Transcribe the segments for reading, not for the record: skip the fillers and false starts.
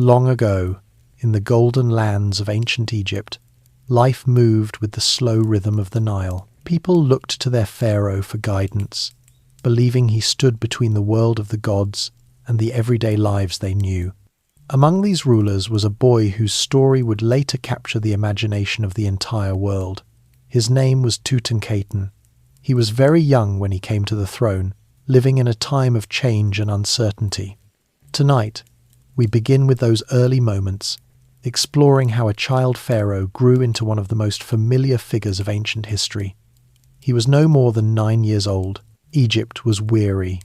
Long ago, in the golden lands of ancient Egypt, life moved with the slow rhythm of the Nile. People looked to their pharaoh for guidance, believing he stood between the world of the gods and the everyday lives they knew. Among these rulers was a boy whose story would later capture the imagination of the entire world. His name was Tutankhamun. He was very young when he came to the throne, living in a time of change and uncertainty. Tonight, we begin with those early moments, exploring how a child pharaoh grew into one of the most familiar figures of ancient history. He was no more than 9 years old. Egypt was weary.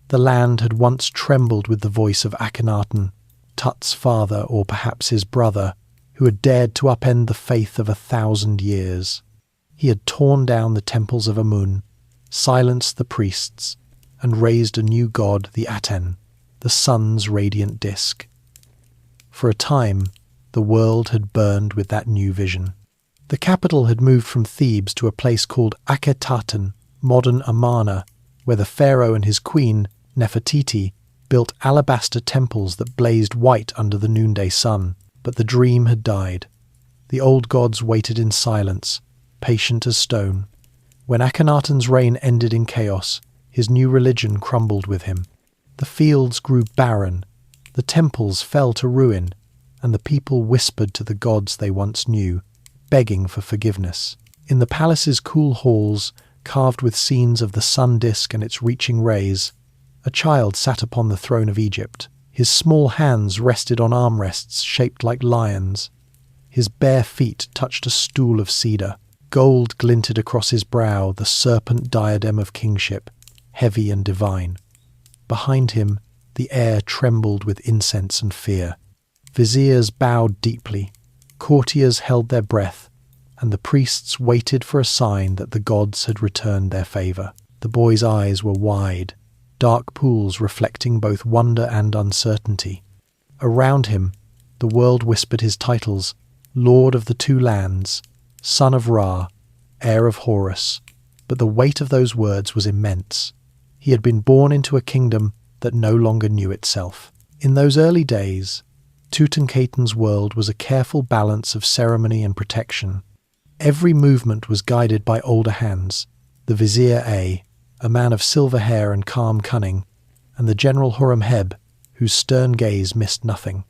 The land had once trembled with the voice of Akhenaten, Tut's father, or perhaps his brother, who had dared to upend the faith of 1,000 years. He had torn down the temples of Amun, silenced the priests, and raised a new god, the Aten, the sun's radiant disk. For a time, the world had burned with that new vision. The capital had moved from Thebes to a place called Akhetaten, modern Amarna, where the pharaoh and his queen, Nefertiti, built alabaster temples that blazed white under the noonday sun. But the dream had died. The old gods waited in silence, patient as stone. When Akhenaten's reign ended in chaos, his new religion crumbled with him. The fields grew barren, the temples fell to ruin, and the people whispered to the gods they once knew, begging for forgiveness. In the palace's cool halls, carved with scenes of the sun disk and its reaching rays, a child sat upon the throne of Egypt. His small hands rested on armrests shaped like lions. His bare feet touched a stool of cedar. Gold glinted across his brow, the serpent diadem of kingship, heavy and divine. Behind him, the air trembled with incense and fear. Viziers bowed deeply, courtiers held their breath, and the priests waited for a sign that the gods had returned their favour. The boy's eyes were wide, dark pools reflecting both wonder and uncertainty. Around him, the world whispered his titles: Lord of the Two Lands, Son of Ra, Heir of Horus. But the weight of those words was immense. He had been born into a kingdom that no longer knew itself. In those early days, Tutankhamun's world was a careful balance of ceremony and protection. Every movement was guided by older hands, the Vizier a man of silver hair and calm cunning, and the General Horemheb, whose stern gaze missed nothing.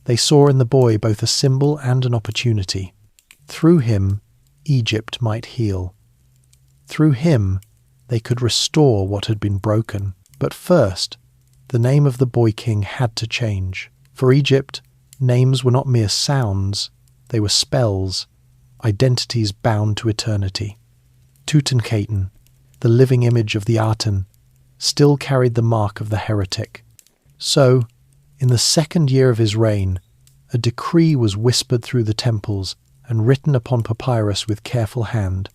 They saw in the boy both a symbol and an opportunity. Through him, Egypt might heal. Through him, they could restore what had been broken. But first, the name of the boy king had to change. For Egypt, names were not mere sounds, they were spells, identities bound to eternity. Tutankhamun, the living image of the Aten, still carried the mark of the heretic. So, in the 2nd year of his reign, a decree was whispered through the temples and written upon papyrus with careful hand.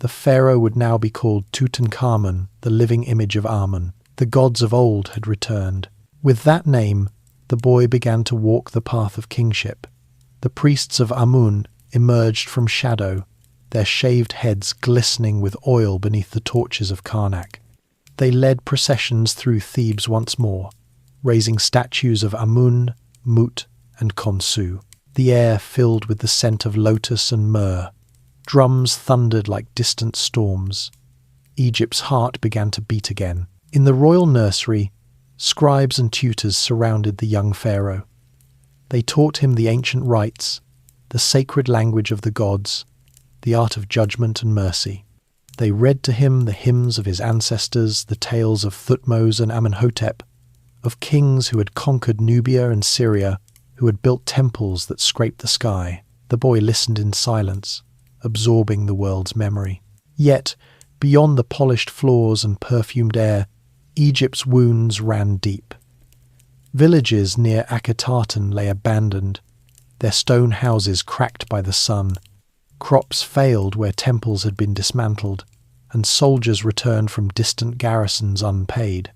The pharaoh would now be called Tutankhamun, the living image of Amun. The gods of old had returned. With that name, the boy began to walk the path of kingship. The priests of Amun emerged from shadow, their shaved heads glistening with oil beneath the torches of Karnak. They led processions through Thebes once more, raising statues of Amun, Mut, and Khonsu. The air filled with the scent of lotus and myrrh. Drums thundered like distant storms. Egypt's heart began to beat again. In the royal nursery, scribes and tutors surrounded the young pharaoh. They taught him the ancient rites, the sacred language of the gods, the art of judgment and mercy. They read to him the hymns of his ancestors, the tales of Thutmose and Amenhotep, of kings who had conquered Nubia and Syria, who had built temples that scraped the sky. The boy listened in silence, absorbing the world's memory. Yet, beyond the polished floors and perfumed air, Egypt's wounds ran deep. Villages near Akhetaten lay abandoned, their stone houses cracked by the sun. Crops failed where temples had been dismantled, and soldiers returned from distant garrisons unpaid.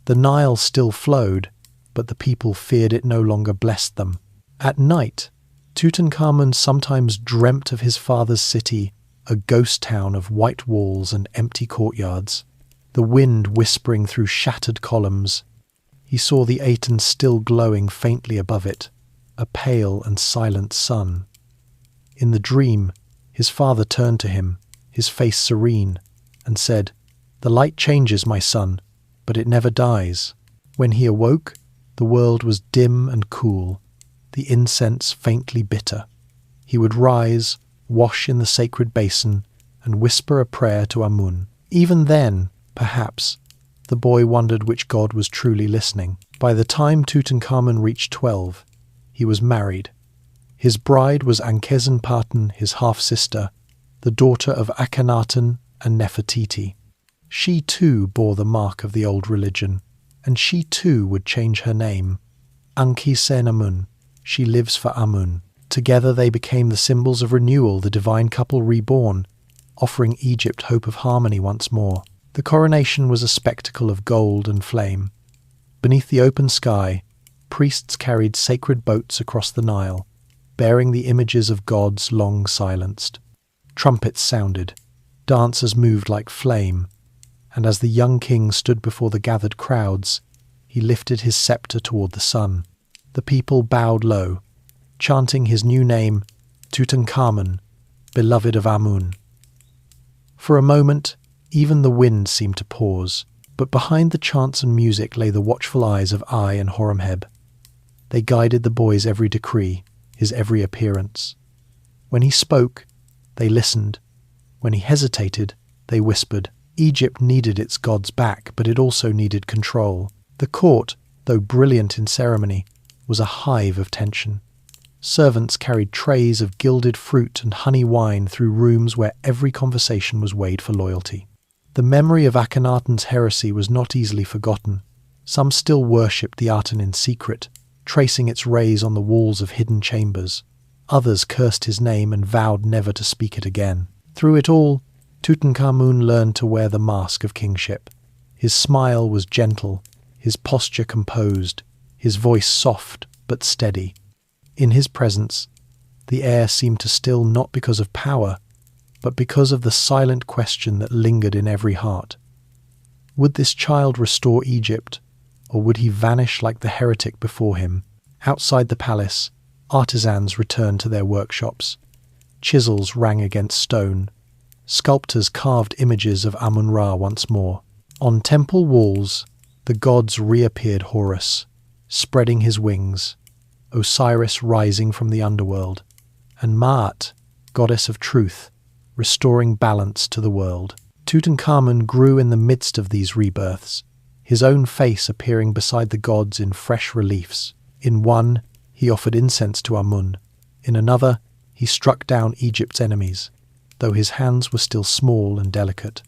The Nile still flowed, but the people feared it no longer blessed them. At night, Tutankhamun sometimes dreamt of his father's city, a ghost town of white walls and empty courtyards, the wind whispering through shattered columns. He saw the Aten still glowing faintly above it, a pale and silent sun. In the dream, his father turned to him, his face serene, and said, "The light changes, my son, but it never dies." When he awoke, the world was dim and cool, the incense faintly bitter. He would rise, wash in the sacred basin, and whisper a prayer to Amun. Even then, perhaps, the boy wondered which god was truly listening. By the time Tutankhamun reached 12, he was married. His bride was Ankhesenpaten, his half-sister, the daughter of Akhenaten and Nefertiti. She too bore the mark of the old religion, and she too would change her name. Ankhesenamun, she lives for Amun. Together they became the symbols of renewal, the divine couple reborn, offering Egypt hope of harmony once more. The coronation was a spectacle of gold and flame. Beneath the open sky, priests carried sacred boats across the Nile, bearing the images of gods long silenced. Trumpets sounded, dancers moved like flame, and as the young king stood before the gathered crowds, he lifted his scepter toward the sun. The people bowed low, chanting his new name, Tutankhamun, beloved of Amun. For a moment, even the wind seemed to pause, but behind the chants and music lay the watchful eyes of Ai and Horemheb. They guided the boy's every decree, his every appearance. When he spoke, they listened. When he hesitated, they whispered. Egypt needed its gods back, but it also needed control. The court, though brilliant in ceremony, was a hive of tension. Servants carried trays of gilded fruit and honey wine through rooms where every conversation was weighed for loyalty. The memory of Akhenaten's heresy was not easily forgotten. Some still worshipped the Aten in secret, tracing its rays on the walls of hidden chambers. Others cursed his name and vowed never to speak it again. Through it all, Tutankhamun learned to wear the mask of kingship. His smile was gentle, his posture composed, his voice soft but steady. In his presence, the air seemed to still not because of power, but because of the silent question that lingered in every heart. Would this child restore Egypt, or would he vanish like the heretic before him? Outside the palace, artisans returned to their workshops. Chisels rang against stone. Sculptors carved images of Amun-Ra once more. On temple walls, the gods reappeared Horus, spreading his wings, Osiris rising from the underworld, and Ma'at, goddess of truth, restoring balance to the world. Tutankhamun grew in the midst of these rebirths, his own face appearing beside the gods in fresh reliefs. In one, he offered incense to Amun. In another, he struck down Egypt's enemies, though his hands were still small and delicate.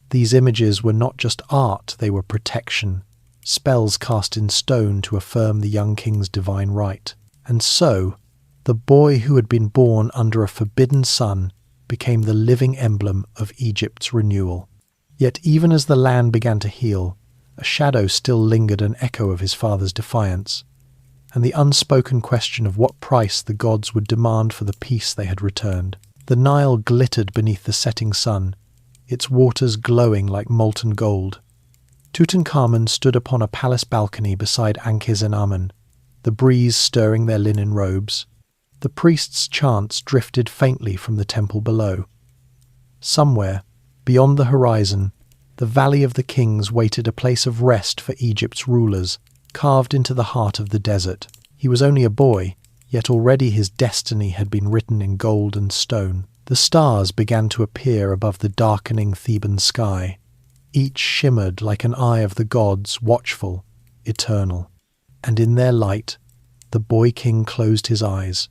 These images were not just art, they were protection, spells cast in stone to affirm the young king's divine right. And so, the boy who had been born under a forbidden sun became the living emblem of Egypt's renewal. Yet even as the land began to heal, a shadow still lingered, an echo of his father's defiance, and the unspoken question of what price the gods would demand for the peace they had returned. The Nile glittered beneath the setting sun, its waters glowing like molten gold. Tutankhamun stood upon a palace balcony beside Ankhesenamun, the breeze stirring their linen robes. The priests' chants drifted faintly from the temple below. Somewhere, beyond the horizon, the Valley of the Kings waited a place of rest for Egypt's rulers, carved into the heart of the desert. He was only a boy, yet already his destiny had been written in gold and stone. The stars began to appear above the darkening Theban sky. Each shimmered like an eye of the gods, watchful, eternal. And in their light, the boy king closed his eyes,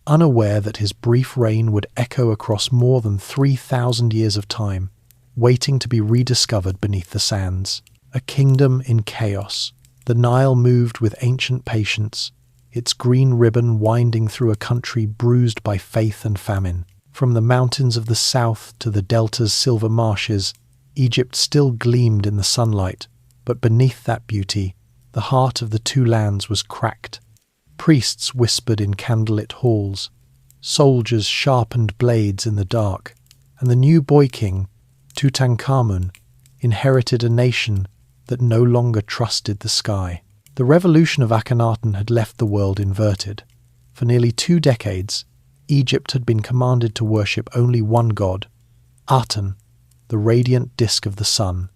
unaware that his brief reign would echo across more than 3,000 years of time, waiting to be rediscovered beneath the sands. A kingdom in chaos. The Nile moved with ancient patience, its green ribbon winding through a country bruised by faith and famine. From the mountains of the south to the delta's silver marshes, Egypt still gleamed in the sunlight, but beneath that beauty, the heart of the two lands was cracked. Priests whispered in candlelit halls, soldiers sharpened blades in the dark, and the new boy king, Tutankhamun, inherited a nation that no longer trusted the sky. The revolution of Akhenaten had left the world inverted. For nearly 2 decades, Egypt had been commanded to worship only one god, Aten, the radiant disk of the sun.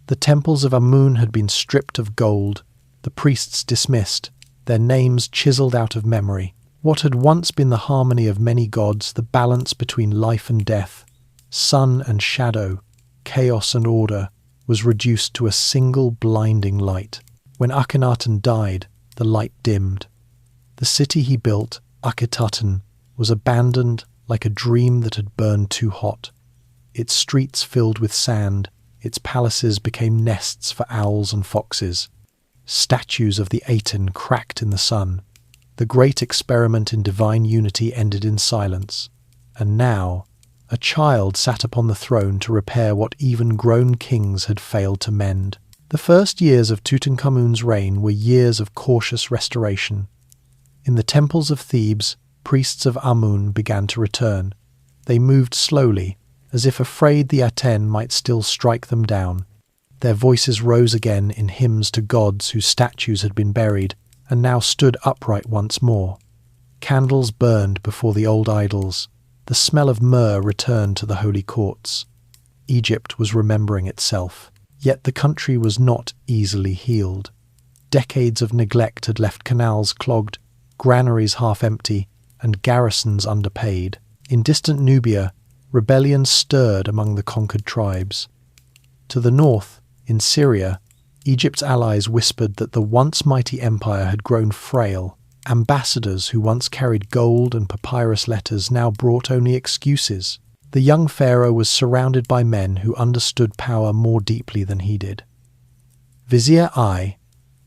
The temples of Amun had been stripped of gold, the priests dismissed, their names chiseled out of memory. What had once been the harmony of many gods, the balance between life and death, sun and shadow, chaos and order, was reduced to a single blinding light. When Akhenaten died, the light dimmed. The city he built, Akhetaten, was abandoned like a dream that had burned too hot. Its streets filled with sand, its palaces became nests for owls and foxes. Statues of the Aten cracked in the sun. The great experiment in divine unity ended in silence. And now, a child sat upon the throne to repair what even grown kings had failed to mend. The first years of Tutankhamun's reign were years of cautious restoration. In the temples of Thebes, priests of Amun began to return. They moved slowly, as if afraid the Aten might still strike them down. Their voices rose again in hymns to gods whose statues had been buried and now stood upright once more. Candles burned before the old idols. The smell of myrrh returned to the holy courts. Egypt was remembering itself. Yet the country was not easily healed. Decades of neglect had left canals clogged, granaries half empty, and garrisons underpaid. In distant Nubia, rebellion stirred among the conquered tribes. To the north, in Syria, Egypt's allies whispered that the once mighty empire had grown frail. Ambassadors who once carried gold and papyrus letters now brought only excuses. The young Pharaoh was surrounded by men who understood power more deeply than he did. Vizier I,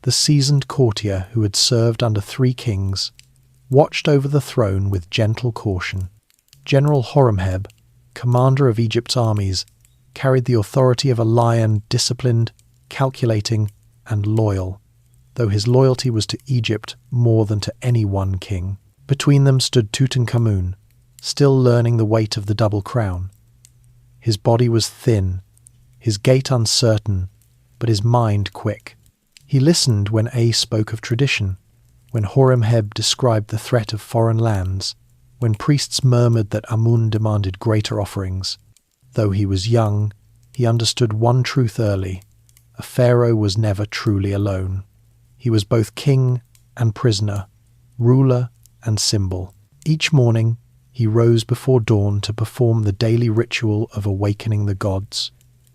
the seasoned courtier who had served under 3 kings, watched over the throne with gentle caution. General Horemheb, commander of Egypt's armies, carried the authority of a lion, disciplined, calculating, and loyal, though his loyalty was to Egypt more than to any one king. Between them stood Tutankhamun, still learning the weight of the double crown. His body was thin, his gait uncertain, but his mind quick. He listened when A spoke of tradition, when Horemheb described the threat of foreign lands, when priests murmured that Amun demanded greater offerings. Though he was young, he understood one truth early: a pharaoh was never truly alone. He was both king and prisoner, ruler and symbol. Each morning, he rose before dawn to perform the daily ritual of awakening the gods.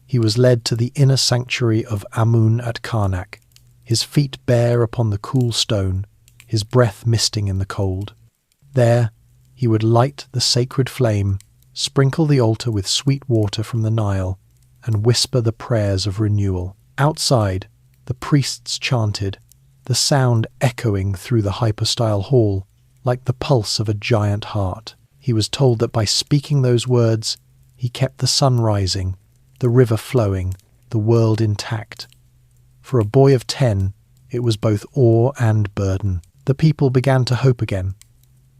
He was led to the inner sanctuary of Amun at Karnak, his feet bare upon the cool stone, his breath misting in the cold. There, he would light the sacred flame, sprinkle the altar with sweet water from the Nile, and whisper the prayers of renewal. Outside, the priests chanted, the sound echoing through the hypostyle hall like the pulse of a giant heart. He was told that by speaking those words, he kept the sun rising, the river flowing, the world intact. For a boy of 10, it was both awe and burden. The people began to hope again.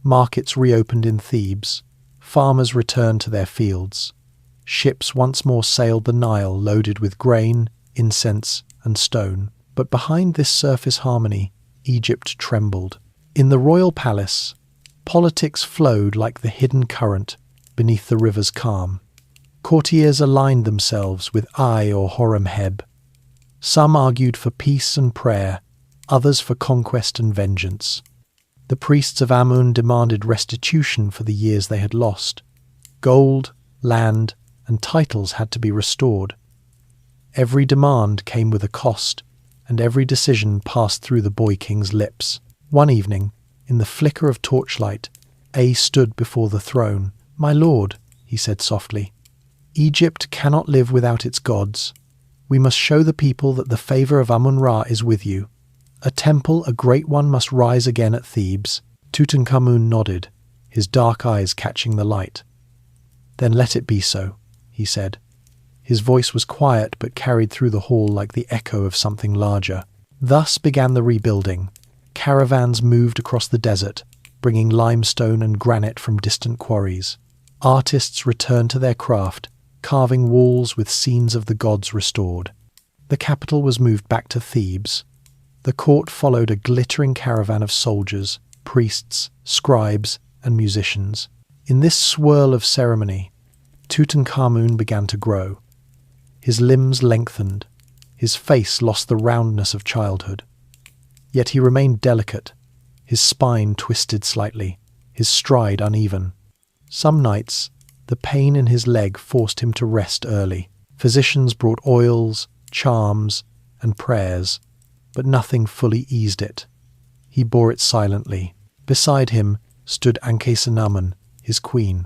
Markets reopened in Thebes. Farmers returned to their fields. Ships once more sailed the Nile loaded with grain, incense, and stone. But behind this surface harmony, Egypt trembled. In the royal palace, politics flowed like the hidden current beneath the river's calm. Courtiers aligned themselves with Ai or Horemheb. Some argued for peace and prayer, others for conquest and vengeance. The priests of Amun demanded restitution for the years they had lost. Gold, land, and titles had to be restored. Every demand came with a cost, and every decision passed through the boy king's lips. One evening, in the flicker of torchlight, A stood before the throne. "My lord," he said softly, "Egypt cannot live without its gods. We must show the people that the favour of Amun-Ra is with you. A temple, a great one, must rise again at Thebes." Tutankhamun nodded, his dark eyes catching the light. "Then let it be so," he said. His voice was quiet but carried through the hall like the echo of something larger. Thus began the rebuilding. Caravans moved across the desert, bringing limestone and granite from distant quarries. Artists returned to their craft, carving walls with scenes of the gods restored. The capital was moved back to Thebes. The court followed a glittering caravan of soldiers, priests, scribes, and musicians. In this swirl of ceremony, Tutankhamun began to grow. His limbs lengthened, his face lost the roundness of childhood. Yet he remained delicate, his spine twisted slightly, his stride uneven. Some nights, the pain in his leg forced him to rest early. Physicians brought oils, charms, and prayers, but nothing fully eased it. He bore it silently. Beside him stood Ankhesenamun, his queen.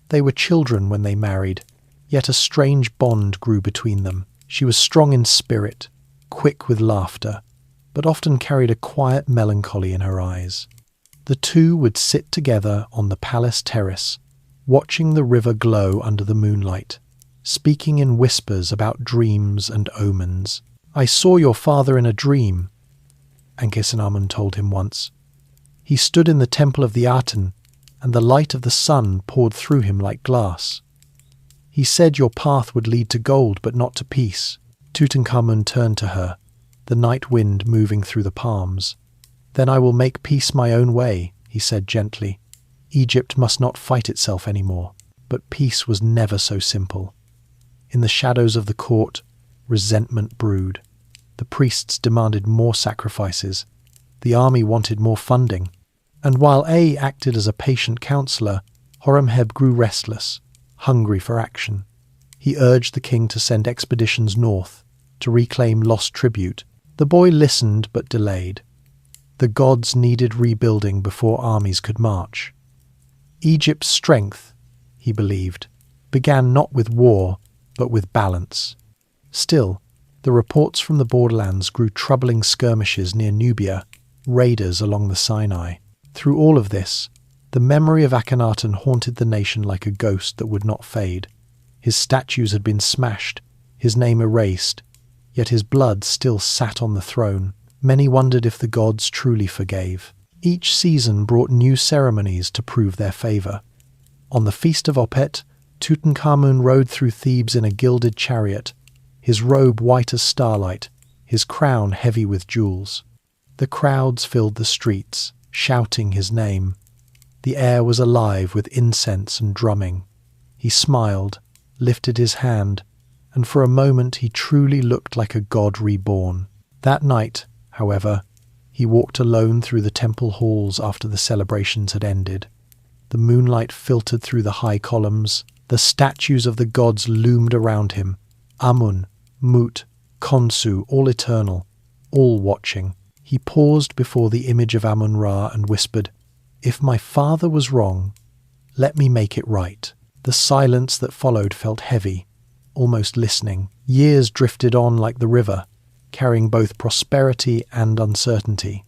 They were children when they married, yet a strange bond grew between them. She was strong in spirit, quick with laughter, but often carried a quiet melancholy in her eyes. The two would sit together on the palace terrace, watching the river glow under the moonlight, speaking in whispers about dreams and omens. "I saw your father in a dream," Ankhesenamun told him once. "He stood in the temple of the Aten, and the light of the sun poured through him like glass. He said your path would lead to gold, but not to peace." Tutankhamun turned to her, the night wind moving through the palms. "Then I will make peace my own way," he said gently. Egypt must not fight itself anymore. But peace was never so simple. In the shadows of the court, resentment brewed. The priests demanded more sacrifices. The army wanted more funding. And while A acted as a patient counselor, Horemheb grew restless, hungry for action. He urged the king to send expeditions north, to reclaim lost tribute. The boy listened but delayed. The gods needed rebuilding before armies could march. Egypt's strength, he believed, began not with war, but with balance. Still, the reports from the borderlands grew troubling skirmishes near Nubia, raiders along the Sinai. Through all of this, the memory of Akhenaten haunted the nation like a ghost that would not fade. His statues had been smashed, his name erased, yet his blood still sat on the throne. Many wondered if the gods truly forgave. Each season brought new ceremonies to prove their favour. On the Feast of Opet, Tutankhamun rode through Thebes in a gilded chariot, his robe white as starlight, his crown heavy with jewels. The crowds filled the streets, shouting his name. The air was alive with incense and drumming. He smiled, lifted his hand, and for a moment he truly looked like a god reborn. That night, however, he walked alone through the temple halls after the celebrations had ended. The moonlight filtered through the high columns. The statues of the gods loomed around him. Amun, Mut, Khonsu, all eternal, all watching. He paused before the image of Amun-Ra and whispered, "If my father was wrong, let me make it right." The silence that followed felt heavy, almost listening. Years drifted on like the river, carrying both prosperity and uncertainty.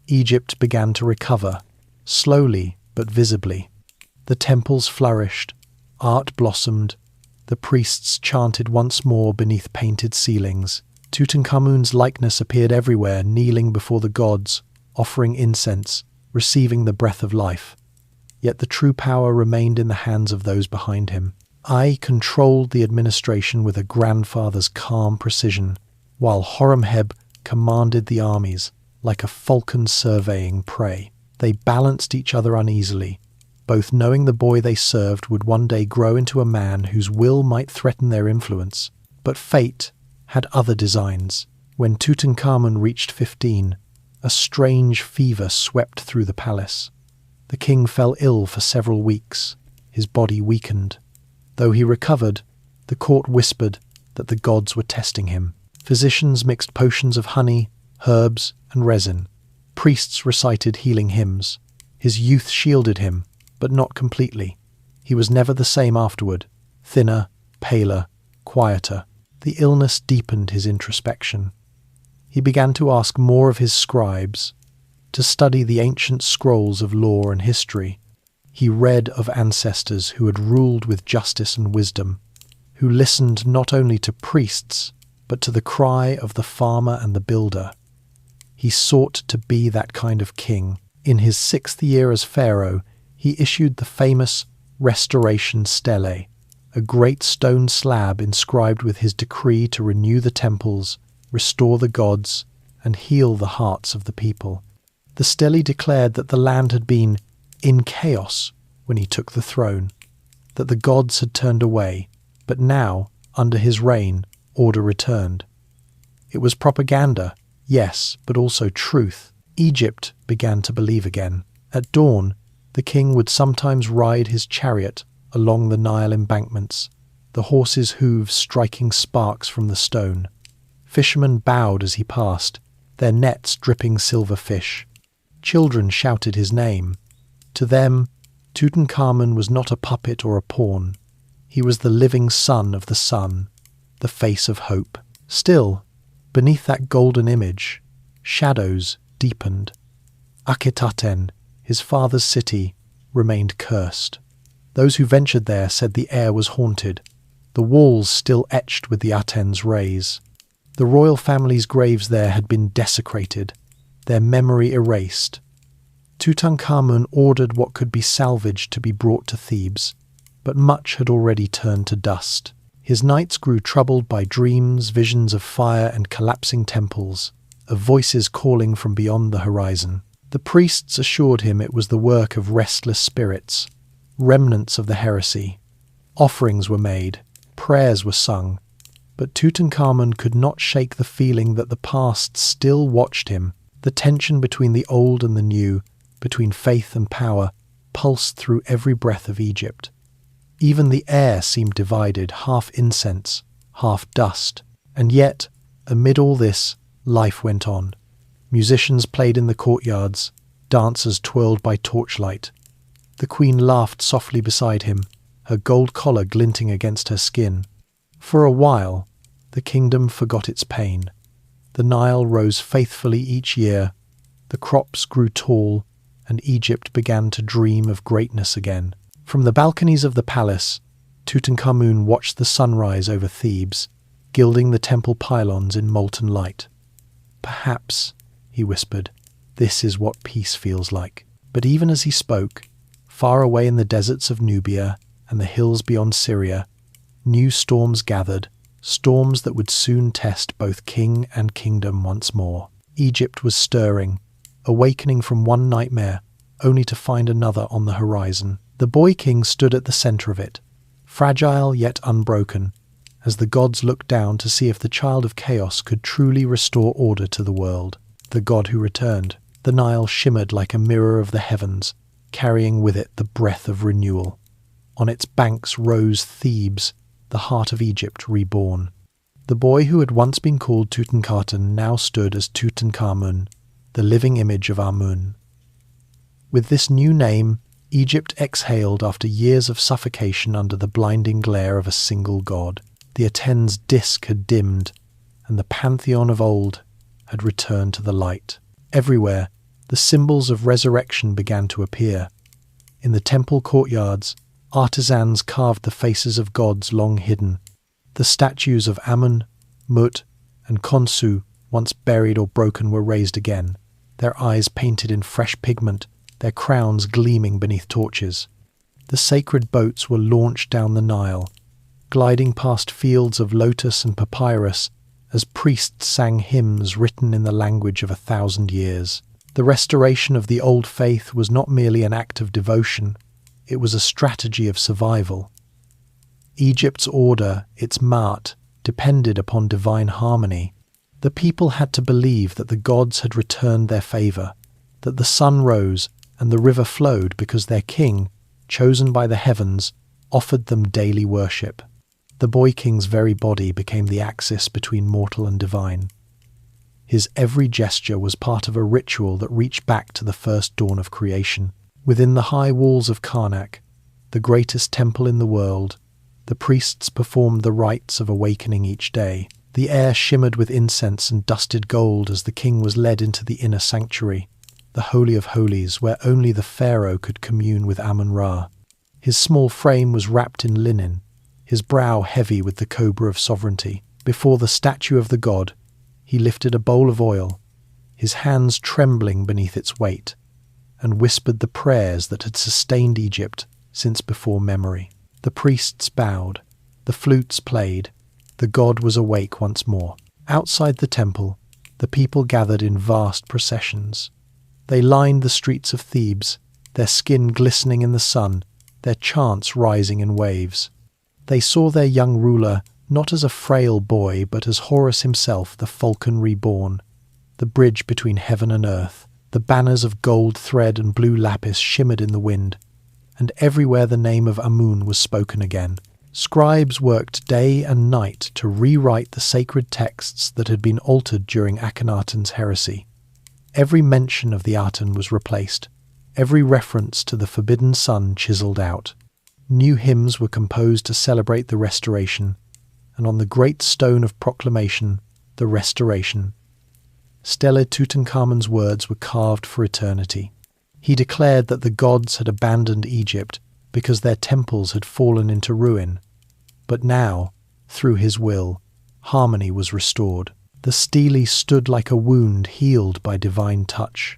Egypt began to recover, slowly but visibly. The temples flourished, art blossomed, the priests chanted once more beneath painted ceilings. Tutankhamun's likeness appeared everywhere, kneeling before the gods, offering incense, receiving the breath of life. Yet the true power remained in the hands of those behind him. I controlled the administration with a grandfather's calm precision, while Horemheb commanded the armies like a falcon surveying prey. They balanced each other uneasily, both knowing the boy they served would one day grow into a man whose will might threaten their influence. But fate had other designs. When Tutankhamun reached 15, a strange fever swept through the palace. The king fell ill for several weeks. His body weakened. Though he recovered, the court whispered that the gods were testing him. Physicians mixed potions of honey, herbs, and resin. Priests recited healing hymns. His youth shielded him, but not completely. He was never the same afterward, thinner, paler, quieter. The illness deepened his introspection. He began to ask more of his scribes, to study the ancient scrolls of law and history. He read of ancestors who had ruled with justice and wisdom, who listened not only to priests, but to the cry of the farmer and the builder. He sought to be that kind of king. In his 6th year as Pharaoh, he issued the famous Restoration Stele, a great stone slab inscribed with his decree to renew the temples, restore the gods, and heal the hearts of the people. The stele declared that the land had been in chaos when he took the throne, that the gods had turned away, but now, under his reign, order returned. It was propaganda, yes, but also truth. Egypt began to believe again. At dawn, the king would sometimes ride his chariot along the Nile embankments, the horse's hooves striking sparks from the stone. Fishermen bowed as he passed, their nets dripping silver fish. Children shouted his name. To them, Tutankhamun was not a puppet or a pawn. He was the living son of the sun, the face of hope. Still, beneath that golden image, shadows deepened. Akhetaten, his father's city, remained cursed. Those who ventured there said the air was haunted, the walls still etched with the Aten's rays. The royal family's graves there had been desecrated, their memory erased. Tutankhamun ordered what could be salvaged to be brought to Thebes, but much had already turned to dust. His nights grew troubled by dreams, visions of fire and collapsing temples, of voices calling from beyond the horizon. The priests assured him it was the work of restless spirits, remnants of the heresy. Offerings were made, prayers were sung, but Tutankhamun could not shake the feeling that the past still watched him. The tension between the old and the new, between faith and power, pulsed through every breath of Egypt. Even the air seemed divided, half incense, half dust. And yet, amid all this, life went on. Musicians played in the courtyards, dancers twirled by torchlight. The queen laughed softly beside him, her gold collar glinting against her skin. For a while, the kingdom forgot its pain. The Nile rose faithfully each year, the crops grew tall, and Egypt began to dream of greatness again. From the balconies of the palace, Tutankhamun watched the sunrise over Thebes, gilding the temple pylons in molten light. "Perhaps," he whispered, "this is what peace feels like." But even as he spoke, far away in the deserts of Nubia and the hills beyond Syria, new storms gathered, storms that would soon test both king and kingdom once more. Egypt was stirring, awakening from one nightmare, only to find another on the horizon. The boy king stood at the center of it, fragile yet unbroken, as the gods looked down to see if the child of chaos could truly restore order to the world. The god who returned. The Nile shimmered like a mirror of the heavens, carrying with it the breath of renewal. On its banks rose Thebes, the heart of Egypt reborn. The boy who had once been called Tutankhaten now stood as Tutankhamun, the living image of Amun. With this new name, Egypt exhaled after years of suffocation under the blinding glare of a single god. The Aten's disk had dimmed, and the pantheon of old had returned to the light. Everywhere, the symbols of resurrection began to appear. In the temple courtyards, artisans carved the faces of gods long hidden. The statues of Amun, Mut, and Khonsu, once buried or broken, were raised again, their eyes painted in fresh pigment, their crowns gleaming beneath torches. The sacred boats were launched down the Nile, gliding past fields of lotus and papyrus as priests sang hymns written in the language of 1,000 years. The restoration of the old faith was not merely an act of devotion, it was a strategy of survival. Egypt's order, its Ma'at, depended upon divine harmony. The people had to believe that the gods had returned their favor, that the sun rose and the river flowed because their king, chosen by the heavens, offered them daily worship. The boy king's very body became the axis between mortal and divine. His every gesture was part of a ritual that reached back to the first dawn of creation. Within the high walls of Karnak, the greatest temple in the world, the priests performed the rites of awakening each day. The air shimmered with incense and dusted gold as the king was led into the inner sanctuary, the Holy of Holies, where only the Pharaoh could commune with Amun-Ra. His small frame was wrapped in linen, his brow heavy with the cobra of sovereignty. Before the statue of the god, he lifted a bowl of oil, his hands trembling beneath its weight, and whispered the prayers that had sustained Egypt since before memory. The priests bowed, the flutes played, the god was awake once more. Outside the temple, the people gathered in vast processions. They lined the streets of Thebes, their skin glistening in the sun, their chants rising in waves. They saw their young ruler not as a frail boy, but as Horus himself, the falcon reborn, the bridge between heaven and earth. The banners of gold thread and blue lapis shimmered in the wind, and everywhere the name of Amun was spoken again. Scribes worked day and night to rewrite the sacred texts that had been altered during Akhenaten's heresy. Every mention of the Aten was replaced, every reference to the forbidden sun chiseled out. New hymns were composed to celebrate the restoration, and on the great stone of proclamation, the restoration, Stele Tutankhamun's words were carved for eternity. He declared that the gods had abandoned Egypt because their temples had fallen into ruin. But now, through his will, harmony was restored. The stele stood like a wound healed by divine touch.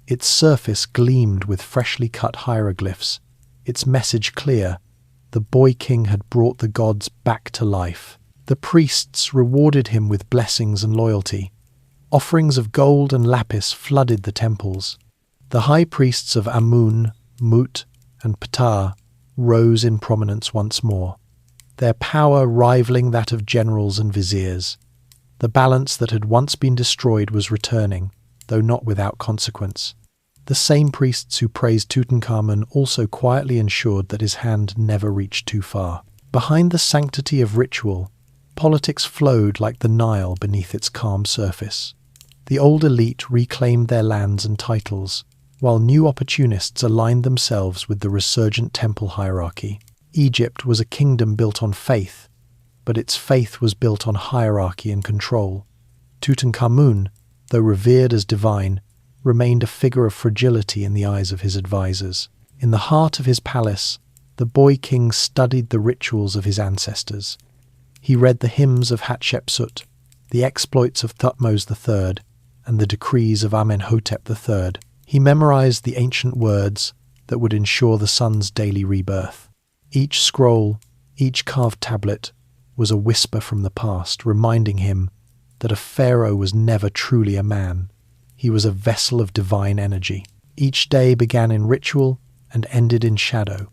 Its surface gleamed with freshly cut hieroglyphs, its message clear: the boy king had brought the gods back to life. The priests rewarded him with blessings and loyalty. Offerings of gold and lapis flooded the temples. The high priests of Amun, Mut, and Ptah rose in prominence once more, their power rivaling that of generals and viziers. The balance that had once been destroyed was returning, though not without consequence. The same priests who praised Tutankhamun also quietly ensured that his hand never reached too far. Behind the sanctity of ritual, politics flowed like the Nile beneath its calm surface. The old elite reclaimed their lands and titles, while new opportunists aligned themselves with the resurgent temple hierarchy. Egypt was a kingdom built on faith, but its faith was built on hierarchy and control. Tutankhamun, though revered as divine, remained a figure of fragility in the eyes of his advisors. In the heart of his palace, the boy king studied the rituals of his ancestors. He read the hymns of Hatshepsut, the exploits of Thutmose III, and the decrees of Amenhotep III. He memorized the ancient words that would ensure the sun's daily rebirth. Each scroll, each carved tablet, was a whisper from the past, reminding him that a pharaoh was never truly a man. He was a vessel of divine energy. Each day began in ritual and ended in shadow.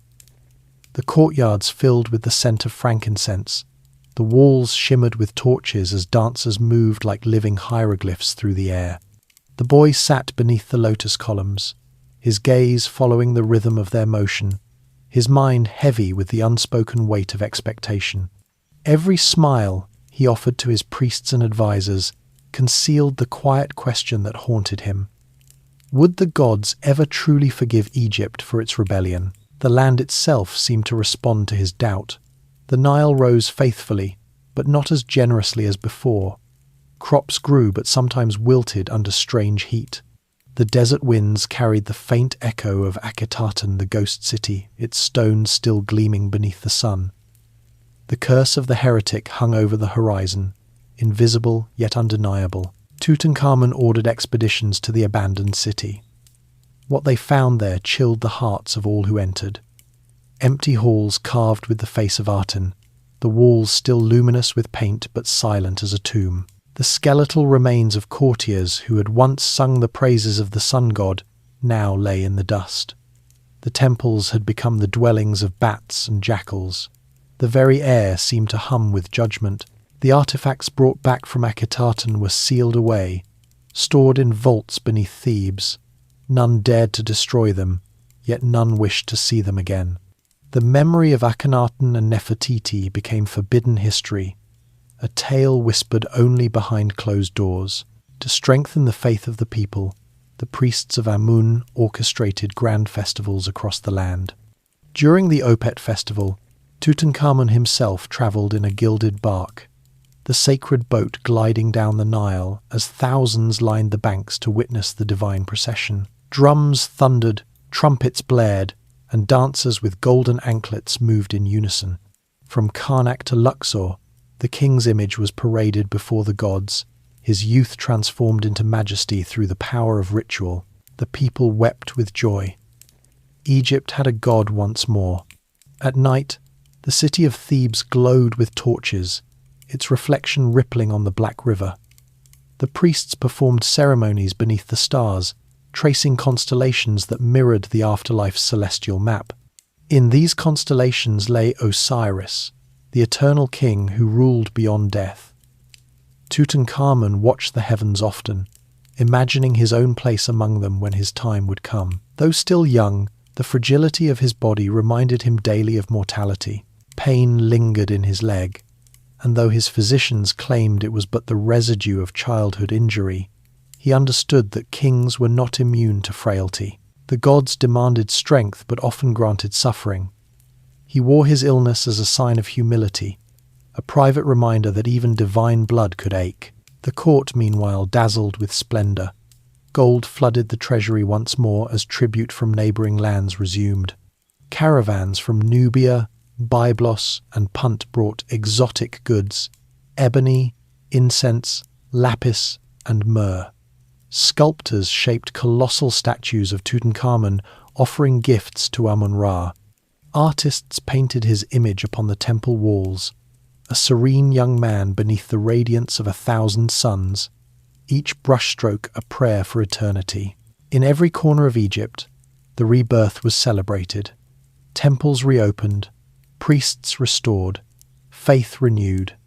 The courtyards filled with the scent of frankincense. The walls shimmered with torches as dancers moved like living hieroglyphs through the air. The boy sat beneath the lotus columns, his gaze following the rhythm of their motion, his mind heavy with the unspoken weight of expectation. Every smile he offered to his priests and advisors concealed the quiet question that haunted him. Would the gods ever truly forgive Egypt for its rebellion? The land itself seemed to respond to his doubt. The Nile rose faithfully, but not as generously as before. Crops grew, but sometimes wilted under strange heat. The desert winds carried the faint echo of Akhetaten, the ghost city, its stones still gleaming beneath the sun. The curse of the heretic hung over the horizon, invisible yet undeniable. Tutankhamun ordered expeditions to the abandoned city. What they found there chilled the hearts of all who entered. Empty halls carved with the face of Aten, the walls still luminous with paint but silent as a tomb. The skeletal remains of courtiers who had once sung the praises of the sun god now lay in the dust. The temples had become the dwellings of bats and jackals. The very air seemed to hum with judgment. The artifacts brought back from Akhetaten were sealed away, stored in vaults beneath Thebes. None dared to destroy them, yet none wished to see them again. The memory of Akhenaten and Nefertiti became forbidden history, a tale whispered only behind closed doors. To strengthen the faith of the people, the priests of Amun orchestrated grand festivals across the land. During the Opet festival, Tutankhamun himself travelled in a gilded bark, the sacred boat gliding down the Nile as thousands lined the banks to witness the divine procession. Drums thundered, trumpets blared, and dancers with golden anklets moved in unison. From Karnak to Luxor, the king's image was paraded before the gods, his youth transformed into majesty through the power of ritual. The people wept with joy. Egypt had a god once more. At night, the city of Thebes glowed with torches, its reflection rippling on the black river. The priests performed ceremonies beneath the stars, tracing constellations that mirrored the afterlife's celestial map. In these constellations lay Osiris, the eternal king who ruled beyond death. Tutankhamun watched the heavens often, imagining his own place among them when his time would come. Though still young, the fragility of his body reminded him daily of mortality. Pain lingered in his leg, and though his physicians claimed it was but the residue of childhood injury, he understood that kings were not immune to frailty. The gods demanded strength but often granted suffering. He wore his illness as a sign of humility, a private reminder that even divine blood could ache. The court, meanwhile, dazzled with splendor. Gold flooded the treasury once more as tribute from neighboring lands resumed. Caravans from Nubia, Byblos, and Punt brought exotic goods: ebony, incense, lapis, and myrrh. Sculptors shaped colossal statues of Tutankhamun, offering gifts to Amun-Ra. Artists painted his image upon the temple walls, a serene young man beneath the radiance of 1,000 suns, each brushstroke a prayer for eternity. In every corner of Egypt, the rebirth was celebrated. Temples reopened, priests restored, faith renewed.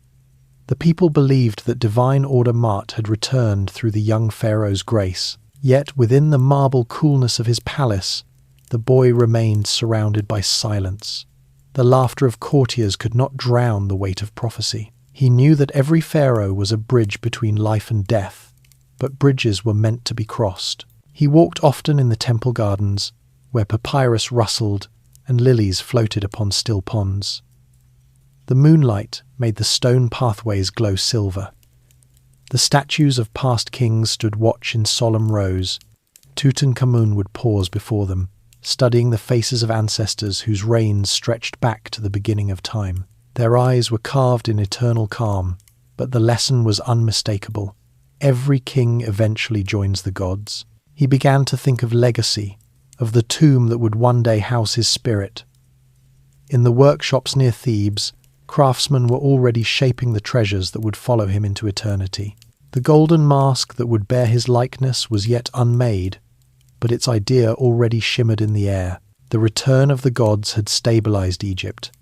The people believed that divine order Ma'at had returned through the young pharaoh's grace. Yet within the marble coolness of his palace, the boy remained surrounded by silence. The laughter of courtiers could not drown the weight of prophecy. He knew that every pharaoh was a bridge between life and death, but bridges were meant to be crossed. He walked often in the temple gardens, where papyrus rustled and lilies floated upon still ponds. The moonlight made the stone pathways glow silver. The statues of past kings stood watch in solemn rows. Tutankhamun would pause before them, studying the faces of ancestors whose reigns stretched back to the beginning of time. Their eyes were carved in eternal calm, but the lesson was unmistakable. Every king eventually joins the gods. He began to think of legacy, of the tomb that would one day house his spirit. In the workshops near Thebes, craftsmen were already shaping the treasures that would follow him into eternity. The golden mask that would bear his likeness was yet unmade, but its idea already shimmered in the air. The return of the gods had stabilized Egypt,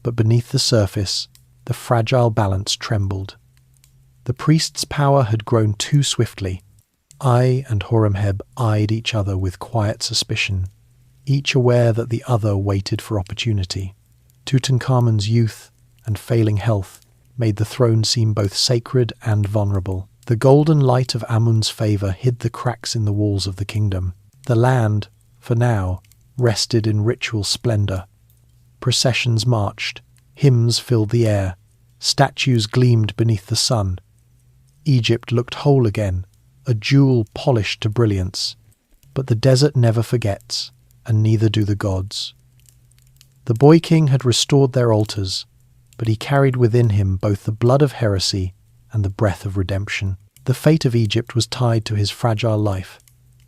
but beneath the surface, the fragile balance trembled. The priest's power had grown too swiftly. I and Horemheb eyed each other with quiet suspicion, each aware that the other waited for opportunity. Tutankhamun's youth and failing health made the throne seem both sacred and vulnerable. The golden light of Amun's favor hid the cracks in the walls of the kingdom. The land, for now, rested in ritual splendor. Processions marched, hymns filled the air, statues gleamed beneath the sun. Egypt looked whole again, a jewel polished to brilliance. But the desert never forgets, and neither do the gods. The boy king had restored their altars, but he carried within him both the blood of heresy and the breath of redemption. The fate of Egypt was tied to his fragile life,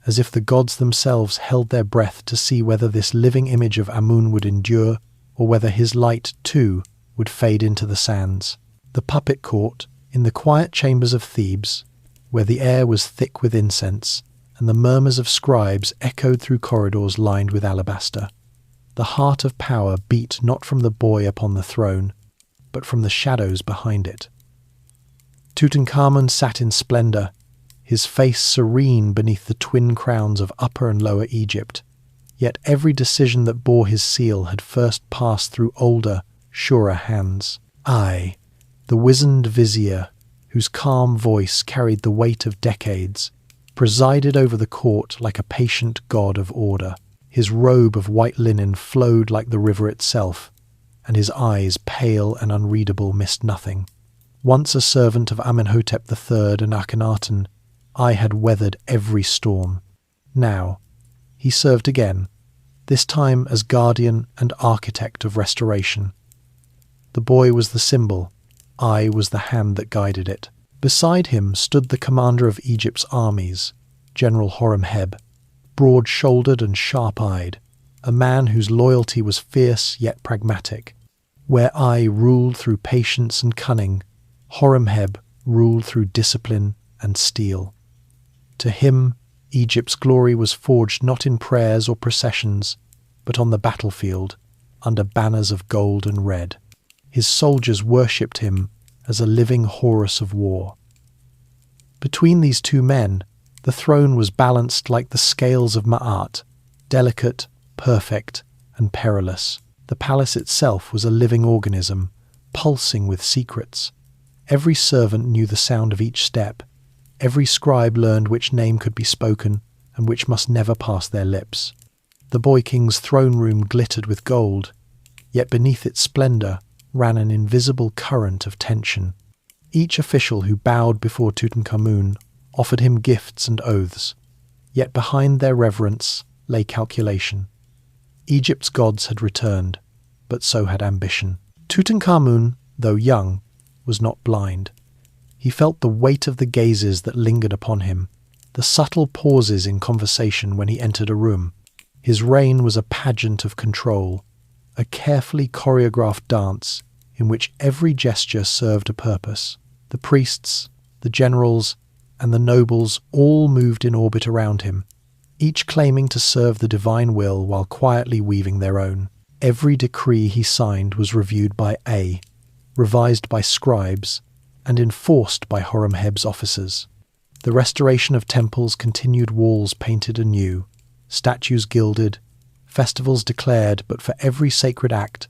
as if the gods themselves held their breath to see whether this living image of Amun would endure, or whether his light, too, would fade into the sands. The puppet court, in the quiet chambers of Thebes, where the air was thick with incense, and the murmurs of scribes echoed through corridors lined with alabaster. The heart of power beat not from the boy upon the throne, but from the shadows behind it. Tutankhamun sat in splendor, his face serene beneath the twin crowns of Upper and Lower Egypt, yet every decision that bore his seal had first passed through older, surer hands. I, the wizened vizier, whose calm voice carried the weight of decades, presided over the court like a patient god of order. His robe of white linen flowed like the river itself, and his eyes, pale and unreadable, missed nothing. Once a servant of Amenhotep III and Akhenaten, I had weathered every storm. Now, he served again, this time as guardian and architect of restoration. The boy was the symbol, I was the hand that guided it. Beside him stood the commander of Egypt's armies, General Horemheb, broad-shouldered and sharp-eyed, a man whose loyalty was fierce yet pragmatic. Where I ruled through patience and cunning, Horemheb ruled through discipline and steel. To him, Egypt's glory was forged not in prayers or processions, but on the battlefield, under banners of gold and red. His soldiers worshipped him as a living Horus of war. Between these two men, the throne was balanced like the scales of Ma'at, delicate, perfect, and perilous. The palace itself was a living organism, pulsing with secrets. Every servant knew the sound of each step. Every scribe learned which name could be spoken and which must never pass their lips. The boy king's throne room glittered with gold, yet beneath its splendor ran an invisible current of tension. Each official who bowed before Tutankhamun offered him gifts and oaths, yet behind their reverence lay calculation. Egypt's gods had returned, but so had ambition. Tutankhamun, though young, was not blind. He felt the weight of the gazes that lingered upon him, the subtle pauses in conversation when he entered a room. His reign was a pageant of control, a carefully choreographed dance in which every gesture served a purpose. The priests, the generals, and the nobles all moved in orbit around him, each claiming to serve the divine will while quietly weaving their own. Every decree he signed was reviewed by A, revised by scribes, and enforced by Horemheb's officers. The restoration of temples continued, walls painted anew, statues gilded, festivals declared, but for every sacred act,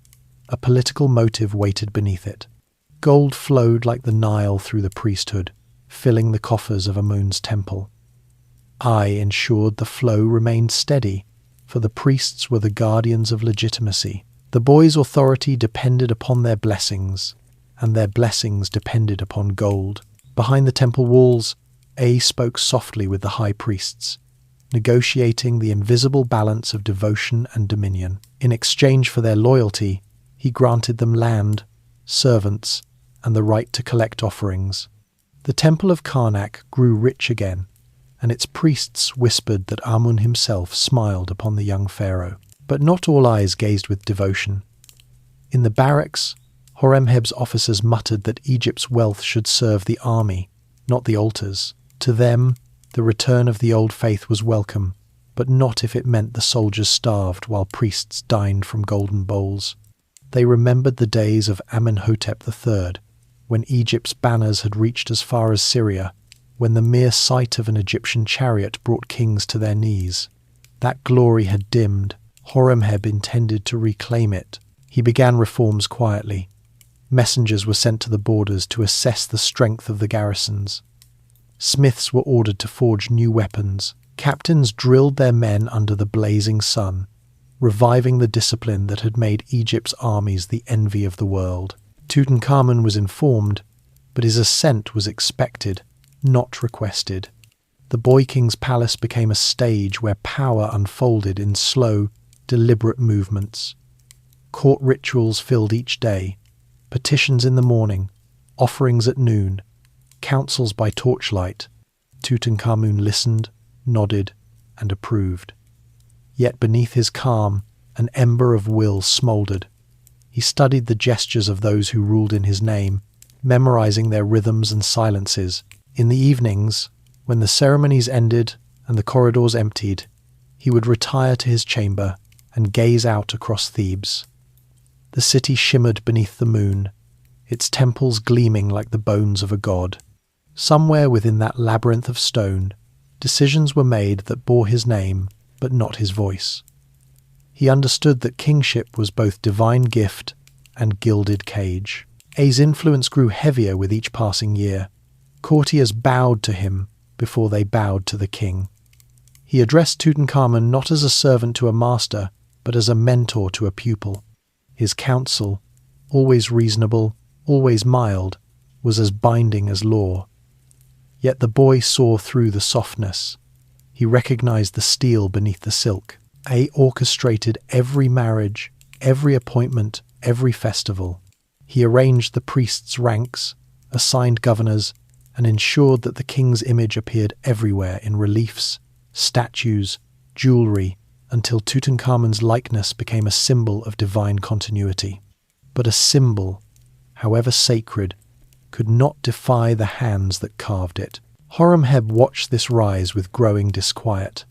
a political motive waited beneath it. Gold flowed like the Nile through the priesthood, filling the coffers of Amun's temple. I ensured the flow remained steady, for the priests were the guardians of legitimacy. The boy's authority depended upon their blessings, and their blessings depended upon gold. Behind the temple walls, A spoke softly with the high priests, negotiating the invisible balance of devotion and dominion. In exchange for their loyalty, he granted them land, servants, and the right to collect offerings. The temple of Karnak grew rich again, and its priests whispered that Amun himself smiled upon the young pharaoh. But not all eyes gazed with devotion. In the barracks, Horemheb's officers muttered that Egypt's wealth should serve the army, not the altars. To them, the return of the old faith was welcome, but not if it meant the soldiers starved while priests dined from golden bowls. They remembered the days of Amenhotep III, when Egypt's banners had reached as far as Syria, when the mere sight of an Egyptian chariot brought kings to their knees. That glory had dimmed. Horemheb intended to reclaim it. He began reforms quietly. Messengers were sent to the borders to assess the strength of the garrisons. Smiths were ordered to forge new weapons. Captains drilled their men under the blazing sun, reviving the discipline that had made Egypt's armies the envy of the world. Tutankhamun was informed, but his assent was expected, not requested. The boy king's palace became a stage where power unfolded in slow, deliberate movements. Court rituals filled each day, petitions in the morning, offerings at noon, councils by torchlight. Tutankhamun listened, nodded, and approved. Yet beneath his calm, an ember of will smouldered. He studied the gestures of those who ruled in his name, memorizing their rhythms and silences. In the evenings, when the ceremonies ended and the corridors emptied, he would retire to his chamber and gaze out across Thebes. The city shimmered beneath the moon, its temples gleaming like the bones of a god. Somewhere within that labyrinth of stone, decisions were made that bore his name, but not his voice. He understood that kingship was both divine gift and gilded cage. A's influence grew heavier with each passing year. Courtiers bowed to him before they bowed to the king. He addressed Tutankhamun not as a servant to a master, but as a mentor to a pupil. His counsel, always reasonable, always mild, was as binding as law. Yet the boy saw through the softness. He recognized the steel beneath the silk. A orchestrated every marriage, every appointment, every festival. He arranged the priests' ranks, assigned governors, and ensured that the king's image appeared everywhere in reliefs, statues, jewelry, until Tutankhamun's likeness became a symbol of divine continuity. But a symbol, however sacred, could not defy the hands that carved it. Horemheb watched this rise with growing disquiet.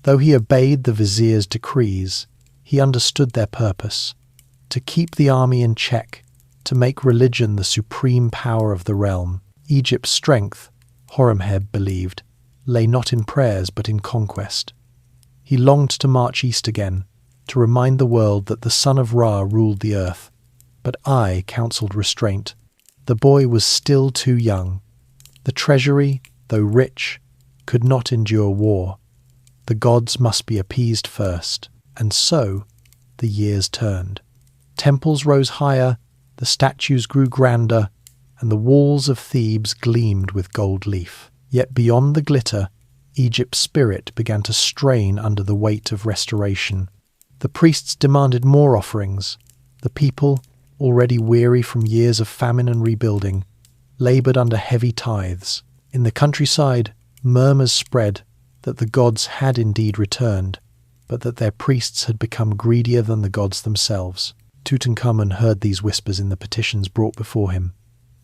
Though he obeyed the vizier's decrees, he understood their purpose: to keep the army in check, to make religion the supreme power of the realm. Egypt's strength, Horemheb believed, lay not in prayers but in conquest. He longed to march east again, to remind the world that the son of Ra ruled the earth. But I counselled restraint. The boy was still too young. The treasury, though rich, could not endure war. The gods must be appeased first. And so the years turned. Temples rose higher, the statues grew grander, and the walls of Thebes gleamed with gold leaf. Yet beyond the glitter, Egypt's spirit began to strain under the weight of restoration. The priests demanded more offerings. The people, already weary from years of famine and rebuilding, laboured under heavy tithes. In the countryside, murmurs spread that the gods had indeed returned, but that their priests had become greedier than the gods themselves. Tutankhamun heard these whispers in the petitions brought before him.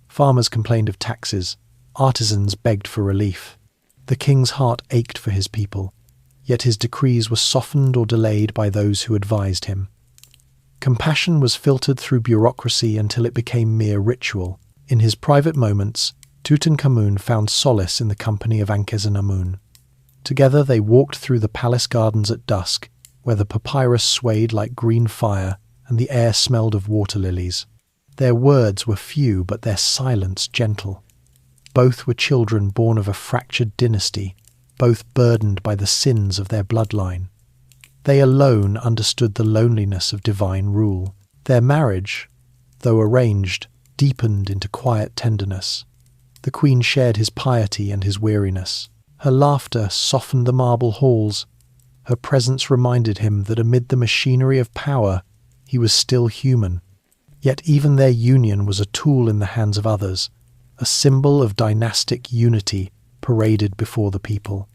Farmers complained of taxes. Artisans begged for relief. The king's heart ached for his people, yet his decrees were softened or delayed by those who advised him. Compassion was filtered through bureaucracy until it became mere ritual. In his private moments, Tutankhamun found solace in the company of Ankhesenamun. Together they walked through the palace gardens at dusk, where the papyrus swayed like green fire and the air smelled of water lilies. Their words were few, but their silence gentle. Both were children born of a fractured dynasty, both burdened by the sins of their bloodline. They alone understood the loneliness of divine rule. Their marriage, though arranged, deepened into quiet tenderness. The queen shared his piety and his weariness. Her laughter softened the marble halls. Her presence reminded him that amid the machinery of power, he was still human. Yet even their union was a tool in the hands of others, a symbol of dynastic unity paraded before the people.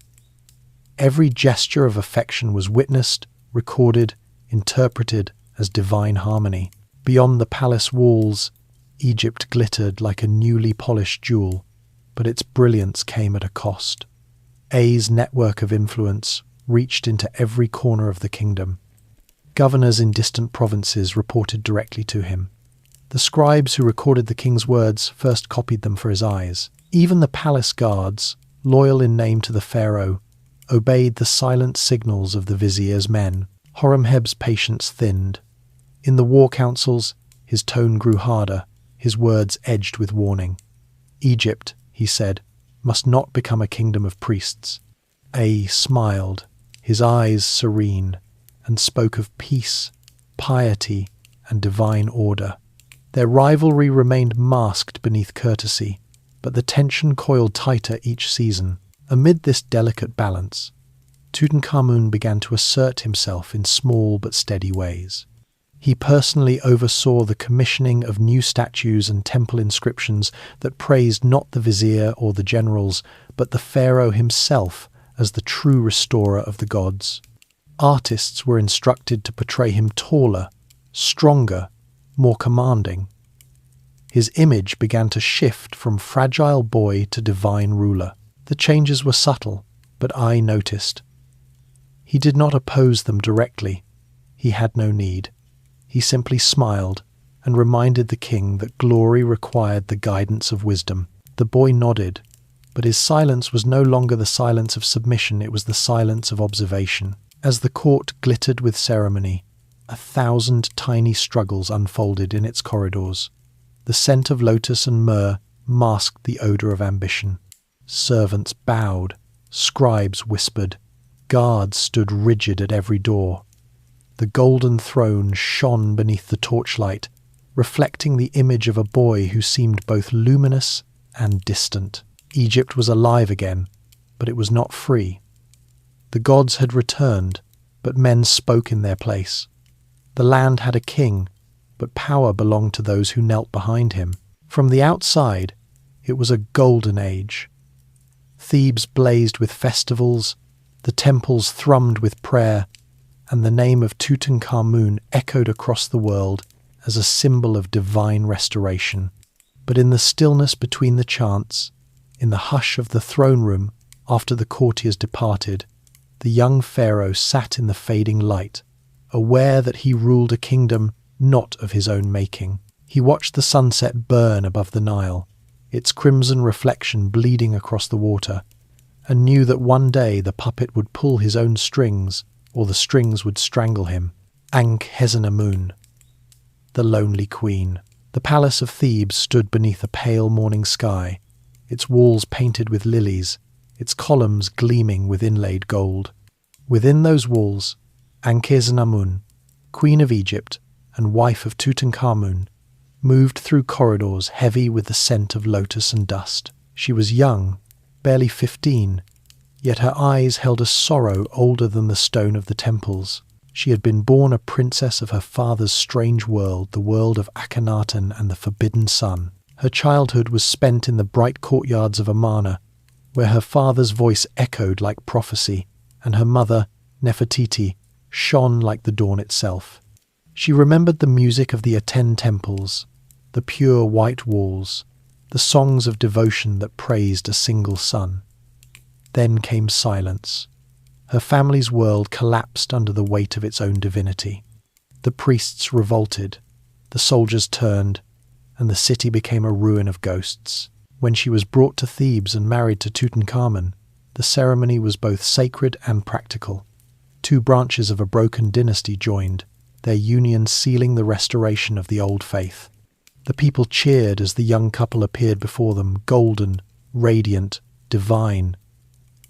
Every gesture of affection was witnessed, recorded, interpreted as divine harmony. Beyond the palace walls, Egypt glittered like a newly polished jewel, but its brilliance came at a cost. A's network of influence reached into every corner of the kingdom. Governors in distant provinces reported directly to him. The scribes who recorded the king's words first copied them for his eyes. Even the palace guards, loyal in name to the pharaoh, obeyed the silent signals of the vizier's men. Horemheb's patience thinned. In the war councils, his tone grew harder, his words edged with warning. Egypt, he said, must not become a kingdom of priests. A smiled, his eyes serene, and spoke of peace, piety, and divine order. Their rivalry remained masked beneath courtesy, but the tension coiled tighter each season. Amid this delicate balance, Tutankhamun began to assert himself in small but steady ways. He personally oversaw the commissioning of new statues and temple inscriptions that praised not the vizier or the generals, but the pharaoh himself as the true restorer of the gods. Artists were instructed to portray him taller, stronger, more commanding. His image began to shift from fragile boy to divine ruler. The changes were subtle, but I noticed. He did not oppose them directly. He had no need. He simply smiled and reminded the king that glory required the guidance of wisdom. The boy nodded, but his silence was no longer the silence of submission, it was the silence of observation. As the court glittered with ceremony, 1,000 tiny struggles unfolded in its corridors. The scent of lotus and myrrh masked the odour of ambition. Servants bowed, scribes whispered, guards stood rigid at every door. The golden throne shone beneath the torchlight, reflecting the image of a boy who seemed both luminous and distant. Egypt was alive again, but it was not free. The gods had returned, but men spoke in their place. The land had a king, but power belonged to those who knelt behind him. From the outside, it was a golden age. Thebes blazed with festivals, the temples thrummed with prayer, and the name of Tutankhamun echoed across the world as a symbol of divine restoration. But in the stillness between the chants, In the hush of the throne room, after the courtiers departed, the young Pharaoh sat in the fading light, aware that he ruled a kingdom not of his own making. He watched the sunset burn above the Nile, its crimson reflection bleeding across the water, and knew that one day the puppet would pull his own strings, or the strings would strangle him. Ankhesenamun, the lonely queen. The palace of Thebes stood beneath a pale morning sky, its walls painted with lilies, its columns gleaming with inlaid gold. Within those walls, Ankhesenamun, queen of Egypt and wife of Tutankhamun, moved through corridors heavy with the scent of lotus and dust. She was young, barely 15, yet her eyes held a sorrow older than the stone of the temples. She had been born a princess of her father's strange world, the world of Akhenaten and the Forbidden Sun. Her childhood was spent in the bright courtyards of Amarna, where her father's voice echoed like prophecy, and her mother, Nefertiti, shone like the dawn itself. She remembered the music of the Aten temples, the pure white walls, the songs of devotion that praised a single sun. Then came silence. Her family's world collapsed under the weight of its own divinity. The priests revolted, the soldiers turned, and the city became a ruin of ghosts. When she was brought to Thebes and married to Tutankhamun, the ceremony was both sacred and practical. Two branches of a broken dynasty joined, their union sealing the restoration of the old faith. The people cheered as the young couple appeared before them, golden, radiant, divine.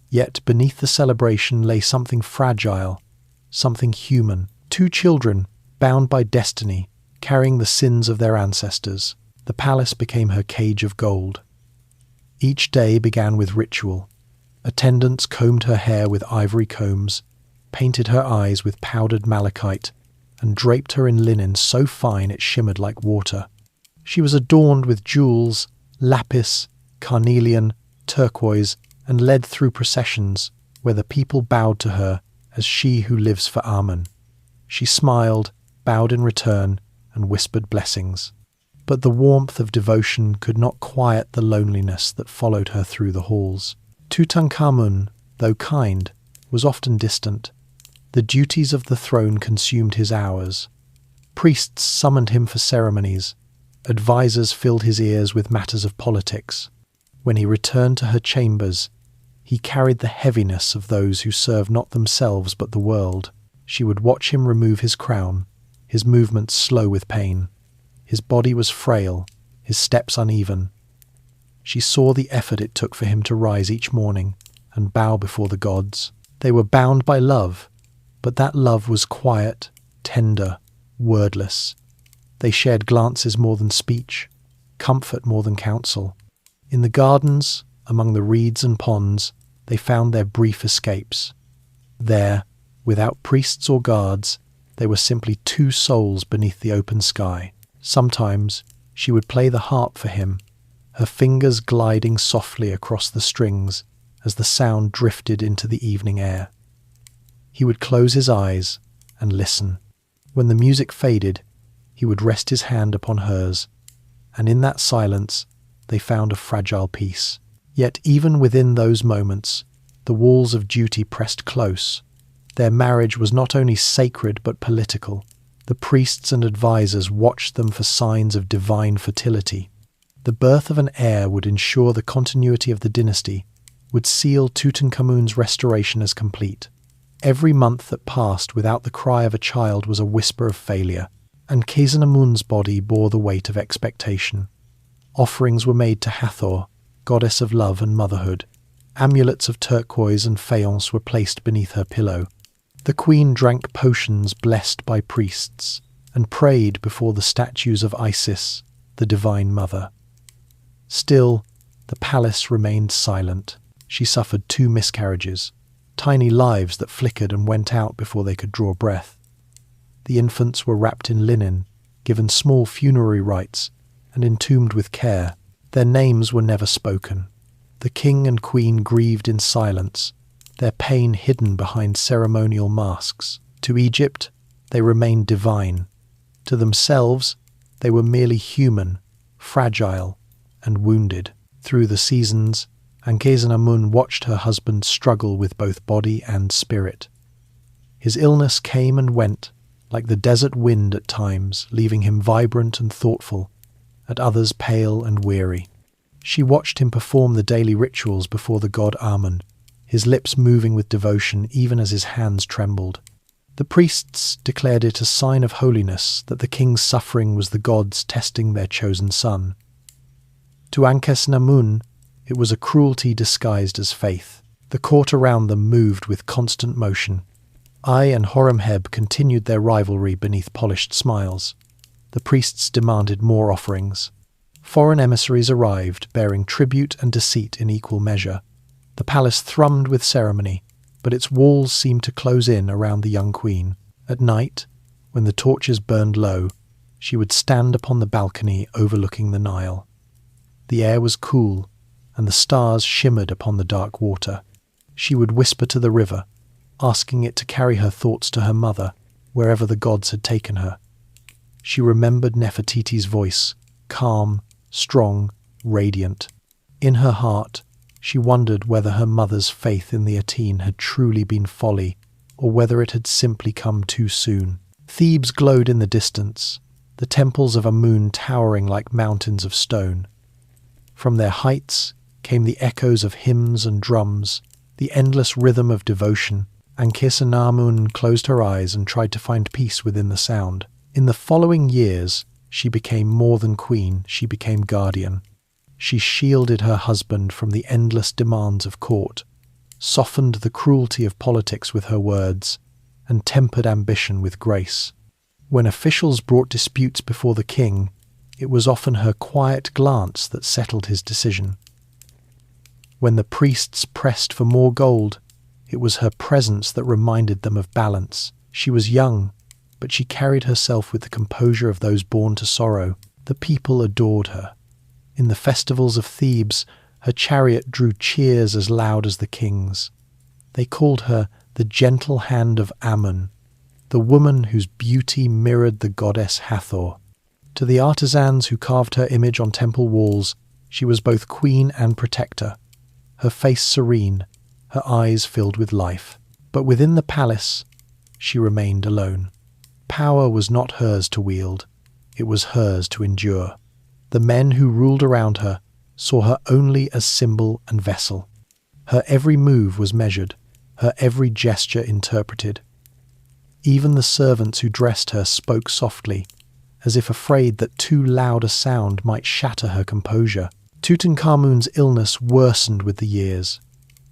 Yet beneath the celebration lay something fragile, something human. Two children, bound by destiny, carrying the sins of their ancestors. The palace became her cage of gold. Each day began with ritual. Attendants combed her hair with ivory combs, painted her eyes with powdered malachite, and draped her in linen so fine it shimmered like water. She was adorned with jewels, lapis, carnelian, turquoise, and led through processions where the people bowed to her as she who lives for Amen. She smiled, bowed in return, and whispered blessings. But the warmth of devotion could not quiet the loneliness that followed her through the halls. Tutankhamun, though kind, was often distant. The duties of the throne consumed his hours. Priests summoned him for ceremonies. Advisers filled his ears with matters of politics. When he returned to her chambers, he carried the heaviness of those who serve not themselves but the world. She would watch him remove his crown, his movements slow with pain. His body was frail, his steps uneven. She saw the effort it took for him to rise each morning and bow before the gods. They were bound by love, but that love was quiet, tender, wordless. They shared glances more than speech, comfort more than counsel. In the gardens, among the reeds and ponds, they found their brief escapes. There, without priests or guards, they were simply two souls beneath the open sky. Sometimes she would play the harp for him, her fingers gliding softly across the strings as the sound drifted into the evening air. He would close his eyes and listen. When the music faded, he would rest his hand upon hers, and in that silence they found a fragile peace. Yet even within those moments, the walls of duty pressed close. Their marriage was not only sacred but political. The priests and advisers watched them for signs of divine fertility. The birth of an heir would ensure the continuity of the dynasty, would seal Tutankhamun's restoration as complete. Every month that passed without the cry of a child was a whisper of failure, and Ankhesenamun's body bore the weight of expectation. Offerings were made to Hathor, goddess of love and motherhood. Amulets of turquoise and faience were placed beneath her pillow. The queen drank potions blessed by priests, and prayed before the statues of Isis, the divine mother. Still, the palace remained silent. She suffered 2 miscarriages, tiny lives that flickered and went out before they could draw breath. The infants were wrapped in linen, given small funerary rites, and entombed with care. Their names were never spoken. The king and queen grieved in silence, their pain hidden behind ceremonial masks. To Egypt, they remained divine. To themselves, they were merely human, fragile, and wounded. Through the seasons, Ankhesenamun watched her husband struggle with both body and spirit. His illness came and went, like the desert wind at times, leaving him vibrant and thoughtful, at others pale and weary. She watched him perform the daily rituals before the god Amun, his lips moving with devotion even as his hands trembled. The priests declared it a sign of holiness that the king's suffering was the gods testing their chosen son. To Ankhesenamun, it was a cruelty disguised as faith. The court around them moved with constant motion. Ai and Horemheb continued their rivalry beneath polished smiles. The priests demanded more offerings. Foreign emissaries arrived, bearing tribute and deceit in equal measure. The palace thrummed with ceremony, but its walls seemed to close in around the young queen. At night, when the torches burned low, she would stand upon the balcony overlooking the Nile. The air was cool, and the stars shimmered upon the dark water. She would whisper to the river, asking it to carry her thoughts to her mother, wherever the gods had taken her. She remembered Nefertiti's voice, calm, strong, radiant. In her heart, she wondered whether her mother's faith in the Atene had truly been folly, or whether it had simply come too soon. Thebes glowed in the distance, the temples of Amun towering like mountains of stone. From their heights came the echoes of hymns and drums, the endless rhythm of devotion. Ankhesenamun closed her eyes and tried to find peace within the sound. In the following years, she became more than queen, she became guardian. She shielded her husband from the endless demands of court, softened the cruelty of politics with her words, and tempered ambition with grace. When officials brought disputes before the king, it was often her quiet glance that settled his decision. When the priests pressed for more gold, it was her presence that reminded them of balance. She was young, but she carried herself with the composure of those born to sorrow. The people adored her. In the festivals of Thebes, her chariot drew cheers as loud as the king's. They called her the gentle hand of Amun, the woman whose beauty mirrored the goddess Hathor. To the artisans who carved her image on temple walls, she was both queen and protector, her face serene, her eyes filled with life. But within the palace, she remained alone. Power was not hers to wield, it was hers to endure. The men who ruled around her saw her only as symbol and vessel. Her every move was measured, her every gesture interpreted. Even the servants who dressed her spoke softly, as if afraid that too loud a sound might shatter her composure. Tutankhamun's illness worsened with the years.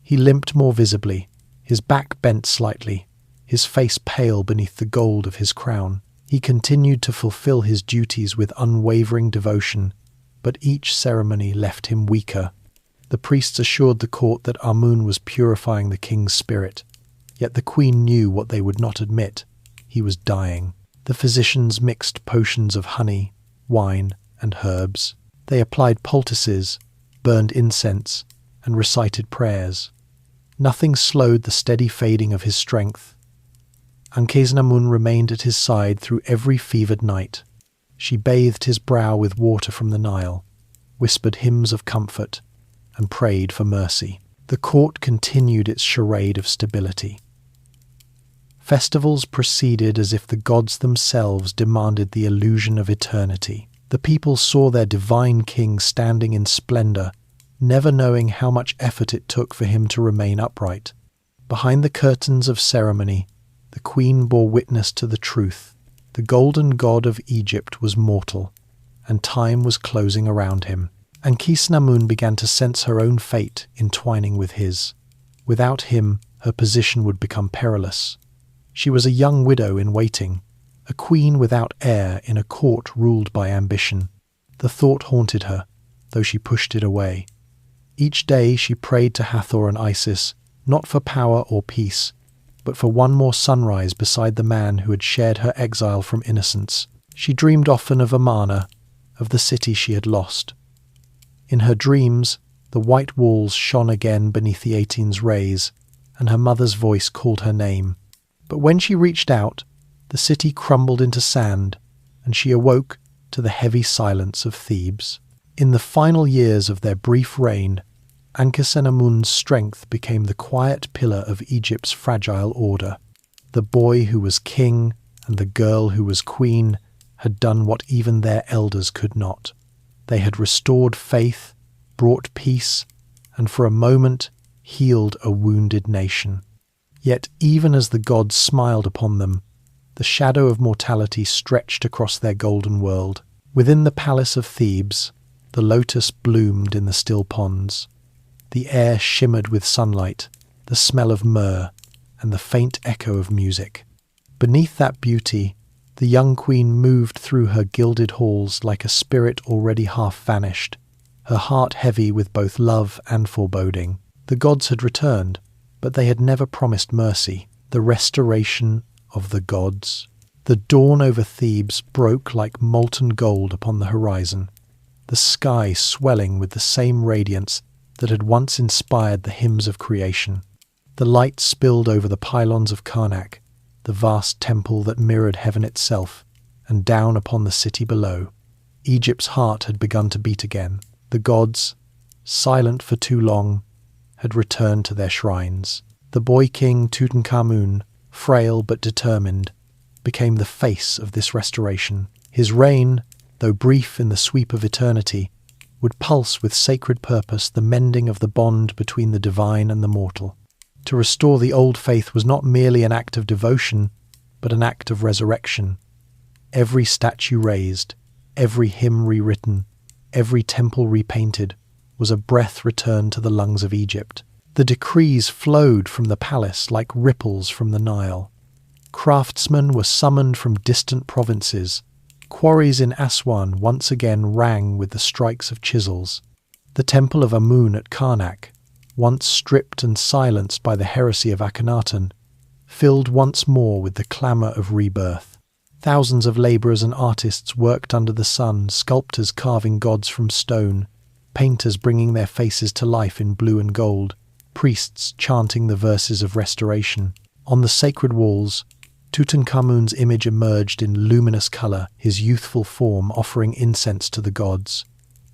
He limped more visibly, his back bent slightly, his face pale beneath the gold of his crown. He continued to fulfill his duties with unwavering devotion, but each ceremony left him weaker. The priests assured the court that Amun was purifying the king's spirit, yet the queen knew what they would not admit: he was dying. The physicians mixed potions of honey, wine, and herbs. They applied poultices, burned incense, and recited prayers. Nothing slowed the steady fading of his strength. Ankhesenamun remained at his side through every fevered night. She bathed his brow with water from the Nile, whispered hymns of comfort, and prayed for mercy. The court continued its charade of stability. Festivals proceeded as if the gods themselves demanded the illusion of eternity. The people saw their divine king standing in splendor, never knowing how much effort it took for him to remain upright. Behind the curtains of ceremony, the queen bore witness to the truth. The golden god of Egypt was mortal, and time was closing around him. Ankhesenamun began to sense her own fate entwining with his. Without him, her position would become perilous. She was a young widow in waiting, a queen without heir in a court ruled by ambition. The thought haunted her, though she pushed it away. Each day she prayed to Hathor and Isis, not for power or peace, but for one more sunrise beside the man who had shared her exile from innocence. She dreamed often of Amarna, of the city she had lost. In her dreams, the white walls shone again beneath the Atene's rays, and her mother's voice called her name. But when she reached out, the city crumbled into sand, and she awoke to the heavy silence of Thebes. In the final years of their brief reign, Ankhesenamun's strength became the quiet pillar of Egypt's fragile order. The boy who was king and the girl who was queen had done what even their elders could not. They had restored faith, brought peace, and for a moment healed a wounded nation. Yet even as the gods smiled upon them, the shadow of mortality stretched across their golden world. Within the palace of Thebes, the lotus bloomed in the still ponds. The air shimmered with sunlight, the smell of myrrh, and the faint echo of music. Beneath that beauty, the young queen moved through her gilded halls like a spirit already half vanished, her heart heavy with both love and foreboding. The gods had returned, but they had never promised mercy. The restoration of the gods. The dawn over Thebes broke like molten gold upon the horizon, the sky swelling with the same radiance that had once inspired the hymns of creation. The light spilled over the pylons of Karnak, the vast temple that mirrored heaven itself, and down upon the city below. Egypt's heart had begun to beat again. The gods, silent for too long, had returned to their shrines. The boy king Tutankhamun, frail but determined, became the face of this restoration. His reign, though brief in the sweep of eternity, would pulse with sacred purpose the mending of the bond between the divine and the mortal. To restore the old faith was not merely an act of devotion, but an act of resurrection. Every statue raised, every hymn rewritten, every temple repainted, was a breath returned to the lungs of Egypt. The decrees flowed from the palace like ripples from the Nile. Craftsmen were summoned from distant provinces. Quarries in Aswan once again rang with the strikes of chisels. The temple of Amun at Karnak, once stripped and silenced by the heresy of Akhenaten, filled once more with the clamour of rebirth. Thousands of labourers and artists worked under the sun, sculptors carving gods from stone, painters bringing their faces to life in blue and gold, priests chanting the verses of restoration. On the sacred walls, Tutankhamun's image emerged in luminous colour, his youthful form offering incense to the gods.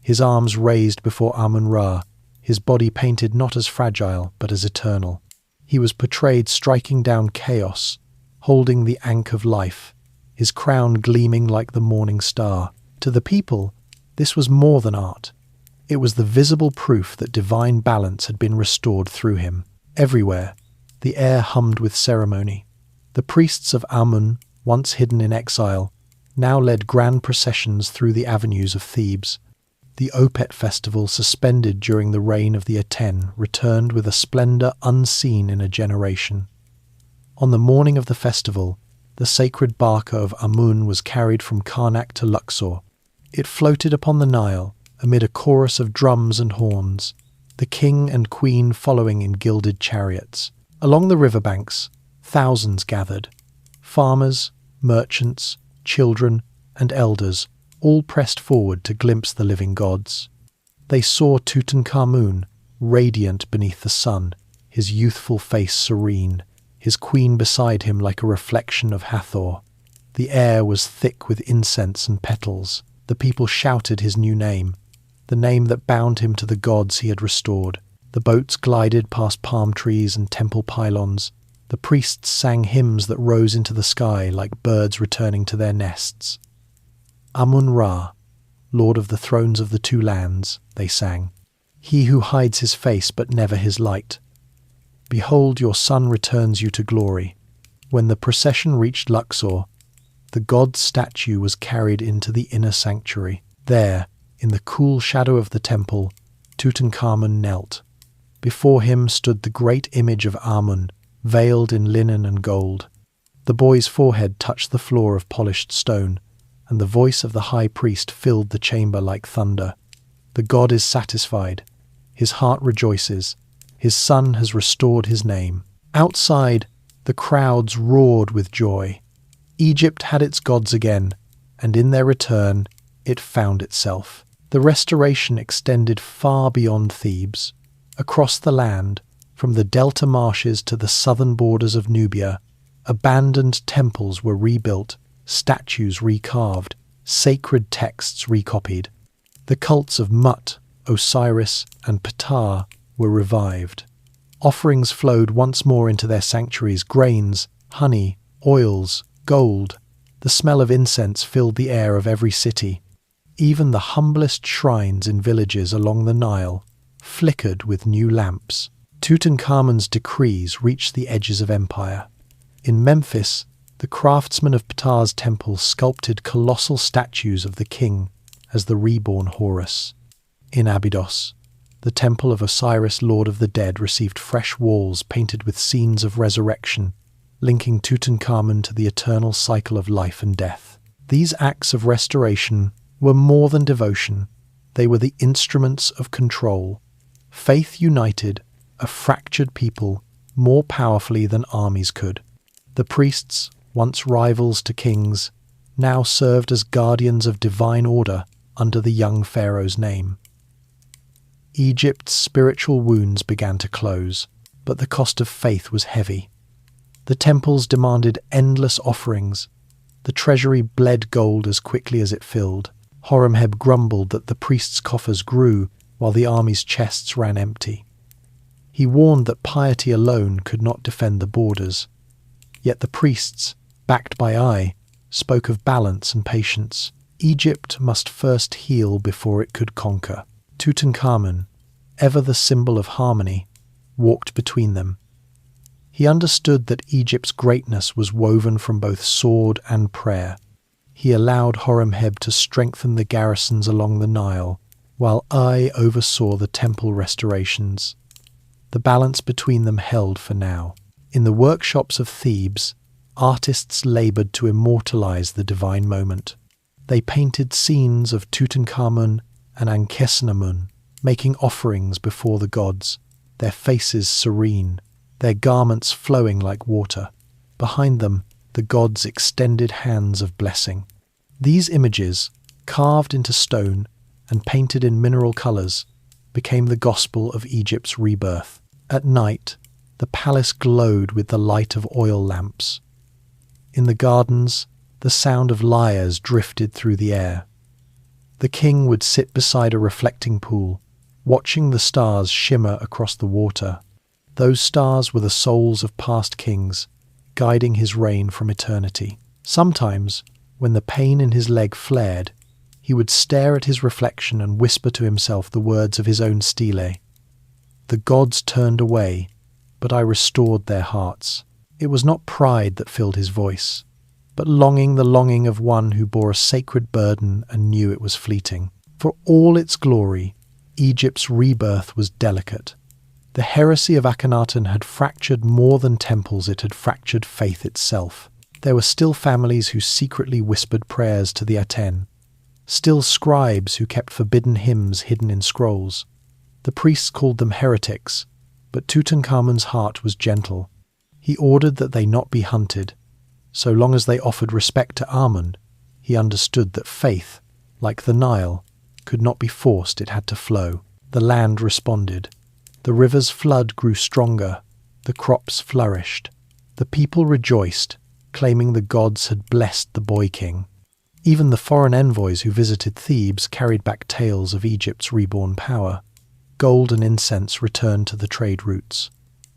His arms raised before Amun-Ra, his body painted not as fragile but as eternal. He was portrayed striking down chaos, holding the ankh of life, his crown gleaming like the morning star. To the people, this was more than art. It was the visible proof that divine balance had been restored through him. Everywhere, the air hummed with ceremony. The priests of Amun, once hidden in exile, now led grand processions through the avenues of Thebes. The Opet festival, suspended during the reign of the Aten, returned with a splendour unseen in a generation. On the morning of the festival, the sacred barca of Amun was carried from Karnak to Luxor. It floated upon the Nile, amid a chorus of drums and horns, the king and queen following in gilded chariots. Along the riverbanks, thousands gathered. Farmers, merchants, children, and elders all pressed forward to glimpse the living gods. They saw Tutankhamun, radiant beneath the sun, his youthful face serene, his queen beside him like a reflection of Hathor. The air was thick with incense and petals. The people shouted his new name, the name that bound him to the gods he had restored. The boats glided past palm trees and temple pylons. The priests sang hymns that rose into the sky like birds returning to their nests. Amun-Ra, Lord of the thrones of the two lands, they sang. He who hides his face but never his light. Behold, your son returns you to glory. When the procession reached Luxor, the god's statue was carried into the inner sanctuary. There, in the cool shadow of the temple, Tutankhamun knelt. Before him stood the great image of Amun, veiled in linen and gold. The boy's forehead touched the floor of polished stone, and the voice of the high priest filled the chamber like thunder. The god is satisfied. His heart rejoices. His son has restored his name. Outside, the crowds roared with joy. Egypt had its gods again, and in their return, it found itself. The restoration extended far beyond Thebes. Across the land, from the delta marshes to the southern borders of Nubia, abandoned temples were rebuilt, statues recarved, sacred texts recopied. The cults of Mut, Osiris, and Ptah were revived. Offerings flowed once more into their sanctuaries: grains, honey, oils, gold. The smell of incense filled the air of every city. Even the humblest shrines in villages along the Nile flickered with new lamps. Tutankhamun's decrees reached the edges of empire. In Memphis, the craftsmen of Ptah's temple sculpted colossal statues of the king as the reborn Horus. In Abydos, the temple of Osiris, Lord of the Dead, received fresh walls painted with scenes of resurrection, linking Tutankhamun to the eternal cycle of life and death. These acts of restoration were more than devotion. They were the instruments of control. Faith united a fractured people more powerfully than armies could. The priests, once rivals to kings, now served as guardians of divine order under the young pharaoh's name. Egypt's spiritual wounds began to close, but the cost of faith was heavy. The temples demanded endless offerings. The treasury bled gold as quickly as it filled. Horemheb grumbled that the priests' coffers grew while the army's chests ran empty. He warned that piety alone could not defend the borders. Yet the priests, backed by Ai, spoke of balance and patience. Egypt must first heal before it could conquer. Tutankhamun, ever the symbol of harmony, walked between them. He understood that Egypt's greatness was woven from both sword and prayer. He allowed Horemheb to strengthen the garrisons along the Nile, while Ai oversaw the temple restorations. The balance between them held for now. In the workshops of Thebes, artists labored to immortalize the divine moment. They painted scenes of Tutankhamun and Ankhesenamun, making offerings before the gods, their faces serene, their garments flowing like water. Behind them, the gods extended hands of blessing. These images, carved into stone and painted in mineral colors, became the gospel of Egypt's rebirth. At night, the palace glowed with the light of oil lamps. In the gardens, the sound of lyres drifted through the air. The king would sit beside a reflecting pool, watching the stars shimmer across the water. Those stars were the souls of past kings, guiding his reign from eternity. Sometimes, when the pain in his leg flared, he would stare at his reflection and whisper to himself the words of his own stele. The gods turned away, but I restored their hearts. It was not pride that filled his voice, but longing, the longing of one who bore a sacred burden and knew it was fleeting. For all its glory, Egypt's rebirth was delicate. The heresy of Akhenaten had fractured more than temples, it had fractured faith itself. There were still families who secretly whispered prayers to the Aten, still scribes who kept forbidden hymns hidden in scrolls. The priests called them heretics, but Tutankhamun's heart was gentle. He ordered that they not be hunted. So long as they offered respect to Amun, he understood that faith, like the Nile, could not be forced, it had to flow. The land responded. The river's flood grew stronger. The crops flourished. The people rejoiced, claiming the gods had blessed the boy king. Even the foreign envoys who visited Thebes carried back tales of Egypt's reborn power. Gold and incense returned to the trade routes.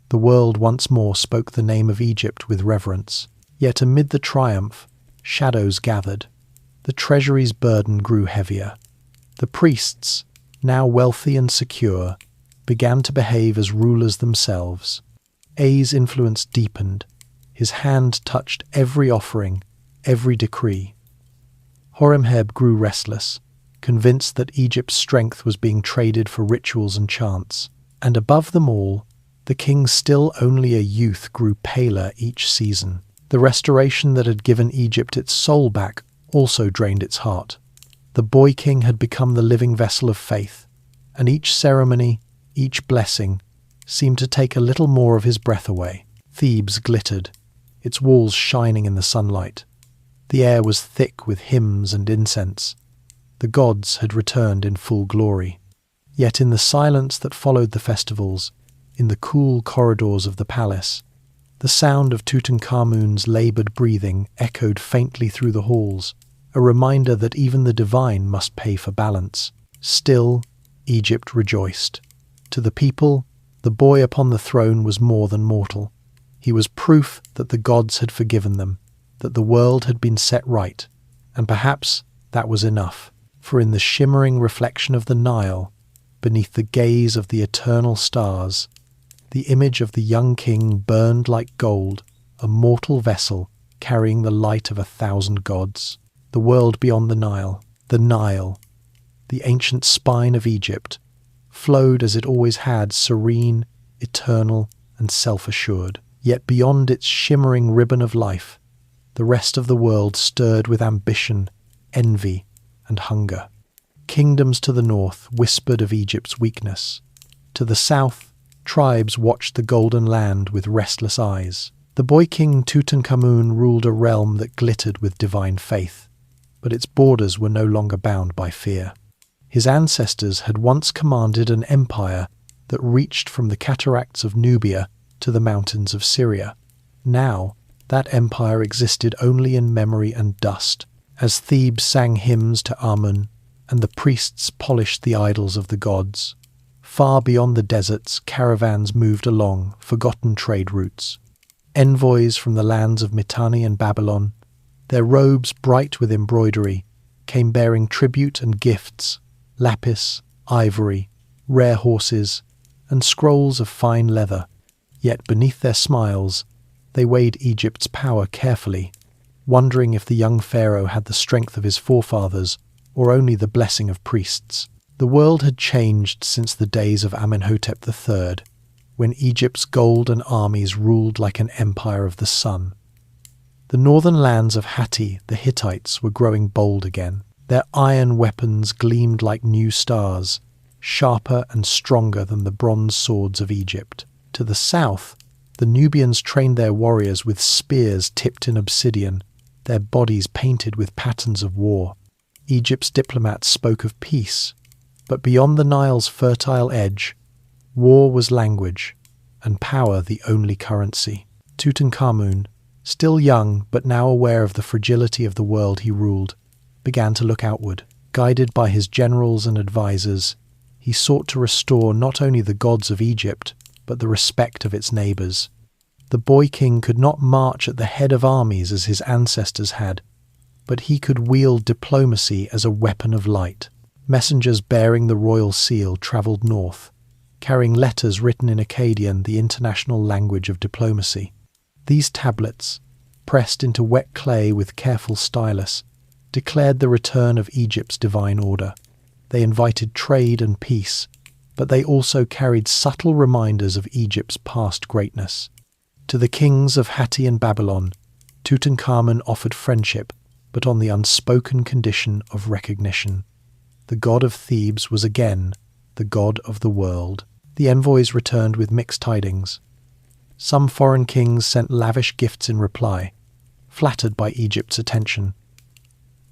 The world once more spoke the name of Egypt with reverence. Yet amid the triumph, shadows gathered. The treasury's burden grew heavier. The priests, now wealthy and secure, began to behave as rulers themselves. Ai's influence deepened. His hand touched every offering, every decree. Horemheb grew restless, convinced that Egypt's strength was being traded for rituals and chants. And above them all, the king, still only a youth, grew paler each season. The restoration that had given Egypt its soul back also drained its heart. The boy king had become the living vessel of faith, and each ceremony, each blessing, seemed to take a little more of his breath away. Thebes glittered, its walls shining in the sunlight. The air was thick with hymns and incense. The gods had returned in full glory. Yet in the silence that followed the festivals, in the cool corridors of the palace, the sound of Tutankhamun's laboured breathing echoed faintly through the halls, a reminder that even the divine must pay for balance. Still, Egypt rejoiced. To the people, The boy upon the throne was more than mortal. He was proof that the gods had forgiven them, that the world had been set right, and perhaps that was enough. For in the shimmering reflection of the Nile, beneath the gaze of the eternal stars, the image of the young king burned like gold, a mortal vessel carrying the light of 1,000 gods. The world beyond the Nile, the ancient spine of Egypt, flowed as it always had, serene, eternal, and self-assured. Yet beyond its shimmering ribbon of life, the rest of the world stirred with ambition, envy, and hunger. Kingdoms to the north whispered of Egypt's weakness. To the south, tribes watched the golden land with restless eyes. The boy King Tutankhamun ruled a realm that glittered with divine faith, but its borders were no longer bound by fear. His ancestors had once commanded an empire that reached from the cataracts of Nubia to the mountains of Syria. Now, that empire existed only in memory and dust, as Thebes sang hymns to Amun, and the priests polished the idols of the gods. Far beyond the deserts, caravans moved along forgotten trade routes. Envoys from the lands of Mitanni and Babylon, their robes bright with embroidery, came bearing tribute and gifts, lapis, ivory, rare horses, and scrolls of fine leather. Yet beneath their smiles, they weighed Egypt's power carefully, wondering if the young pharaoh had the strength of his forefathers or only the blessing of priests. The world had changed since the days of Amenhotep III, when Egypt's golden armies ruled like an empire of the sun. The northern lands of Hatti, the Hittites, were growing bold again. Their iron weapons gleamed like new stars, sharper and stronger than the bronze swords of Egypt. To the south, the Nubians trained their warriors with spears tipped in obsidian, their bodies painted with patterns of war. Egypt's diplomats spoke of peace, but beyond the Nile's fertile edge, war was language, and power the only currency. Tutankhamun, still young but now aware of the fragility of the world he ruled, began to look outward. Guided by his generals and advisors, he sought to restore not only the gods of Egypt, but the respect of its neighbours. The boy king could not march at the head of armies as his ancestors had, but he could wield diplomacy as a weapon of light. Messengers bearing the royal seal travelled north, carrying letters written in Akkadian, the international language of diplomacy. These tablets, pressed into wet clay with careful stylus, declared the return of Egypt's divine order. They invited trade and peace, but they also carried subtle reminders of Egypt's past greatness. To the kings of Hatti and Babylon, Tutankhamun offered friendship, but on the unspoken condition of recognition. The god of Thebes was again the god of the world. The envoys returned with mixed tidings. Some foreign kings sent lavish gifts in reply, flattered by Egypt's attention.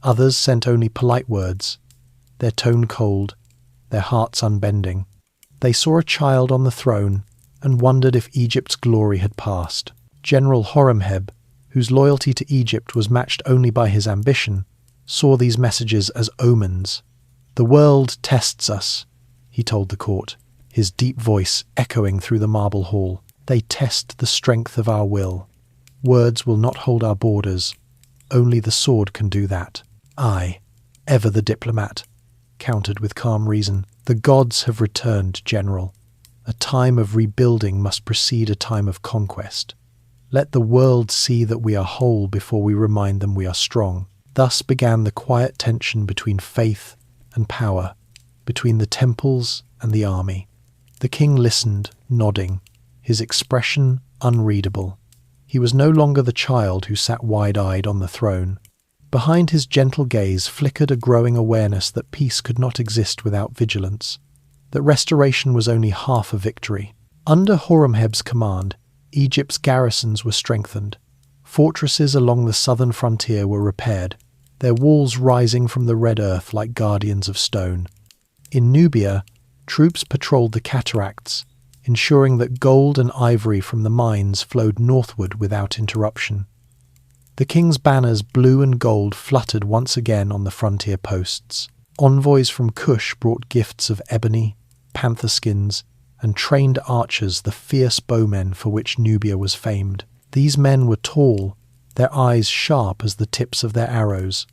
Others sent only polite words, their tone cold, their hearts unbending. They saw a child on the throne and wondered if Egypt's glory had passed. General Horemheb, whose loyalty to Egypt was matched only by his ambition, saw these messages as omens. "The world tests us," he told the court, his deep voice echoing through the marble hall. "They test the strength of our will. Words will not hold our borders. Only the sword can do that." "I, ever the diplomat," countered with calm reason. "The gods have returned, General. A time of rebuilding must precede a time of conquest. Let the world see that we are whole before we remind them we are strong." Thus began the quiet tension between faith and power, between the temples and the army. The king listened, nodding, his expression unreadable. He was no longer the child who sat wide-eyed on the throne. Behind his gentle gaze flickered a growing awareness that peace could not exist without vigilance, that restoration was only half a victory. Under Horemheb's command, Egypt's garrisons were strengthened. Fortresses along the southern frontier were repaired, their walls rising from the red earth like guardians of stone. In Nubia, troops patrolled the cataracts, ensuring that gold and ivory from the mines flowed northward without interruption. The king's banners, blue and gold, fluttered once again on the frontier posts. Envoys from Kush brought gifts of ebony, panther skins, and trained archers, the fierce bowmen for which Nubia was famed. These men were tall, their eyes sharp as the tips of their arrows,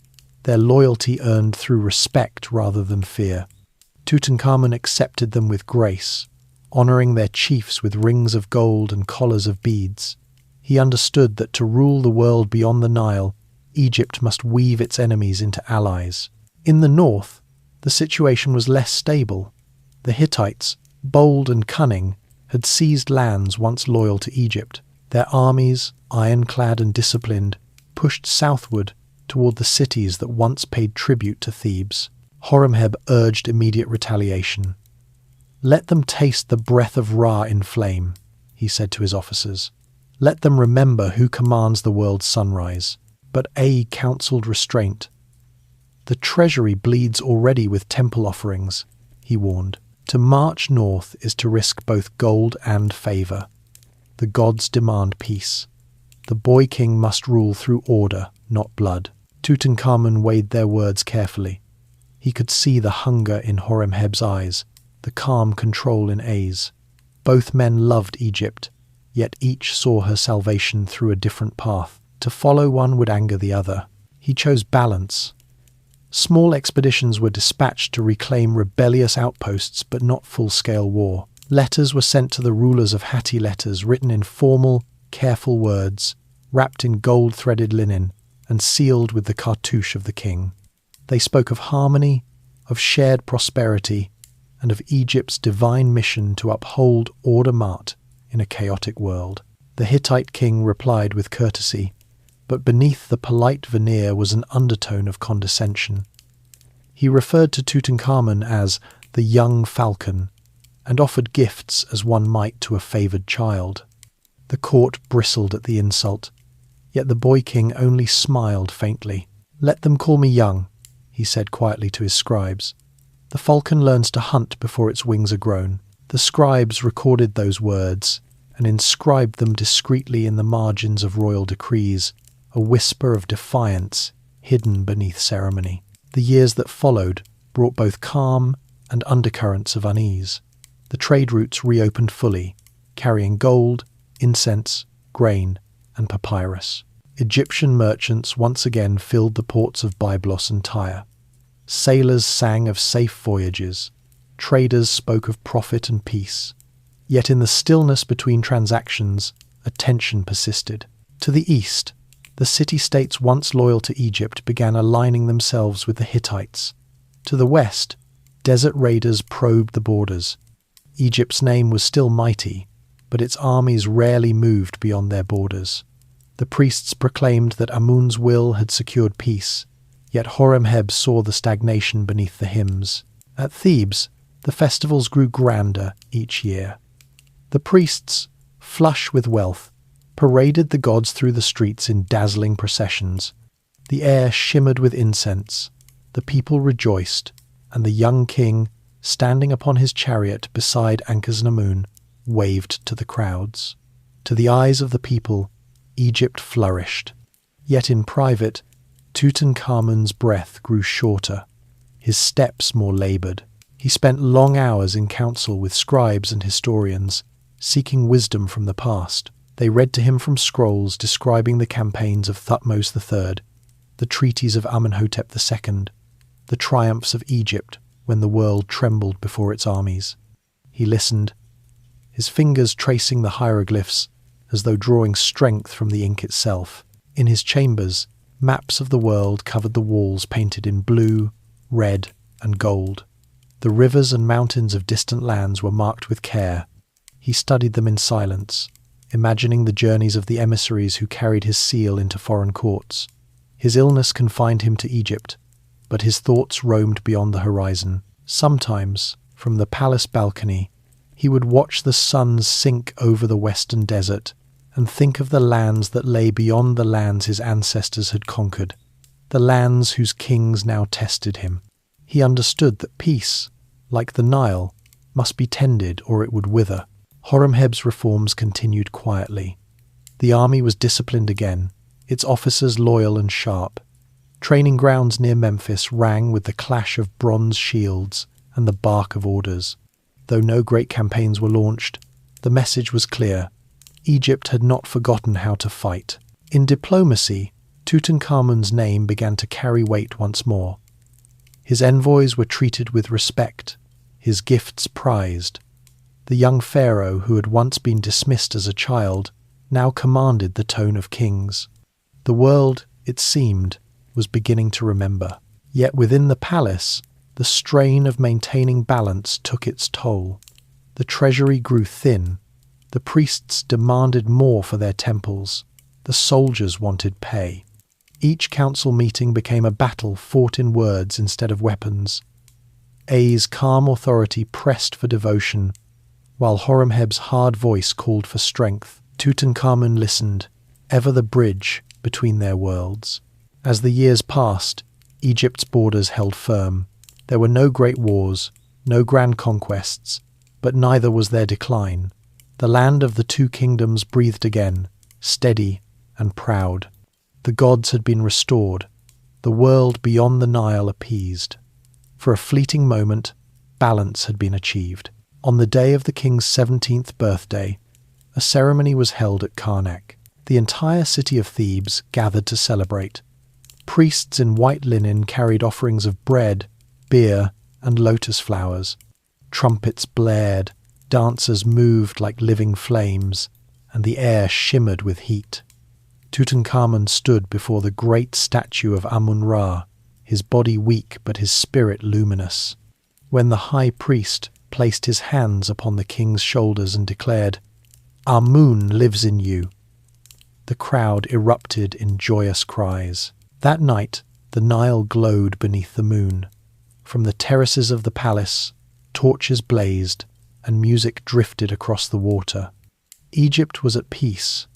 their loyalty earned through respect rather than fear. Tutankhamun accepted them with grace, honouring their chiefs with rings of gold and collars of beads. He understood that to rule the world beyond the Nile, Egypt must weave its enemies into allies. In the north, the situation was less stable. The Hittites, bold and cunning, had seized lands once loyal to Egypt. Their armies, ironclad and disciplined, pushed southward toward the cities that once paid tribute to Thebes. Horemheb urged immediate retaliation. "Let them taste the breath of Ra in flame," he said to his officers. "Let them remember who commands the world's sunrise." But Ay counselled restraint. "The treasury bleeds already with temple offerings," he warned. "To march north is to risk both gold and favour. The gods demand peace. The boy king must rule through order, not blood." Tutankhamun weighed their words carefully. He could see the hunger in Horemheb's eyes, the calm control in Ay's. Both men loved Egypt, yet each saw her salvation through a different path. To follow one would anger the other. He chose balance. Small expeditions were dispatched to reclaim rebellious outposts, but not full-scale war. Letters were sent to the rulers of Hatti letters, written in formal, careful words, wrapped in gold-threaded linen, and sealed with the cartouche of the king. They spoke of harmony, of shared prosperity, and of Egypt's divine mission to uphold order mart in a chaotic world. The Hittite king replied with courtesy, but beneath the polite veneer was an undertone of condescension. He referred to Tutankhamun as the young falcon, and offered gifts as one might to a favoured child. The court bristled at the insult, yet the boy king only smiled faintly. "Let them call me young," he said quietly to his scribes. "The falcon learns to hunt before its wings are grown." The scribes recorded those words and inscribed them discreetly in the margins of royal decrees, a whisper of defiance hidden beneath ceremony. The years that followed brought both calm and undercurrents of unease. The trade routes reopened fully, carrying gold, incense, grain, and papyrus. Egyptian merchants once again filled the ports of Byblos and Tyre. Sailors sang of safe voyages. Traders spoke of profit and peace. Yet in the stillness between transactions, a tension persisted. To the east, the city-states once loyal to Egypt began aligning themselves with the Hittites. To the west, desert raiders probed the borders. Egypt's name was still mighty, but its armies rarely moved beyond their borders. The priests proclaimed that Amun's will had secured peace, yet Horemheb saw the stagnation beneath the hymns. At Thebes, the festivals grew grander each year. The priests, flush with wealth, paraded the gods through the streets in dazzling processions. The air shimmered with incense, the people rejoiced, and the young king, standing upon his chariot beside Ankhesenamun, waved to the crowds. To the eyes of the people, Egypt flourished. Yet in private, Tutankhamun's breath grew shorter, his steps more laboured. He spent long hours in council with scribes and historians, seeking wisdom from the past. They read to him from scrolls describing the campaigns of Thutmose III, the treaties of Amenhotep II, the triumphs of Egypt when the world trembled before its armies. He listened, his fingers tracing the hieroglyphs as though drawing strength from the ink itself. In his chambers, maps of the world covered the walls painted in blue, red, and gold. The rivers and mountains of distant lands were marked with care. He studied them in silence, imagining the journeys of the emissaries who carried his seal into foreign courts. His illness confined him to Egypt, but his thoughts roamed beyond the horizon. Sometimes, from the palace balcony, he would watch the sun sink over the western desert and think of the lands that lay beyond the lands his ancestors had conquered, the lands whose kings now tested him. He understood that peace, like the Nile, must be tended or it would wither. Horemheb's reforms continued quietly. The army was disciplined again, its officers loyal and sharp. Training grounds near Memphis rang with the clash of bronze shields and the bark of orders. Though no great campaigns were launched, the message was clear. Egypt had not forgotten how to fight. In diplomacy, Tutankhamun's name began to carry weight once more. His envoys were treated with respect, his gifts prized. The young pharaoh, who had once been dismissed as a child, now commanded the tone of kings. The world, it seemed, was beginning to remember. Yet within the palace, the strain of maintaining balance took its toll. The treasury grew thin. The priests demanded more for their temples. The soldiers wanted pay. Each council meeting became a battle fought in words instead of weapons. A's calm authority pressed for devotion, while Horemheb's hard voice called for strength. Tutankhamun listened, ever the bridge between their worlds. As the years passed, Egypt's borders held firm. There were no great wars, no grand conquests, but neither was their decline. The land of the two kingdoms breathed again, steady and proud. The gods had been restored, the world beyond the Nile appeased. For a fleeting moment, balance had been achieved. On the day of the king's 17th birthday, a ceremony was held at Karnak. The entire city of Thebes gathered to celebrate. Priests in white linen carried offerings of bread, beer, and lotus flowers. Trumpets blared, dancers moved like living flames, and the air shimmered with heat. Tutankhamun stood before the great statue of Amun-Ra, his body weak but his spirit luminous. When the high priest placed his hands upon the king's shoulders and declared, "Amun lives in you," the crowd erupted in joyous cries. That night, the Nile glowed beneath the moon. From the terraces of the palace, torches blazed, and music drifted across the water. Egypt was at peace,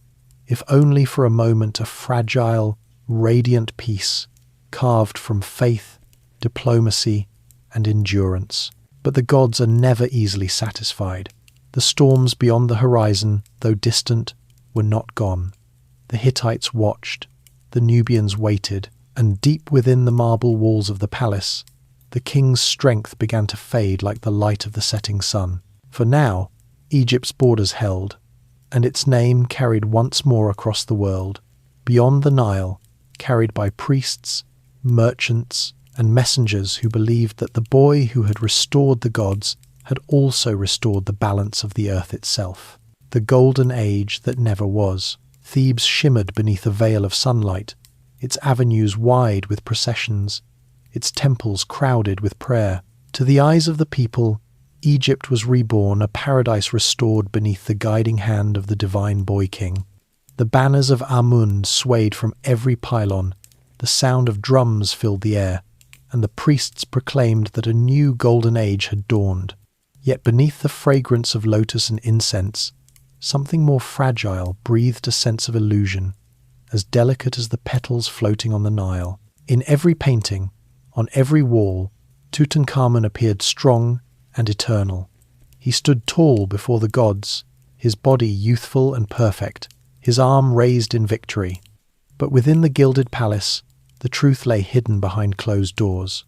if only for a moment, a fragile, radiant peace, carved from faith, diplomacy, and endurance. But the gods are never easily satisfied. The storms beyond the horizon, though distant, were not gone. The Hittites watched, the Nubians waited, and deep within the marble walls of the palace, the king's strength began to fade like the light of the setting sun. For now, Egypt's borders held, and its name carried once more across the world, beyond the Nile, carried by priests, merchants, and messengers who believed that the boy who had restored the gods had also restored the balance of the earth itself. The golden age that never was. Thebes shimmered beneath a veil of sunlight, its avenues wide with processions, its temples crowded with prayer. To the eyes of the people, Egypt was reborn, a paradise restored beneath the guiding hand of the divine boy king. The banners of Amun swayed from every pylon, the sound of drums filled the air, and the priests proclaimed that a new golden age had dawned. Yet beneath the fragrance of lotus and incense, something more fragile breathed a sense of illusion, as delicate as the petals floating on the Nile. In every painting, on every wall, Tutankhamun appeared strong and eternal. He stood tall before the gods, his body youthful and perfect, his arm raised in victory. But within the gilded palace, the truth lay hidden behind closed doors.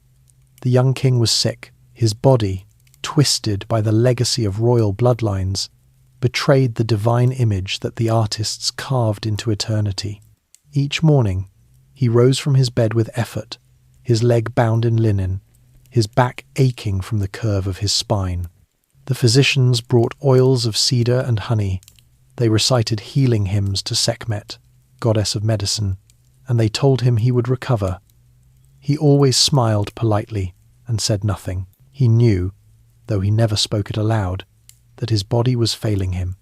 The young king was sick. His body, twisted by the legacy of royal bloodlines, betrayed the divine image that the artists carved into eternity. Each morning, he rose from his bed with effort, his leg bound in linen, his back aching from the curve of his spine. The physicians brought oils of cedar and honey. They recited healing hymns to Sekhmet, goddess of medicine, and they told him he would recover. He always smiled politely and said nothing. He knew, though he never spoke it aloud, that his body was failing him.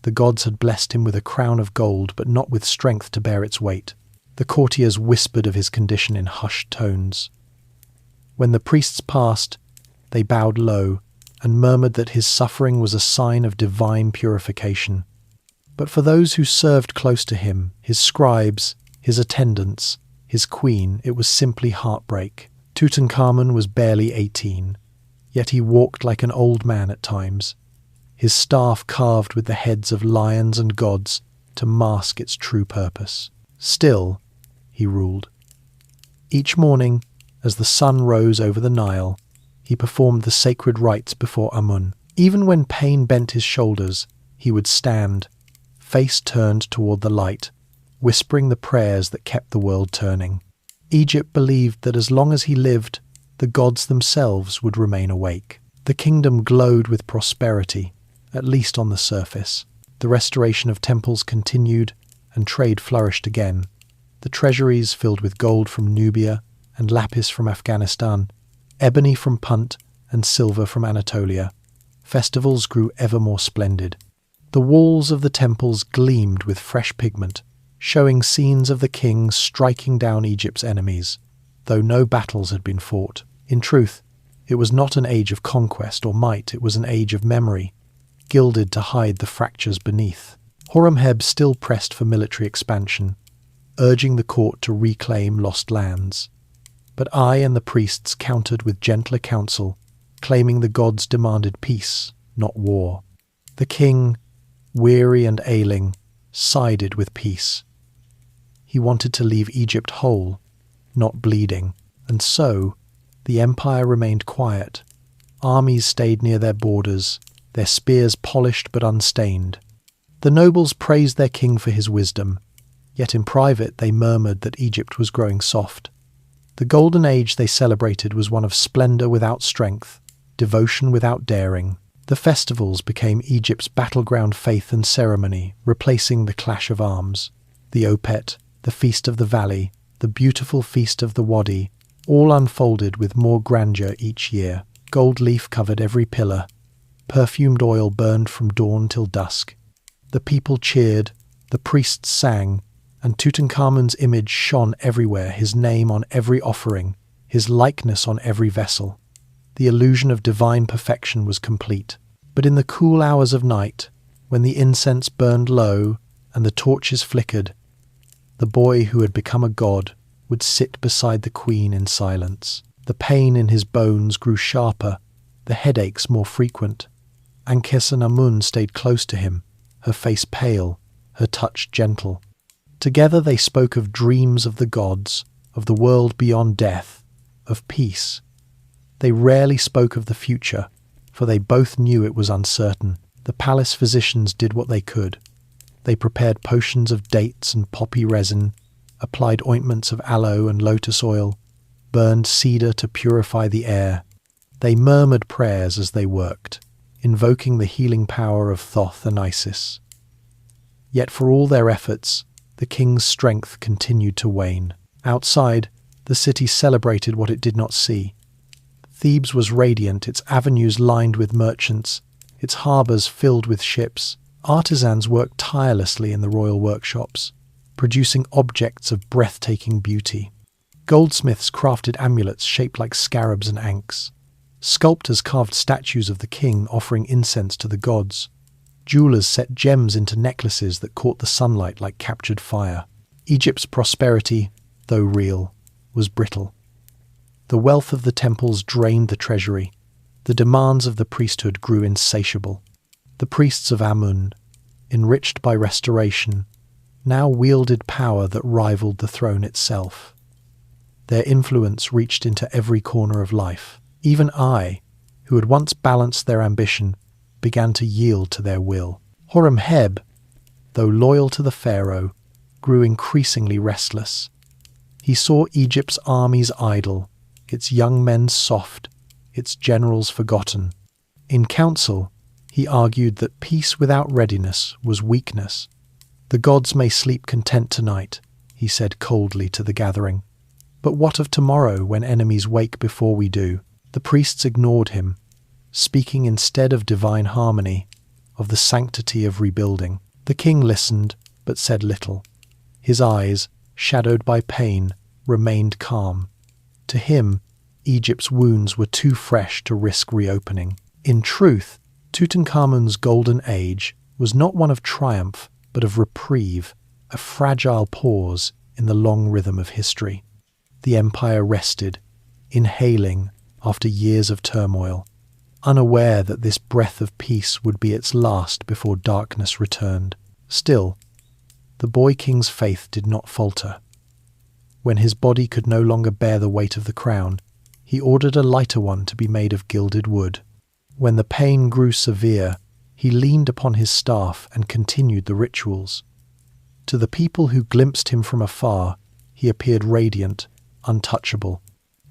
The gods had blessed him with a crown of gold, but not with strength to bear its weight. The courtiers whispered of his condition in hushed tones. When the priests passed, they bowed low and murmured that his suffering was a sign of divine purification. But for those who served close to him, his scribes, his attendants, his queen, it was simply heartbreak. Tutankhamun was barely 18, yet he walked like an old man at times, his staff carved with the heads of lions and gods to mask its true purpose. Still, he ruled. Each morning, as the sun rose over the Nile, he performed the sacred rites before Amun. Even when pain bent his shoulders, he would stand, face turned toward the light, whispering the prayers that kept the world turning. Egypt believed that as long as he lived, the gods themselves would remain awake. The kingdom glowed with prosperity, at least on the surface. The restoration of temples continued, and trade flourished again. The treasuries filled with gold from Nubia and lapis from Afghanistan, ebony from Punt and silver from Anatolia. Festivals grew ever more splendid. The walls of the temples gleamed with fresh pigment, showing scenes of the king striking down Egypt's enemies, though no battles had been fought. In truth, it was not an age of conquest or might, it was an age of memory, gilded to hide the fractures beneath. Horemheb still pressed for military expansion, urging the court to reclaim lost lands. But I and the priests countered with gentler counsel, claiming the gods demanded peace, not war. The king, weary and ailing, sided with peace. He wanted to leave Egypt whole, not bleeding, and so the empire remained quiet. Armies stayed near their borders, their spears polished but unstained. The nobles praised their king for his wisdom, yet in private they murmured that Egypt was growing soft. The golden age they celebrated was one of splendor without strength, devotion without daring. The festivals became Egypt's battleground faith and ceremony, replacing the clash of arms. The Opet, the Feast of the Valley, the beautiful Feast of the Wadi, all unfolded with more grandeur each year. Gold leaf covered every pillar. Perfumed oil burned from dawn till dusk. The people cheered, the priests sang, and Tutankhamun's image shone everywhere, his name on every offering, his likeness on every vessel. The illusion of divine perfection was complete. But in the cool hours of night, when the incense burned low and the torches flickered, the boy who had become a god would sit beside the queen in silence. The pain in his bones grew sharper, the headaches more frequent. Ankhesenamun stayed close to him, her face pale, her touch gentle. Together they spoke of dreams of the gods, of the world beyond death, of peace. They rarely spoke of the future, for they both knew it was uncertain. The palace physicians did what they could. They prepared potions of dates and poppy resin, applied ointments of aloe and lotus oil, burned cedar to purify the air. They murmured prayers as they worked, invoking the healing power of Thoth and Isis. Yet for all their efforts, the king's strength continued to wane. Outside, the city celebrated what it did not see. Thebes was radiant, its avenues lined with merchants, its harbours filled with ships. Artisans worked tirelessly in the royal workshops, producing objects of breathtaking beauty. Goldsmiths crafted amulets shaped like scarabs and ankhs. Sculptors carved statues of the king, offering incense to the gods. Jewelers set gems into necklaces that caught the sunlight like captured fire. Egypt's prosperity, though real, was brittle. The wealth of the temples drained the treasury. The demands of the priesthood grew insatiable. The priests of Amun, enriched by restoration, now wielded power that rivaled the throne itself. Their influence reached into every corner of life. Even I, who had once balanced their ambition, began to yield to their will. Horemheb, though loyal to the pharaoh, grew increasingly restless. He saw Egypt's armies idle, its young men soft, its generals forgotten. In council, he argued that peace without readiness was weakness. "The gods may sleep content tonight," he said coldly to the gathering. "But what of tomorrow when enemies wake before we do?" The priests ignored him, speaking instead of divine harmony, of the sanctity of rebuilding. The king listened, but said little. His eyes, shadowed by pain, remained calm. To him, Egypt's wounds were too fresh to risk reopening. In truth, Tutankhamun's golden age was not one of triumph, but of reprieve, a fragile pause in the long rhythm of history. The empire rested, inhaling after years of turmoil, unaware that this breath of peace would be its last before darkness returned. Still, the boy king's faith did not falter. When his body could no longer bear the weight of the crown, he ordered a lighter one to be made of gilded wood. When the pain grew severe, he leaned upon his staff and continued the rituals. To the people who glimpsed him from afar, he appeared radiant, untouchable.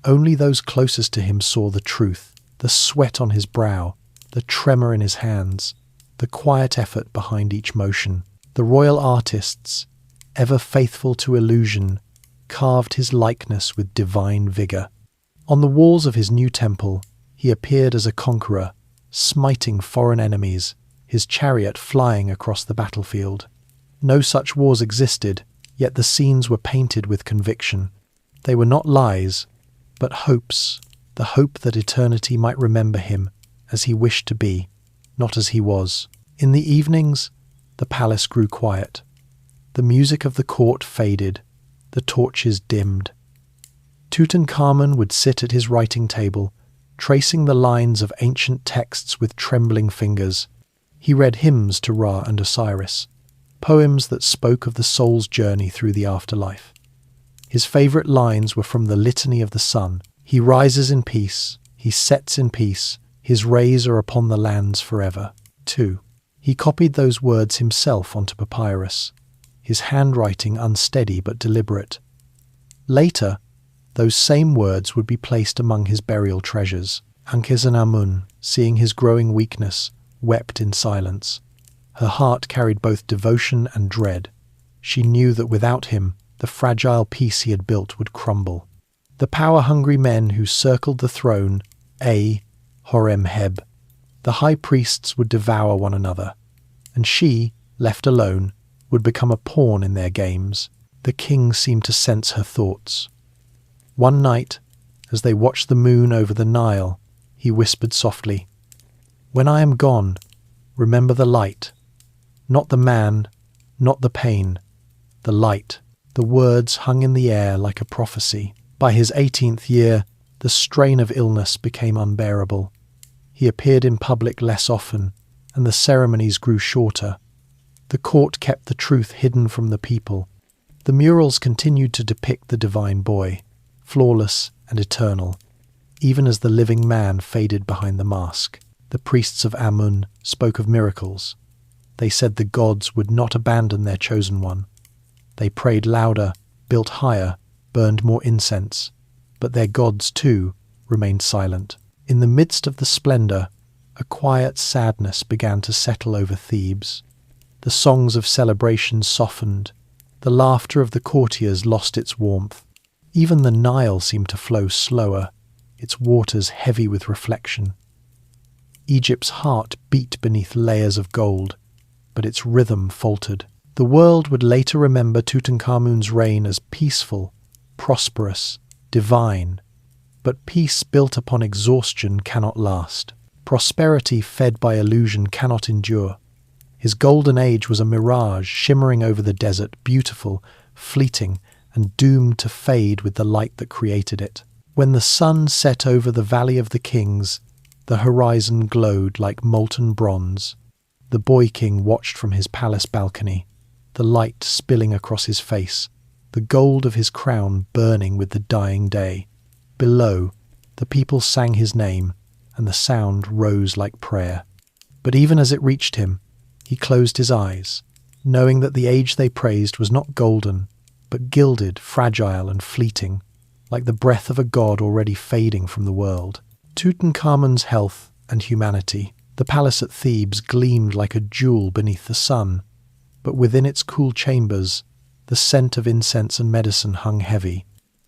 Only those closest to him saw the truth, the sweat on his brow, the tremor in his hands, the quiet effort behind each motion. The royal artists, ever faithful to illusion, carved his likeness with divine vigor. On the walls of his new temple, he appeared as a conqueror, smiting foreign enemies, his chariot flying across the battlefield. No such wars existed, yet the scenes were painted with conviction. They were not lies, but hopes, the hope that eternity might remember him as he wished to be, not as he was. In the evenings, the palace grew quiet. The music of the court faded, the torches dimmed. Tutankhamun would sit at his writing table, tracing the lines of ancient texts with trembling fingers. He read hymns to Ra and Osiris, poems that spoke of the soul's journey through the afterlife. His favourite lines were from the Litany of the Sun. He rises in peace, he sets in peace, his rays are upon the lands forever. 2. He copied those words himself onto papyrus, his handwriting unsteady but deliberate. Later, those same words would be placed among his burial treasures. Ankhesenamun, seeing his growing weakness, wept in silence. Her heart carried both devotion and dread. She knew that without him, the fragile peace he had built would crumble. The power-hungry men who circled the throne, Horemheb, the high priests would devour one another, and she, left alone, would become a pawn in their games. The king seemed to sense her thoughts. One night, as they watched the moon over the Nile, he whispered softly, "When I am gone, remember the light. Not the man, not the pain, the light." The words hung in the air like a prophecy. By his 18th year, the strain of illness became unbearable. He appeared in public less often, and the ceremonies grew shorter. The court kept the truth hidden from the people. The murals continued to depict the divine boy, flawless and eternal, even as the living man faded behind the mask. The priests of Amun spoke of miracles. They said the gods would not abandon their chosen one. They prayed louder, built higher, burned more incense, but their gods, too, remained silent. In the midst of the splendor, a quiet sadness began to settle over Thebes. The songs of celebration softened. The laughter of the courtiers lost its warmth. Even the Nile seemed to flow slower, its waters heavy with reflection. Egypt's heart beat beneath layers of gold, but its rhythm faltered. The world would later remember Tutankhamun's reign as peaceful, prosperous, divine. But peace built upon exhaustion cannot last. Prosperity fed by illusion cannot endure. His golden age was a mirage shimmering over the desert, beautiful, fleeting, and doomed to fade with the light that created it. When the sun set over the Valley of the Kings, the horizon glowed like molten bronze. The boy king watched from his palace balcony, the light spilling across his face, the gold of his crown burning with the dying day. Below, the people sang his name, and the sound rose like prayer. But even as it reached him, he closed his eyes, knowing that the age they praised was not golden, but gilded, fragile and fleeting, like the breath of a god already fading from the world. Tutankhamun's health and humanity. The palace at Thebes gleamed like a jewel beneath the sun, but within its cool chambers, the scent of incense and medicine hung heavy.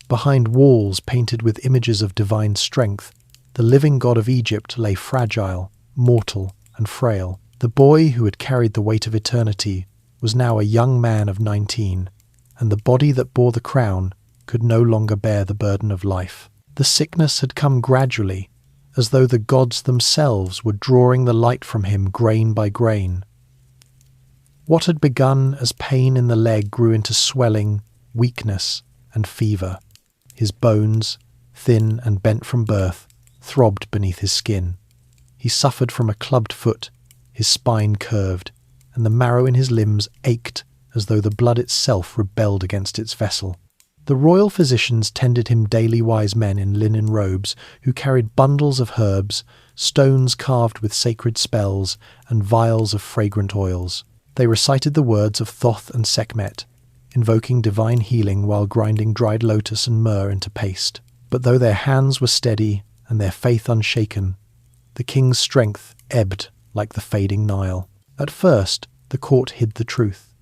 Behind walls painted with images of divine strength, the living god of Egypt lay fragile, mortal, and frail. The boy who had carried the weight of eternity was now a young man of 19, and the body that bore the crown could no longer bear the burden of life. The sickness had come gradually, as though the gods themselves were drawing the light from him grain by grain. What had begun as pain in the leg grew into swelling, weakness, and fever. His bones, thin and bent from birth, throbbed beneath his skin. He suffered from a clubbed foot, his spine curved, and the marrow in his limbs ached as though the blood itself rebelled against its vessel. The royal physicians tended him daily wise men in linen robes who carried bundles of herbs, stones carved with sacred spells, and vials of fragrant oils. They recited the words of Thoth and Sekhmet, invoking divine healing while grinding dried lotus and myrrh into paste. But though their hands were steady and their faith unshaken, the king's strength ebbed like the fading Nile. At first, the court hid the truth.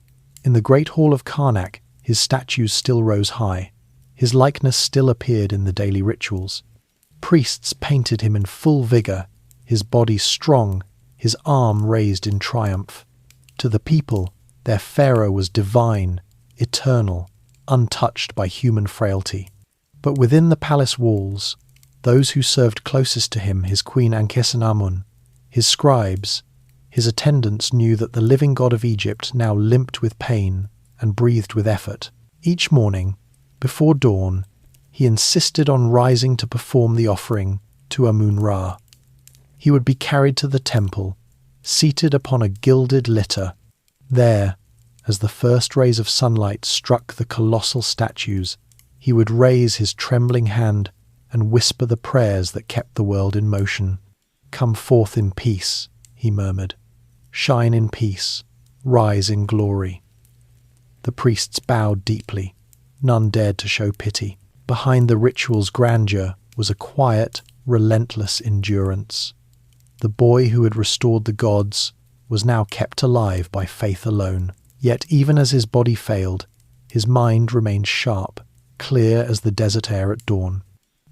In the great hall of Karnak, his statues still rose high. His likeness still appeared in the daily rituals. Priests painted him in full vigour, his body strong, his arm raised in triumph. To the people, their Pharaoh was divine, eternal, untouched by human frailty. But within the palace walls, those who served closest to him, his queen Ankhesenamun, his scribes, his attendants knew that the living god of Egypt now limped with pain and breathed with effort. Each morning, before dawn, he insisted on rising to perform the offering to Amun-Ra. He would be carried to the temple, seated upon a gilded litter. There, as the first rays of sunlight struck the colossal statues, he would raise his trembling hand and whisper the prayers that kept the world in motion. "Come forth in peace," he murmured. "Shine in peace, rise in glory." The priests bowed deeply. None dared to show pity. Behind the ritual's grandeur was a quiet, relentless endurance. The boy who had restored the gods was now kept alive by faith alone. Yet even as his body failed, his mind remained sharp, clear as the desert air at dawn.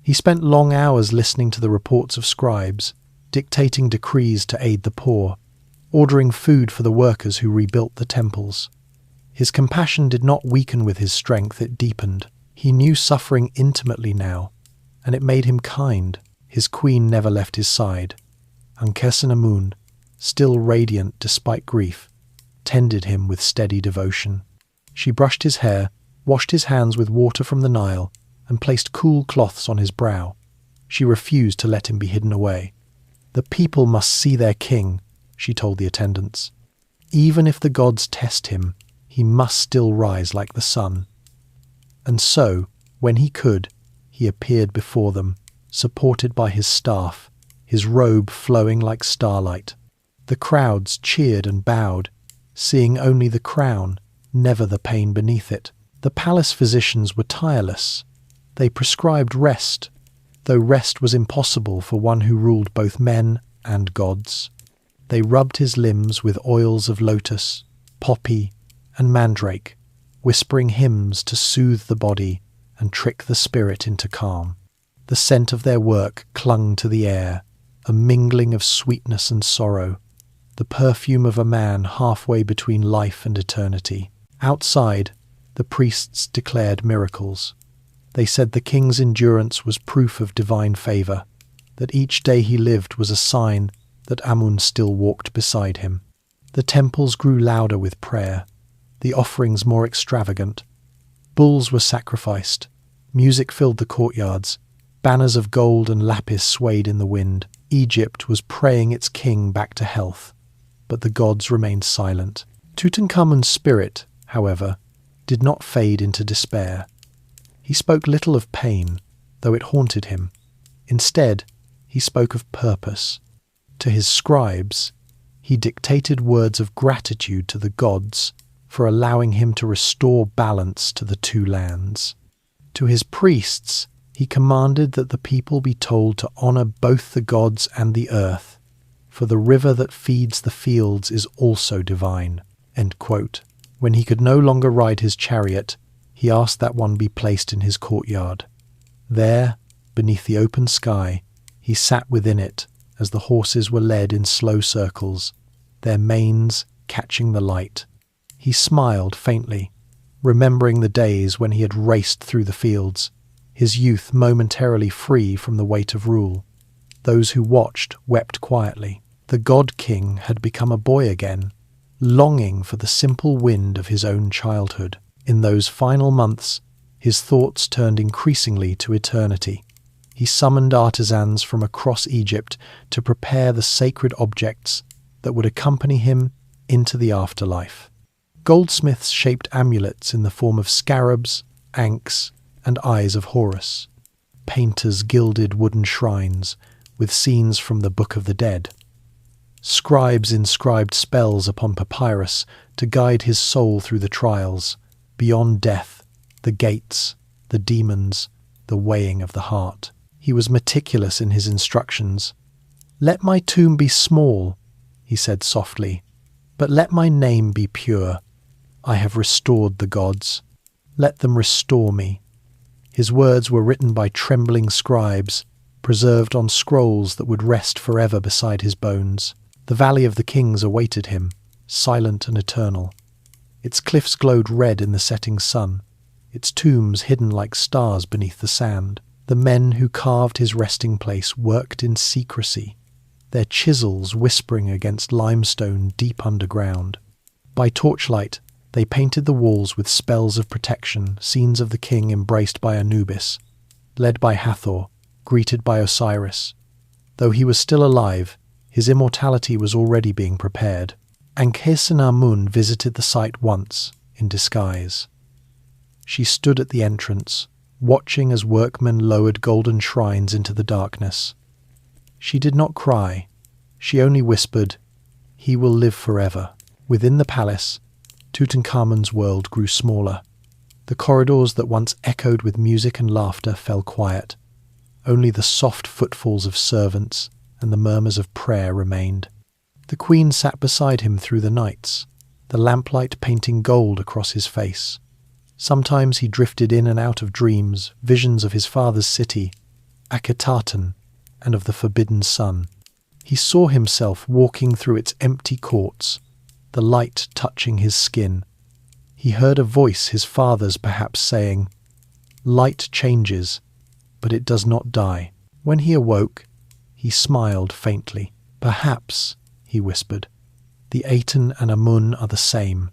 He spent long hours listening to the reports of scribes, dictating decrees to aid the poor, ordering food for the workers who rebuilt the temples. His compassion did not weaken with his strength, it deepened. He knew suffering intimately now, and it made him kind. His queen never left his side. Ankhesenamun, still radiant despite grief, tended him with steady devotion. She brushed his hair, washed his hands with water from the Nile, and placed cool cloths on his brow. She refused to let him be hidden away. "The people must see their king," she told the attendants. "Even if the gods test him, he must still rise like the sun." And so, when he could, he appeared before them, supported by his staff, his robe flowing like starlight. The crowds cheered and bowed, seeing only the crown, never the pain beneath it. The palace physicians were tireless. They prescribed rest, though rest was impossible for one who ruled both men and gods. They rubbed his limbs with oils of lotus, poppy, and mandrake, whispering hymns to soothe the body and trick the spirit into calm. The scent of their work clung to the air, a mingling of sweetness and sorrow, the perfume of a man halfway between life and eternity. Outside, the priests declared miracles. They said the king's endurance was proof of divine favour, that each day he lived was a sign that Amun still walked beside him. The temples grew louder with prayer, the offerings more extravagant. Bulls were sacrificed, music filled the courtyards, banners of gold and lapis swayed in the wind. Egypt was praying its king back to health, but the gods remained silent. Tutankhamun's spirit, however, did not fade into despair. He spoke little of pain, though it haunted him. Instead, he spoke of purpose. To his scribes, he dictated words of gratitude to the gods for allowing him to restore balance to the two lands. To his priests, he commanded that the people be told to honour both the gods and the earth, for the river that feeds the fields is also divine. End quote. When he could no longer ride his chariot, he asked that one be placed in his courtyard. There, beneath the open sky, he sat within it as the horses were led in slow circles, their manes catching the light. He smiled faintly, remembering the days when he had raced through the fields, his youth momentarily free from the weight of rule. Those who watched wept quietly. The god-king had become a boy again, longing for the simple wind of his own childhood. In those final months, his thoughts turned increasingly to eternity. He summoned artisans from across Egypt to prepare the sacred objects that would accompany him into the afterlife. Goldsmiths shaped amulets in the form of scarabs, ankhs, and eyes of Horus. Painters gilded wooden shrines with scenes from the Book of the Dead. Scribes inscribed spells upon papyrus to guide his soul through the trials, beyond death, the gates, the demons, the weighing of the heart. He was meticulous in his instructions. "Let my tomb be small," he said softly, "but let my name be pure. I have restored the gods. Let them restore me." His words were written by trembling scribes, preserved on scrolls that would rest forever beside his bones. The Valley of the Kings awaited him, silent and eternal. Its cliffs glowed red in the setting sun, its tombs hidden like stars beneath the sand. The men who carved his resting place worked in secrecy, their chisels whispering against limestone deep underground. By torchlight, they painted the walls with spells of protection, scenes of the king embraced by Anubis, led by Hathor, greeted by Osiris. Though he was still alive, his immortality was already being prepared. Ankhesenamun visited the site once, in disguise. She stood at the entrance, watching as workmen lowered golden shrines into the darkness. She did not cry. She only whispered, "He will live forever." Within the palace, Tutankhamun's world grew smaller. The corridors that once echoed with music and laughter fell quiet. Only the soft footfalls of servants and the murmurs of prayer remained. The queen sat beside him through the nights, the lamplight painting gold across his face. Sometimes he drifted in and out of dreams, visions of his father's city, Akhetaten, and of the forbidden sun. He saw himself walking through its empty courts, the light touching his skin. He heard a voice, his father's perhaps, saying, "Light changes, but it does not die." When he awoke, he smiled faintly. "Perhaps," he whispered, "the Aten and Amun are the same."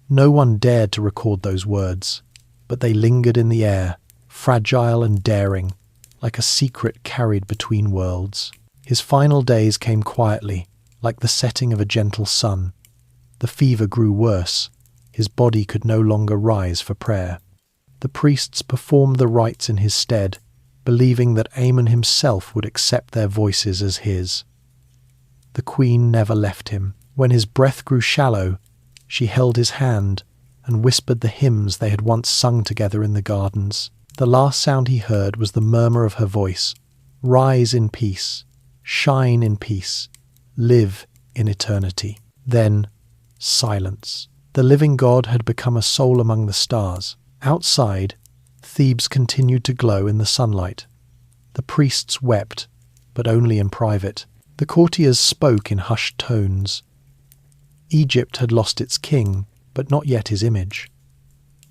No one dared to record those words, but they lingered in the air, fragile and daring, like a secret carried between worlds. His final days came quietly, like the setting of a gentle sun. The fever grew worse. His body could no longer rise for prayer. The priests performed the rites in his stead, believing that Amun himself would accept their voices as his. The queen never left him. When his breath grew shallow, she held his hand and whispered the hymns they had once sung together in the gardens. The last sound he heard was the murmur of her voice. "Rise in peace, shine in peace, live in eternity." Then, silence. The living god had become a soul among the stars. Outside, Thebes continued to glow in the sunlight. The priests wept, but only in private. The courtiers spoke in hushed tones. Egypt had lost its king, but not yet his image.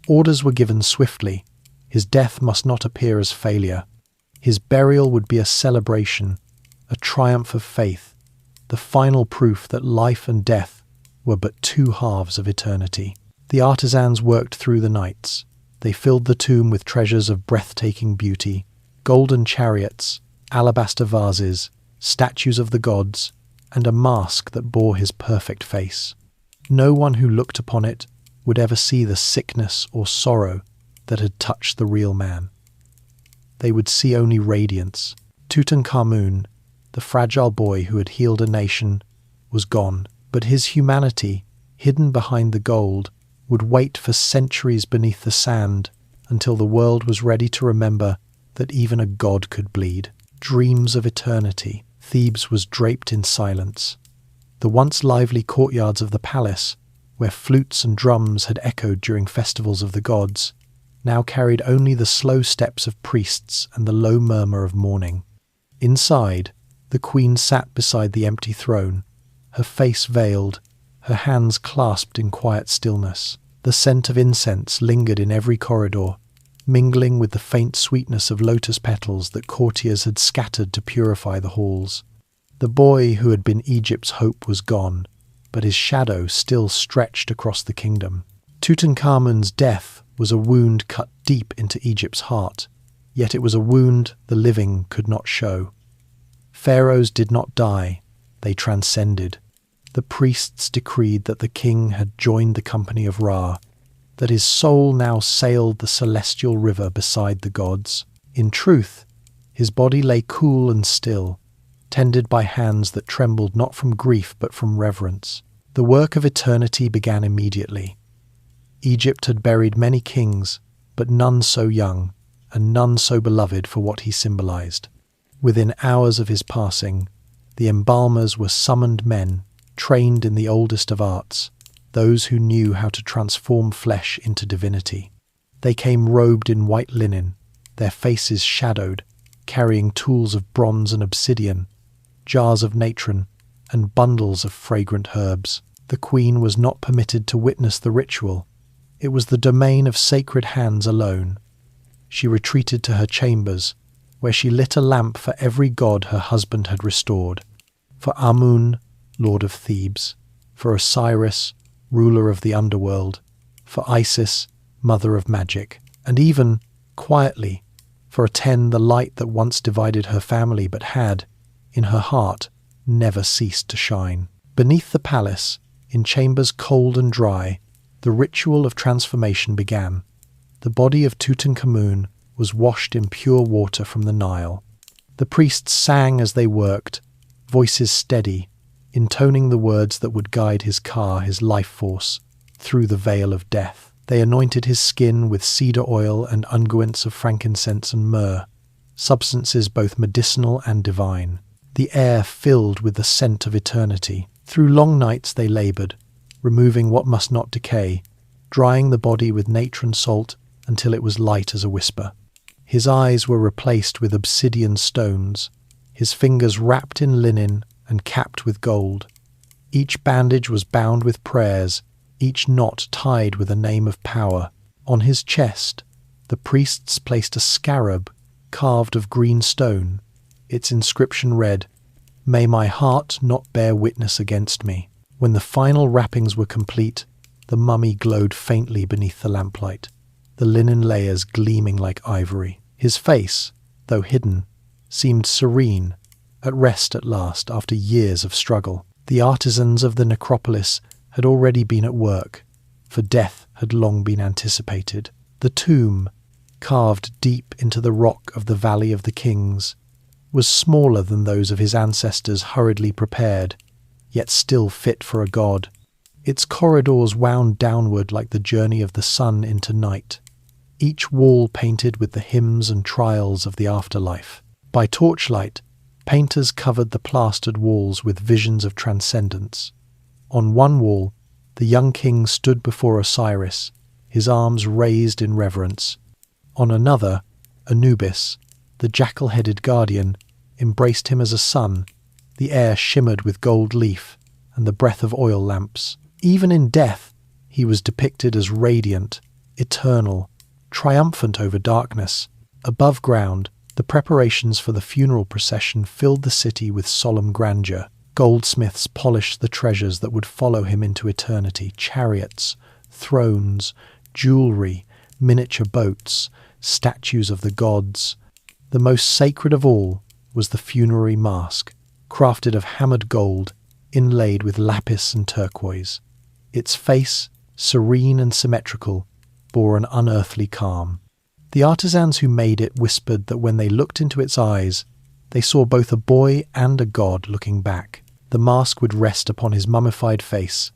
Orders were given swiftly. His death must not appear as failure. His burial would be a celebration, a triumph of faith, the final proof that life and death were but two halves of eternity. The artisans worked through the nights. They filled the tomb with treasures of breathtaking beauty, golden chariots, alabaster vases, statues of the gods, and a mask that bore his perfect face. No one who looked upon it would ever see the sickness or sorrow that had touched the real man. They would see only radiance. Tutankhamun, the fragile boy who had healed a nation, was gone, but his humanity, hidden behind the gold, would wait for centuries beneath the sand until the world was ready to remember that even a god could bleed. Dreams of eternity. Thebes was draped in silence. The once lively courtyards of the palace, where flutes and drums had echoed during festivals of the gods, now carried only the slow steps of priests and the low murmur of mourning. Inside, the queen sat beside the empty throne, her face veiled, her hands clasped in quiet stillness. The scent of incense lingered in every corridor, mingling with the faint sweetness of lotus petals that courtiers had scattered to purify the halls. The boy who had been Egypt's hope was gone, but his shadow still stretched across the kingdom. Tutankhamun's death was a wound cut deep into Egypt's heart, yet it was a wound the living could not show. Pharaohs did not die, they transcended. The priests decreed that the king had joined the company of Ra. that his soul now sailed the celestial river beside the gods. In truth, his body lay cool and still, tended by hands that trembled not from grief but from reverence. The work of eternity began immediately. Egypt had buried many kings, but none so young, and none so beloved for what he symbolized. Within hours of his passing, the embalmers were summoned men, trained in the oldest of arts, those who knew how to transform flesh into divinity. They came robed in white linen, their faces shadowed, carrying tools of bronze and obsidian, jars of natron, and bundles of fragrant herbs. The queen was not permitted to witness the ritual. It was the domain of sacred hands alone. She retreated to her chambers, where she lit a lamp for every god her husband had restored. For Amun, lord of Thebes, for Osiris, ruler of the underworld, for Isis, mother of magic, and even, quietly, for Aten, the light that once divided her family but had, in her heart, never ceased to shine. Beneath the palace, in chambers cold and dry, the ritual of transformation began. The body of Tutankhamun was washed in pure water from the Nile. The priests sang as they worked, voices steady, intoning the words that would guide his car, his life force, through the veil of death. They anointed his skin with cedar oil and unguents of frankincense and myrrh, substances both medicinal and divine. The air filled with the scent of eternity. Through long nights they laboured, removing what must not decay, drying the body with natron salt until it was light as a whisper. His eyes were replaced with obsidian stones, his fingers wrapped in linen and capped with gold. Each bandage was bound with prayers, each knot tied with a name of power. On his chest, the priests placed a scarab carved of green stone. Its inscription read, "May my heart not bear witness against me." When the final wrappings were complete, the mummy glowed faintly beneath the lamplight, the linen layers gleaming like ivory. His face, though hidden, seemed serene, at rest at last after years of struggle. The artisans of the necropolis had already been at work, for death had long been anticipated. The tomb, carved deep into the rock of the Valley of the Kings, was smaller than those of his ancestors hurriedly prepared, yet still fit for a god. Its corridors wound downward like the journey of the sun into night, each wall painted with the hymns and trials of the afterlife. By torchlight, painters covered the plastered walls with visions of transcendence. On one wall, the young king stood before Osiris, his arms raised in reverence. On another, Anubis, the jackal-headed guardian, embraced him as a son. The air shimmered with gold leaf and the breath of oil lamps. Even in death, he was depicted as radiant, eternal, triumphant over darkness. Above ground, the preparations for the funeral procession filled the city with solemn grandeur. Goldsmiths polished the treasures that would follow him into eternity: chariots, thrones, jewelry, miniature boats, statues of the gods. The most sacred of all was the funerary mask, crafted of hammered gold, inlaid with lapis and turquoise. Its face, serene and symmetrical, bore an unearthly calm. The artisans who made it whispered that when they looked into its eyes, they saw both a boy and a god looking back. The mask would rest upon his mummified face,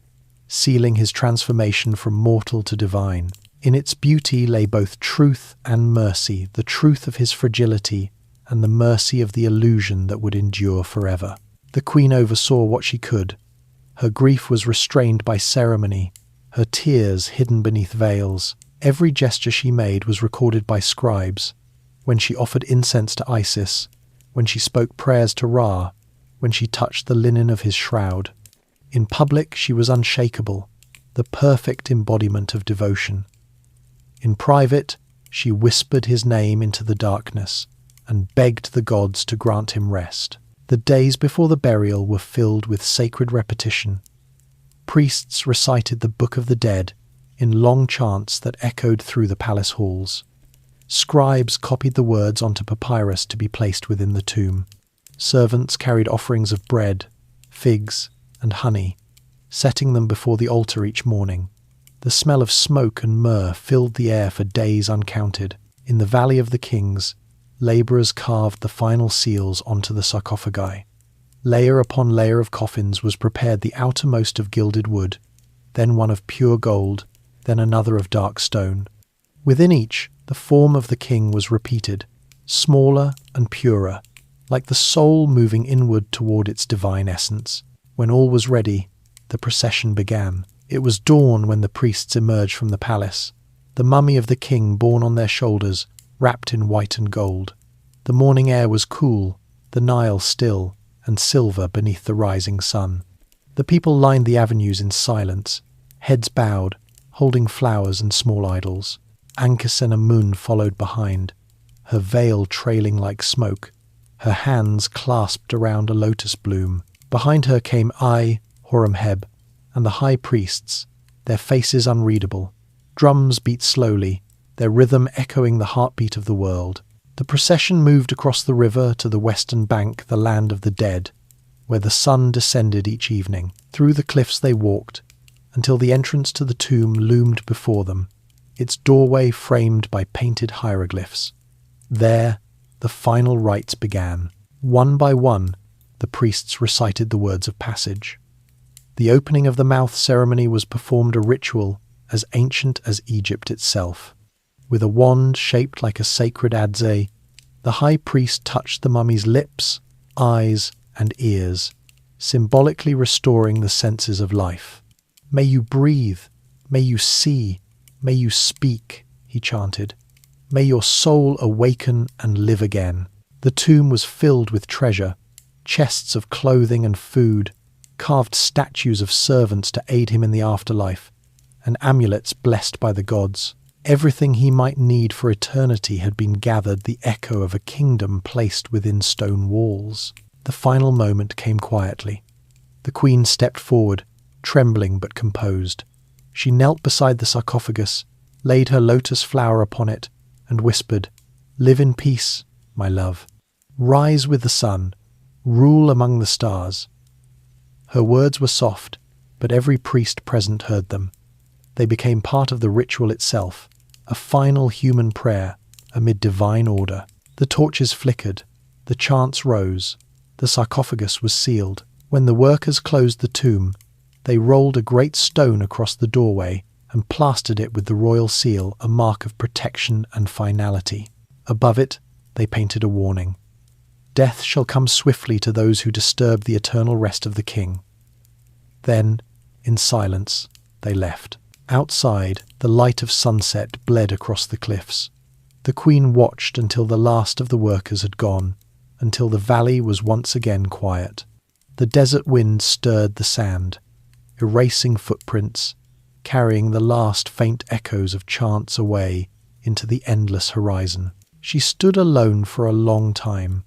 sealing his transformation from mortal to divine. In its beauty lay both truth and mercy, the truth of his fragility and the mercy of the illusion that would endure forever. The queen oversaw what she could. Her grief was restrained by ceremony, her tears hidden beneath veils. Every gesture she made was recorded by scribes. When she offered incense to Isis, when she spoke prayers to Ra, when she touched the linen of his shroud. In public she was unshakable, the perfect embodiment of devotion. In private, she whispered his name into the darkness and begged the gods to grant him rest. The days before the burial were filled with sacred repetition. Priests recited the Book of the Dead in long chants that echoed through the palace halls. Scribes copied the words onto papyrus to be placed within the tomb. Servants carried offerings of bread, figs, and honey, setting them before the altar each morning. The smell of smoke and myrrh filled the air for days uncounted. In the Valley of the Kings, labourers carved the final seals onto the sarcophagi. Layer upon layer of coffins was prepared, the outermost of gilded wood, then one of pure gold, then another of dark stone. Within each, the form of the king was repeated, smaller and purer, like the soul moving inward toward its divine essence. When all was ready, the procession began. It was dawn when the priests emerged from the palace, the mummy of the king borne on their shoulders, wrapped in white and gold. The morning air was cool, the Nile still, and silver beneath the rising sun. The people lined the avenues in silence, heads bowed, holding flowers and small idols. Ankhesenamun followed behind, her veil trailing like smoke, her hands clasped around a lotus bloom. Behind her came Horemheb, and the high priests, their faces unreadable. Drums beat slowly, their rhythm echoing the heartbeat of the world. The procession moved across the river to the western bank, the land of the dead, where the sun descended each evening. Through the cliffs they walked, until the entrance to the tomb loomed before them, its doorway framed by painted hieroglyphs. There, the final rites began. One by one, the priests recited the words of passage. The opening of the mouth ceremony was performed, a ritual as ancient as Egypt itself. With a wand shaped like a sacred adze, the high priest touched the mummy's lips, eyes, and ears, symbolically restoring the senses of life. "May you breathe, may you see, may you speak," he chanted. "May your soul awaken and live again." The tomb was filled with treasure, chests of clothing and food, carved statues of servants to aid him in the afterlife, and amulets blessed by the gods. Everything he might need for eternity had been gathered, the echo of a kingdom placed within stone walls. The final moment came quietly. The queen stepped forward, trembling but composed. She knelt beside the sarcophagus, laid her lotus flower upon it, and whispered, "Live in peace, my love. Rise with the sun. Rule among the stars." Her words were soft, but every priest present heard them. They became part of the ritual itself, a final human prayer amid divine order. The torches flickered, the chants rose, the sarcophagus was sealed. When the workers closed the tomb, they rolled a great stone across the doorway and plastered it with the royal seal, a mark of protection and finality. Above it, they painted a warning. "Death shall come swiftly to those who disturb the eternal rest of the king." Then, in silence, they left. Outside, the light of sunset bled across the cliffs. The queen watched until the last of the workers had gone, until the valley was once again quiet. The desert wind stirred the sand, erasing footprints, carrying the last faint echoes of chants away into the endless horizon. She stood alone for a long time.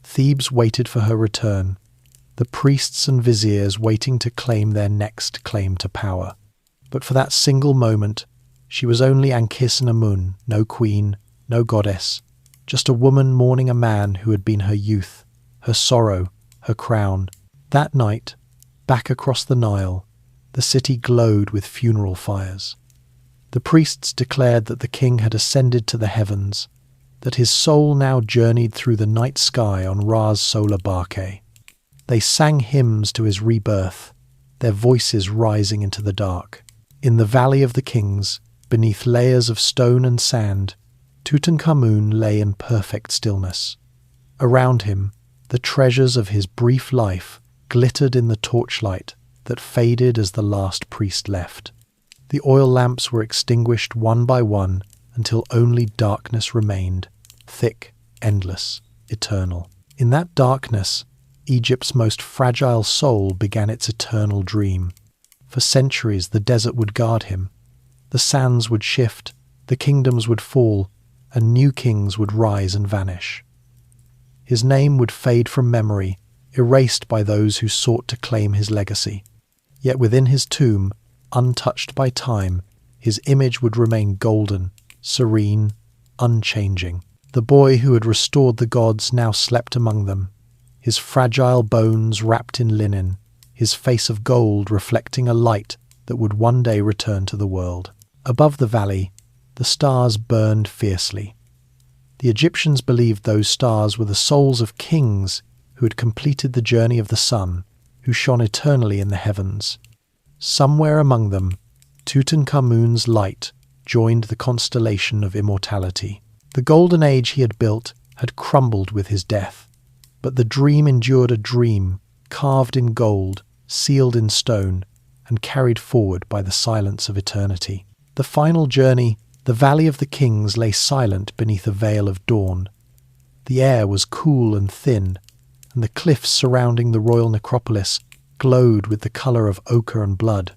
Thebes waited for her return, the priests and viziers waiting to claim their next claim to power. But for that single moment, she was only Ankhesenamun, no queen, no goddess, just a woman mourning a man who had been her youth, her sorrow, her crown. That night, back across the Nile, the city glowed with funeral fires. The priests declared that the king had ascended to the heavens, that his soul now journeyed through the night sky on Ra's solar barque. They sang hymns to his rebirth, their voices rising into the dark. In the Valley of the Kings, beneath layers of stone and sand, Tutankhamun lay in perfect stillness. Around him, the treasures of his brief life glittered in the torchlight that faded as the last priest left. The oil lamps were extinguished one by one until only darkness remained, thick, endless, eternal. In that darkness, Egypt's most fragile soul began its eternal dream. For centuries the desert would guard him. The sands would shift, the kingdoms would fall, and new kings would rise and vanish. His name would fade from memory, erased by those who sought to claim his legacy. Yet within his tomb, untouched by time, his image would remain golden, serene, unchanging. The boy who had restored the gods now slept among them, his fragile bones wrapped in linen, his face of gold reflecting a light that would one day return to the world. Above the valley, the stars burned fiercely. The Egyptians believed those stars were the souls of kings who had completed the journey of the sun, who shone eternally in the heavens. Somewhere among them, Tutankhamun's light joined the constellation of immortality. The golden age he had built had crumbled with his death, but the dream endured, a dream carved in gold, sealed in stone, and carried forward by the silence of eternity. The final journey, the Valley of the Kings, lay silent beneath a veil of dawn. The air was cool and thin, and the cliffs surrounding the royal necropolis glowed with the colour of ochre and blood.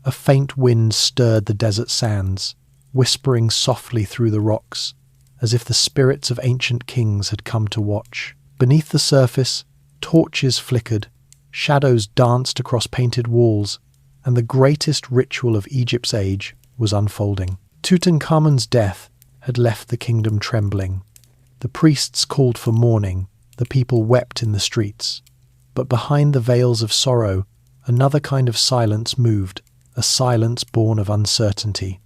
A faint wind stirred the desert sands, whispering softly through the rocks, as if the spirits of ancient kings had come to watch. Beneath the surface, torches flickered, shadows danced across painted walls, and the greatest ritual of Egypt's age was unfolding. Tutankhamun's death had left the kingdom trembling. The priests called for mourning, the people wept in the streets. But behind the veils of sorrow, another kind of silence moved, a silence born of uncertainty.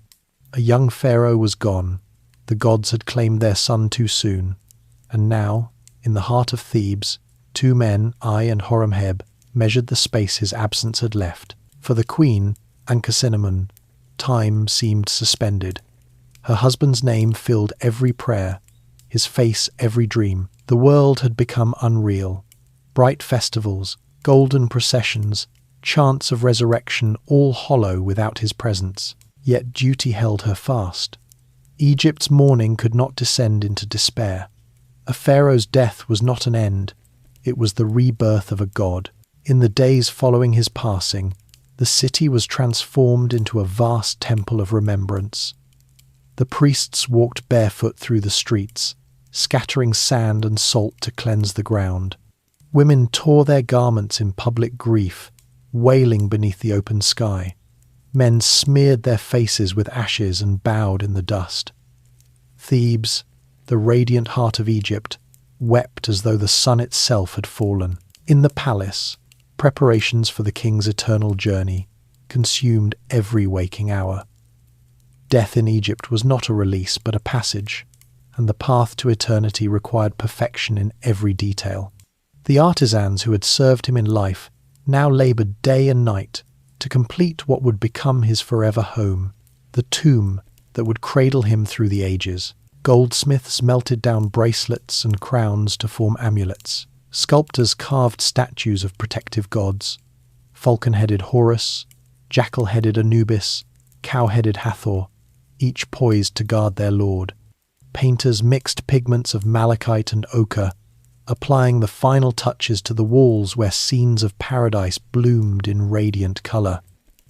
A young pharaoh was gone. The gods had claimed their son too soon. And now, in the heart of Thebes, two men, Ai and Horemheb, measured the space his absence had left. For the queen, Ankhesenamun, time seemed suspended. Her husband's name filled every prayer, his face every dream. The world had become unreal. Bright festivals, golden processions, chants of resurrection, all hollow without his presence. Yet duty held her fast. Egypt's mourning could not descend into despair. A pharaoh's death was not an end, it was the rebirth of a god. In the days following his passing, the city was transformed into a vast temple of remembrance. The priests walked barefoot through the streets, scattering sand and salt to cleanse the ground. Women tore their garments in public grief, wailing beneath the open sky. Men smeared their faces with ashes and bowed in the dust. Thebes, the radiant heart of Egypt, wept as though the sun itself had fallen. In the palace, preparations for the king's eternal journey consumed every waking hour. Death in Egypt was not a release but a passage, and the path to eternity required perfection in every detail. The artisans who had served him in life now laboured day and night to complete what would become his forever home, the tomb that would cradle him through the ages. Goldsmiths melted down bracelets and crowns to form amulets. Sculptors carved statues of protective gods, falcon-headed Horus, jackal-headed Anubis, cow-headed Hathor, each poised to guard their lord. Painters mixed pigments of malachite and ochre, applying the final touches to the walls where scenes of paradise bloomed in radiant colour.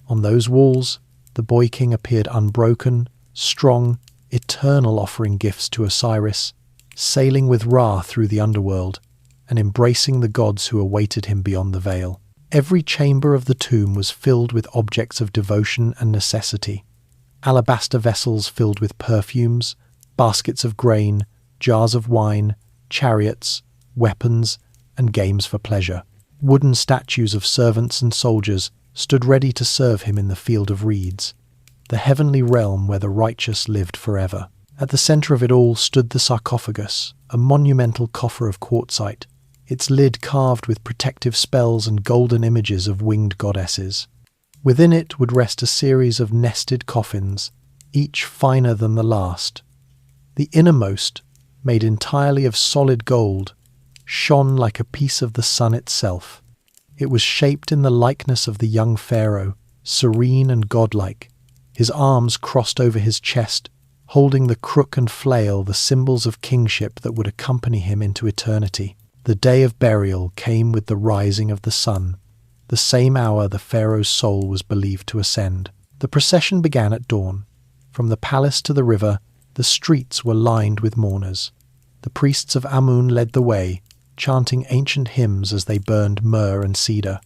On those walls, the boy king appeared unbroken, strong, eternal, offering gifts to Osiris, sailing with Ra through the underworld, and embracing the gods who awaited him beyond the veil. Every chamber of the tomb was filled with objects of devotion and necessity. Alabaster vessels filled with perfumes, baskets of grain, jars of wine, chariots, weapons, and games for pleasure. Wooden statues of servants and soldiers stood ready to serve him in the field of reeds, the heavenly realm where the righteous lived forever. At the centre of it all stood the sarcophagus, a monumental coffer of quartzite, its lid carved with protective spells and golden images of winged goddesses. Within it would rest a series of nested coffins, each finer than the last. The innermost, made entirely of solid gold, shone like a piece of the sun itself. It was shaped in the likeness of the young pharaoh, serene and godlike, his arms crossed over his chest, holding the crook and flail, the symbols of kingship that would accompany him into eternity. The day of burial came with the rising of the sun, the same hour the pharaoh's soul was believed to ascend. The procession began at dawn. From the palace to the river, the streets were lined with mourners. The priests of Amun led the way, chanting ancient hymns as they burned myrrh and cedar.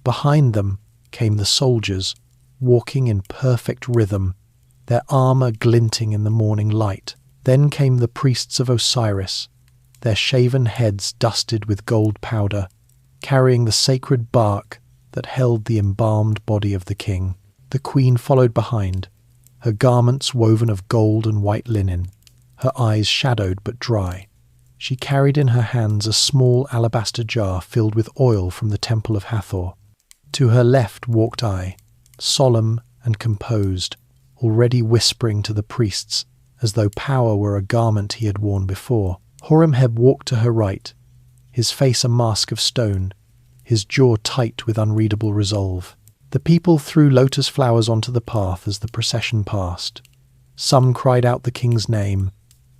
Behind them came the soldiers, walking in perfect rhythm, their armour glinting in the morning light. Then came the priests of Osiris, their shaven heads dusted with gold powder, carrying the sacred bark that held the embalmed body of the king. The queen followed behind, her garments woven of gold and white linen, her eyes shadowed but dry. She carried in her hands a small alabaster jar filled with oil from the temple of Hathor. To her left walked I, solemn and composed, already whispering to the priests, as though power were a garment he had worn before. Horemheb walked to her right, his face a mask of stone, his jaw tight with unreadable resolve. The people threw lotus flowers onto the path as the procession passed. Some cried out the king's name,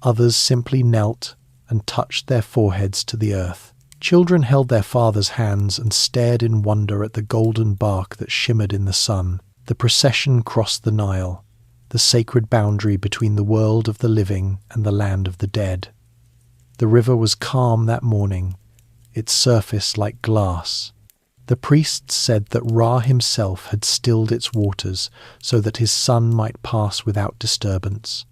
others simply knelt and touched their foreheads to the earth. Children held their fathers' hands and stared in wonder at the golden bark that shimmered in the sun. The procession crossed the Nile, the sacred boundary between the world of the living and the land of the dead. The river was calm that morning, its surface like glass. The priests said that Ra himself had stilled its waters so that his son might pass without disturbance.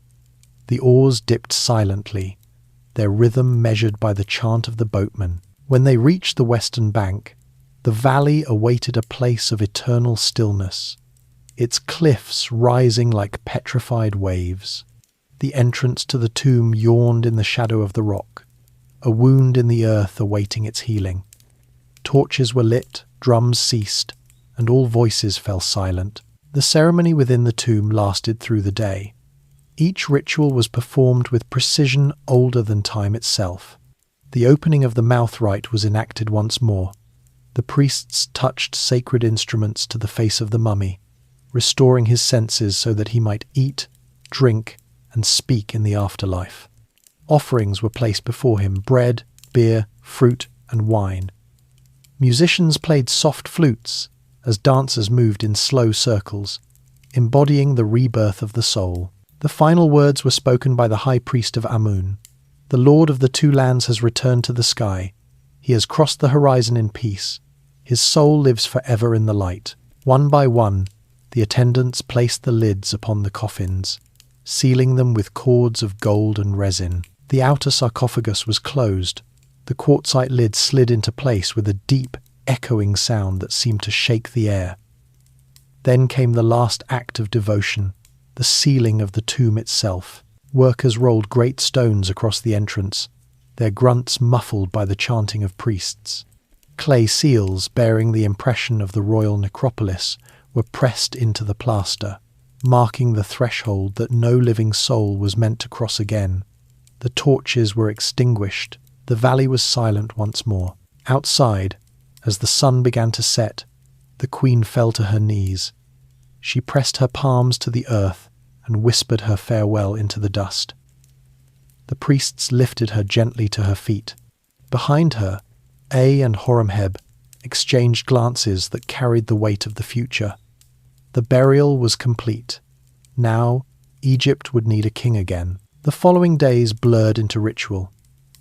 The oars dipped silently, their rhythm measured by the chant of the boatmen. When they reached the western bank, the valley awaited a place of eternal stillness, its cliffs rising like petrified waves. The entrance to the tomb yawned in the shadow of the rock, a wound in the earth awaiting its healing. Torches were lit, drums ceased, and all voices fell silent. The ceremony within the tomb lasted through the day. Each ritual was performed with precision older than time itself. The opening of the mouth rite was enacted once more. The priests touched sacred instruments to the face of the mummy, restoring his senses so that he might eat, drink, and speak in the afterlife. Offerings were placed before him: bread, beer, fruit, and wine. Musicians played soft flutes as dancers moved in slow circles, embodying the rebirth of the soul. The final words were spoken by the high priest of Amun. The Lord of the Two Lands has returned to the sky. He has crossed the horizon in peace. His soul lives forever in the light. One by one, the attendants placed the lids upon the coffins, sealing them with cords of gold and resin. The outer sarcophagus was closed. The quartzite lid slid into place with a deep, echoing sound that seemed to shake the air. Then came the last act of devotion, the sealing of the tomb itself. Workers rolled great stones across the entrance, their grunts muffled by the chanting of priests. Clay seals bearing the impression of the royal necropolis were pressed into the plaster, marking the threshold that no living soul was meant to cross again. The torches were extinguished. The valley was silent once more. Outside, as the sun began to set, the queen fell to her knees. She pressed her palms to the earth and whispered her farewell into the dust. The priests lifted her gently to her feet. Behind her, A and Horemheb exchanged glances that carried the weight of the future. The burial was complete. Now, Egypt would need a king again. The following days blurred into ritual.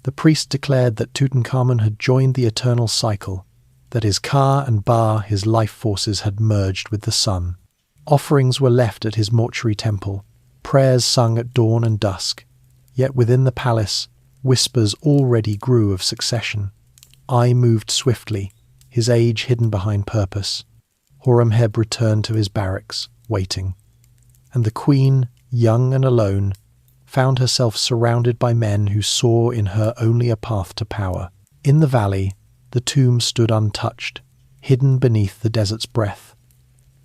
The priest declared that Tutankhamun had joined the eternal cycle, that his Ka and Ba, his life forces, had merged with the sun. Offerings were left at his mortuary temple, prayers sung at dawn and dusk, yet within the palace, whispers already grew of succession. I moved swiftly, his age hidden behind purpose. Horemheb returned to his barracks, waiting. And the queen, young and alone, found herself surrounded by men who saw in her only a path to power. In the valley, the tomb stood untouched, hidden beneath the desert's breath.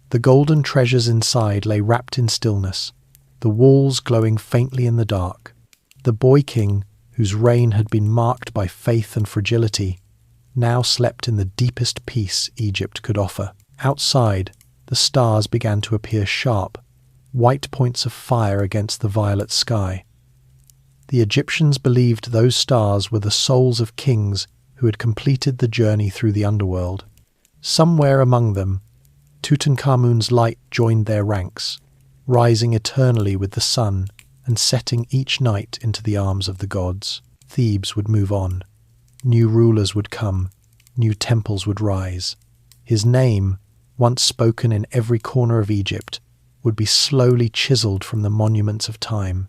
The golden treasures inside lay wrapped in stillness, the walls glowing faintly in the dark. The boy king, whose reign had been marked by faith and fragility, now slept in the deepest peace Egypt could offer. Outside, the stars began to appear sharp, white points of fire against the violet sky. The Egyptians believed those stars were the souls of kings who had completed the journey through the underworld. Somewhere among them, Tutankhamun's light joined their ranks, rising eternally with the sun and setting each night into the arms of the gods. Thebes would move on. New rulers would come. New temples would rise. His name, once spoken in every corner of Egypt, would be slowly chiseled from the monuments of time.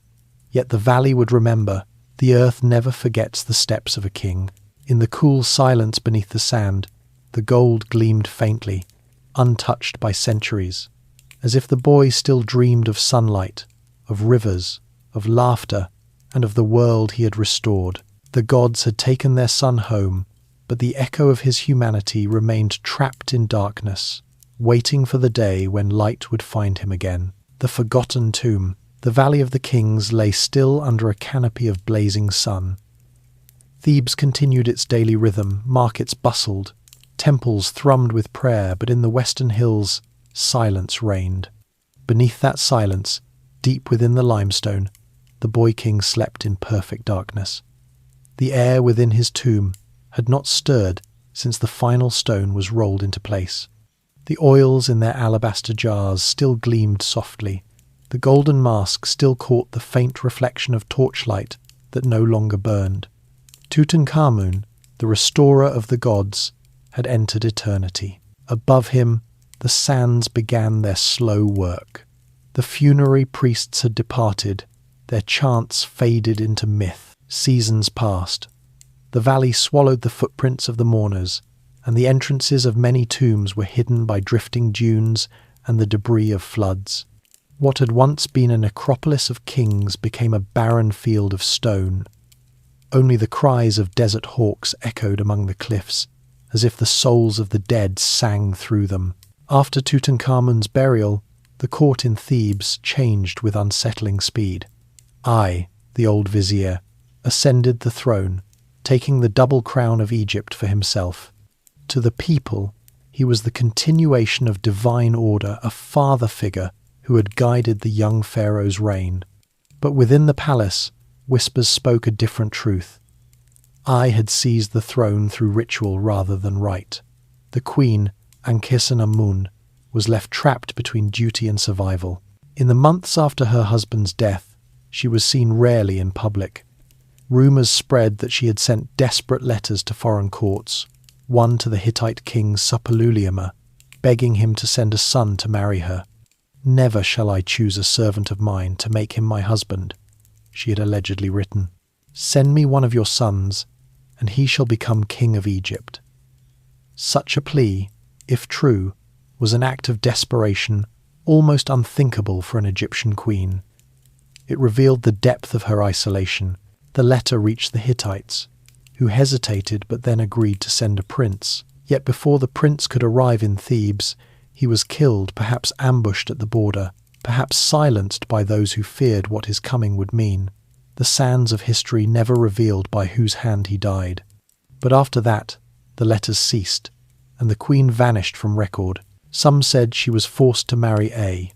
Yet the valley would remember. The earth never forgets the steps of a king. In the cool silence beneath the sand, the gold gleamed faintly, untouched by centuries, as if the boy still dreamed of sunlight, of rivers, of laughter, and of the world he had restored. The gods had taken their son home, but the echo of his humanity remained trapped in darkness, waiting for the day when light would find him again. The forgotten tomb. The Valley of the Kings lay still under a canopy of blazing sun. Thebes continued its daily rhythm, markets bustled, temples thrummed with prayer, but in the western hills, silence reigned. Beneath that silence, deep within the limestone, the boy king slept in perfect darkness. The air within his tomb had not stirred since the final stone was rolled into place. The oils in their alabaster jars still gleamed softly. The golden mask still caught the faint reflection of torchlight that no longer burned. Tutankhamun, the restorer of the gods, had entered eternity. Above him, the sands began their slow work. The funerary priests had departed, their chants faded into myth. Seasons passed. The valley swallowed the footprints of the mourners, and the entrances of many tombs were hidden by drifting dunes and the debris of floods. What had once been a necropolis of kings became a barren field of stone. Only the cries of desert hawks echoed among the cliffs, as if the souls of the dead sang through them. After Tutankhamun's burial, the court in Thebes changed with unsettling speed. I, the old vizier, ascended the throne, taking the double crown of Egypt for himself. To the people, he was the continuation of divine order, a father figure who had guided the young pharaoh's reign. But within the palace, whispers spoke a different truth. I had seized the throne through ritual rather than right. The queen, Ankhesenamun, was left trapped between duty and survival. In the months after her husband's death, she was seen rarely in public. Rumours spread that she had sent desperate letters to foreign courts, one to the Hittite king Suppiluliuma, begging him to send a son to marry her. "Never shall I choose a servant of mine to make him my husband," she had allegedly written. "Send me one of your sons, and he shall become king of Egypt." Such a plea, if true, was an act of desperation almost unthinkable for an Egyptian queen. It revealed the depth of her isolation. The letter reached the Hittites, who hesitated but then agreed to send a prince. Yet before the prince could arrive in Thebes, he was killed, perhaps ambushed at the border, perhaps silenced by those who feared what his coming would mean. The sands of history never revealed by whose hand he died. But after that, the letters ceased, and the queen vanished from record. Some said she was forced to marry A.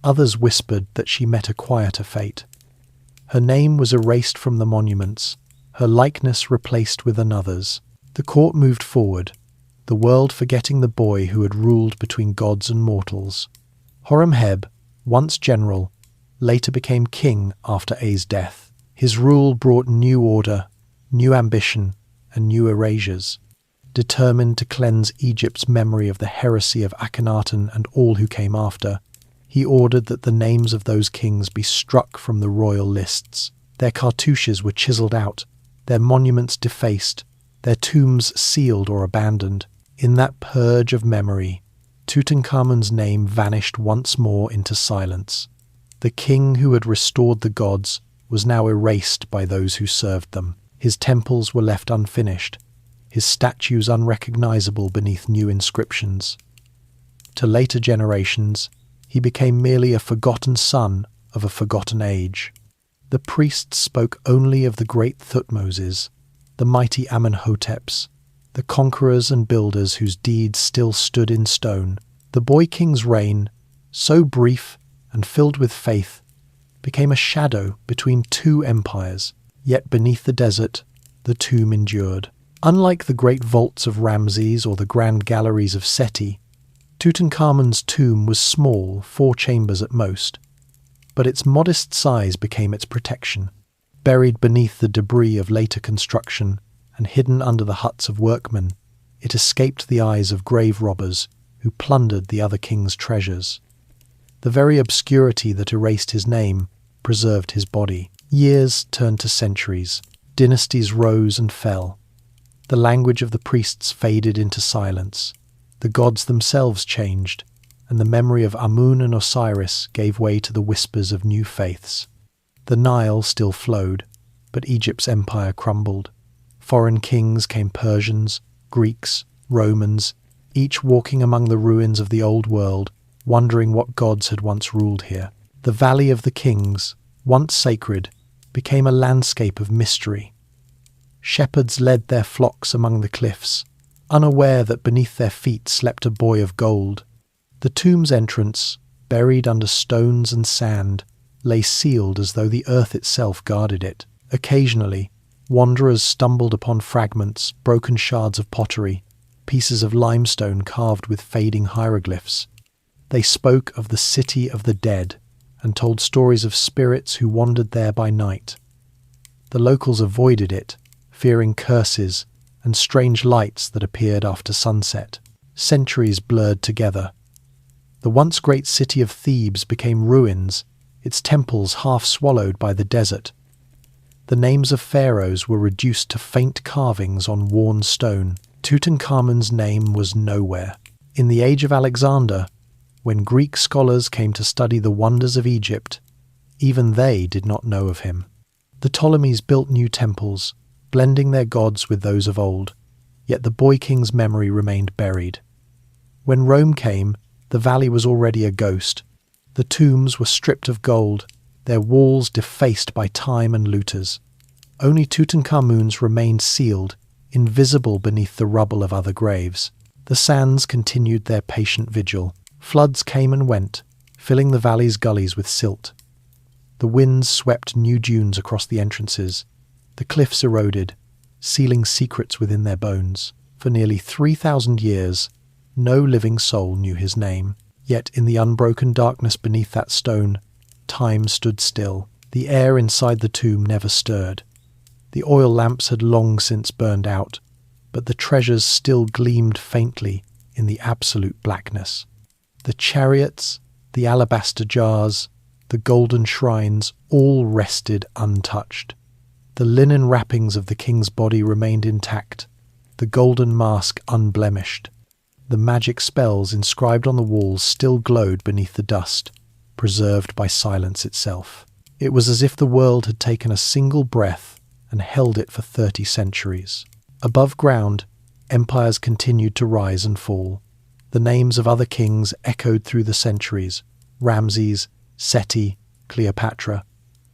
Others whispered that she met a quieter fate. Her name was erased from the monuments, her likeness replaced with another's. The court moved forward, the world forgetting the boy who had ruled between gods and mortals. Horemheb, once general, later became king after A's death. His rule brought new order, new ambition, and new erasures. Determined to cleanse Egypt's memory of the heresy of Akhenaten and all who came after, he ordered that the names of those kings be struck from the royal lists. Their cartouches were chiselled out, their monuments defaced, their tombs sealed or abandoned. In that purge of memory, Tutankhamun's name vanished once more into silence. The king who had restored the gods was now erased by those who served them. His temples were left unfinished, his statues unrecognizable beneath new inscriptions. To later generations, he became merely a forgotten son of a forgotten age. The priests spoke only of the great Thutmoses, the mighty Amenhoteps, the conquerors and builders whose deeds still stood in stone. The boy king's reign, so brief and filled with faith, became a shadow between two empires, yet beneath the desert, the tomb endured. Unlike the great vaults of Ramses or the grand galleries of Seti, Tutankhamun's tomb was small, 4 chambers at most, but its modest size became its protection. Buried beneath the debris of later construction and hidden under the huts of workmen, it escaped the eyes of grave robbers who plundered the other king's treasures. The very obscurity that erased his name preserved his body. Years turned to centuries. Dynasties rose and fell. The language of the priests faded into silence. The gods themselves changed, and the memory of Amun and Osiris gave way to the whispers of new faiths. The Nile still flowed, but Egypt's empire crumbled. Foreign kings came: Persians, Greeks, Romans, each walking among the ruins of the old world, wondering what gods had once ruled here. The Valley of the Kings, once sacred, became a landscape of mystery. Shepherds led their flocks among the cliffs, unaware that beneath their feet slept a boy of gold. The tomb's entrance, buried under stones and sand, lay sealed as though the earth itself guarded it. Occasionally, wanderers stumbled upon fragments, broken shards of pottery, pieces of limestone carved with fading hieroglyphs. They spoke of the city of the dead and told stories of spirits who wandered there by night. The locals avoided it, fearing curses and strange lights that appeared after sunset. Centuries blurred together. The once great city of Thebes became ruins, its temples half swallowed by the desert. The names of pharaohs were reduced to faint carvings on worn stone. Tutankhamun's name was nowhere. In the age of Alexander, when Greek scholars came to study the wonders of Egypt, even they did not know of him. The Ptolemies built new temples, blending their gods with those of old, yet the boy king's memory remained buried. When Rome came, the valley was already a ghost. The tombs were stripped of gold, their walls defaced by time and looters. Only Tutankhamun's remained sealed, invisible beneath the rubble of other graves. The sands continued their patient vigil. Floods came and went, filling the valley's gullies with silt. The winds swept new dunes across the entrances. The cliffs eroded, sealing secrets within their bones. For nearly 3,000 years, no living soul knew his name. Yet in the unbroken darkness beneath that stone, time stood still. The air inside the tomb never stirred. The oil lamps had long since burned out, but the treasures still gleamed faintly in the absolute blackness. The chariots, the alabaster jars, the golden shrines all rested untouched. The linen wrappings of the king's body remained intact, the golden mask unblemished. The magic spells inscribed on the walls still glowed beneath the dust, preserved by silence itself. It was as if the world had taken a single breath and held it for 30 centuries. Above ground, empires continued to rise and fall. The names of other kings echoed through the centuries: Ramses, Seti, Cleopatra.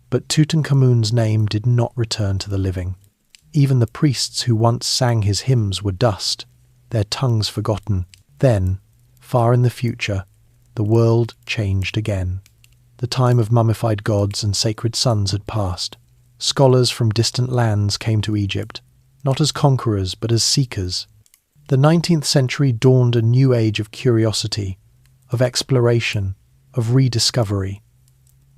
But Tutankhamun's name did not return to the living. Even the priests who once sang his hymns were dust, their tongues forgotten. Then, far in the future, the world changed again. The time of mummified gods and sacred sons had passed. Scholars from distant lands came to Egypt, not as conquerors but as seekers. The 19th century dawned a new age of curiosity, of exploration, of rediscovery.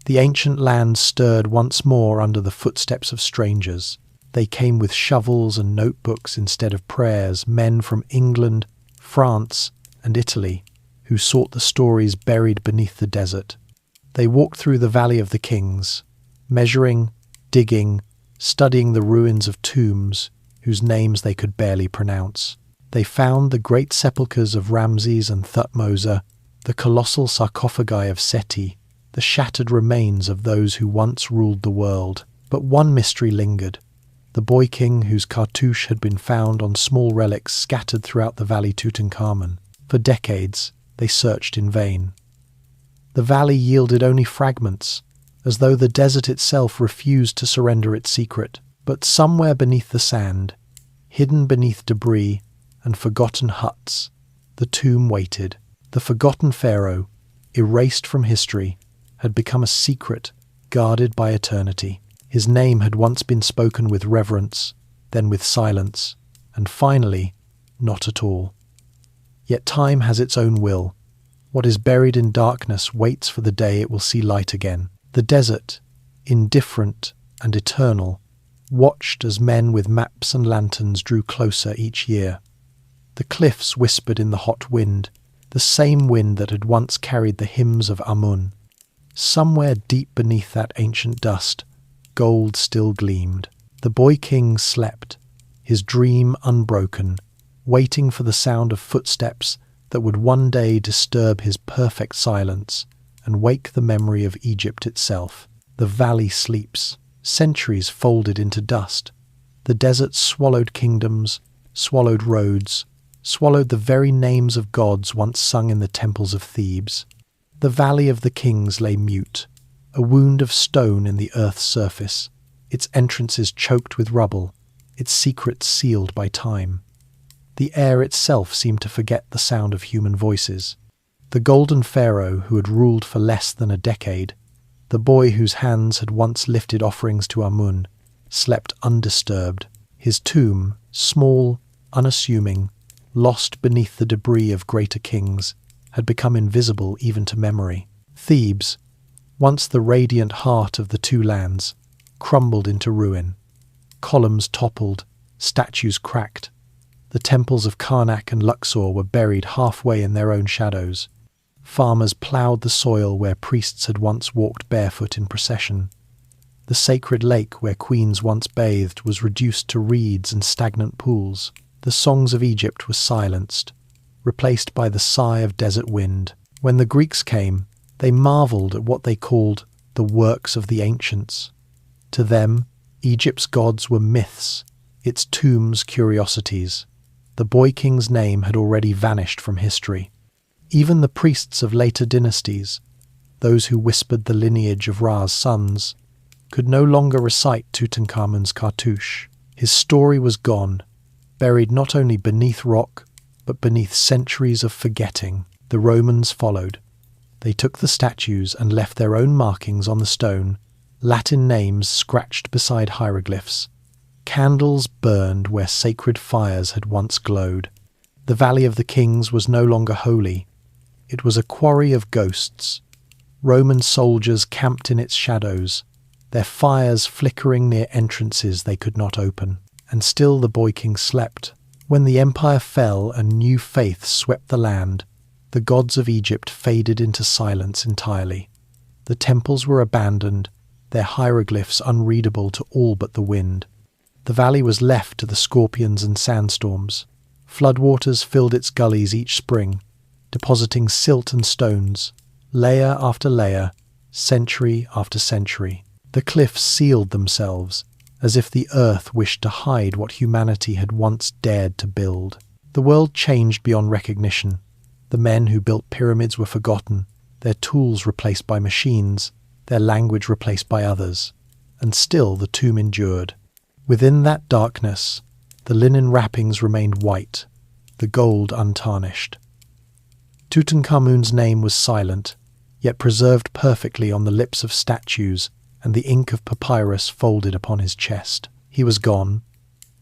The ancient land stirred once more under the footsteps of strangers. They came with shovels and notebooks instead of prayers, men from England, France, and Italy, who sought the stories buried beneath the desert. They walked through the Valley of the Kings, measuring, digging, studying the ruins of tombs whose names they could barely pronounce. They found the great sepulchres of Ramses and Thutmose, the colossal sarcophagi of Seti, the shattered remains of those who once ruled the world. But one mystery lingered: the boy king whose cartouche had been found on small relics scattered throughout the valley Tutankhamun. For decades, they searched in vain. The valley yielded only fragments, as though the desert itself refused to surrender its secret. But somewhere beneath the sand, hidden beneath debris and forgotten huts, the tomb waited. The forgotten pharaoh, erased from history, had become a secret guarded by eternity. His name had once been spoken with reverence, then with silence, and finally, not at all. Yet time has its own will. What is buried in darkness waits for the day it will see light again. The desert, indifferent and eternal, watched as men with maps and lanterns drew closer each year. The cliffs whispered in the hot wind, the same wind that had once carried the hymns of Amun. Somewhere deep beneath that ancient dust, gold still gleamed. The boy king slept, his dream unbroken, waiting for the sound of footsteps that would one day disturb his perfect silence and wake the memory of Egypt itself. The valley sleeps, centuries folded into dust. The desert swallowed kingdoms, swallowed roads, swallowed the very names of gods once sung in the temples of Thebes. The Valley of the Kings lay mute, a wound of stone in the earth's surface, its entrances choked with rubble, its secrets sealed by time. The air itself seemed to forget the sound of human voices. The golden Pharaoh who had ruled for less than a decade, the boy whose hands had once lifted offerings to Amun, slept undisturbed. His tomb, small, unassuming, lost beneath the debris of greater kings, had become invisible even to memory. Thebes, once the radiant heart of the two lands, crumbled into ruin. Columns toppled, statues cracked. The temples of Karnak and Luxor were buried halfway in their own shadows. Farmers ploughed the soil where priests had once walked barefoot in procession. The sacred lake where queens once bathed was reduced to reeds and stagnant pools. The songs of Egypt were silenced, replaced by the sigh of desert wind. When the Greeks came, they marvelled at what they called the works of the ancients. To them, Egypt's gods were myths, its tombs curiosities. The boy king's name had already vanished from history. Even the priests of later dynasties, those who whispered the lineage of Ra's sons, could no longer recite Tutankhamun's cartouche. His story was gone, buried not only beneath rock, but beneath centuries of forgetting. The Romans followed. They took the statues and left their own markings on the stone, Latin names scratched beside hieroglyphs. Candles burned where sacred fires had once glowed. The Valley of the Kings was no longer holy. It was a quarry of ghosts. Roman soldiers camped in its shadows, their fires flickering near entrances they could not open. And still the boy king slept. When the empire fell and new faith swept the land, the gods of Egypt faded into silence entirely. The temples were abandoned, their hieroglyphs unreadable to all but the wind. The valley was left to the scorpions and sandstorms. Floodwaters filled its gullies each spring, depositing silt and stones, layer after layer, century after century. The cliffs sealed themselves, as if the earth wished to hide what humanity had once dared to build. The world changed beyond recognition. The men who built pyramids were forgotten, their tools replaced by machines, their language replaced by others. And still the tomb endured. Within that darkness, the linen wrappings remained white, the gold untarnished. Tutankhamun's name was silent, yet preserved perfectly on the lips of statues and the ink of papyrus folded upon his chest. He was gone,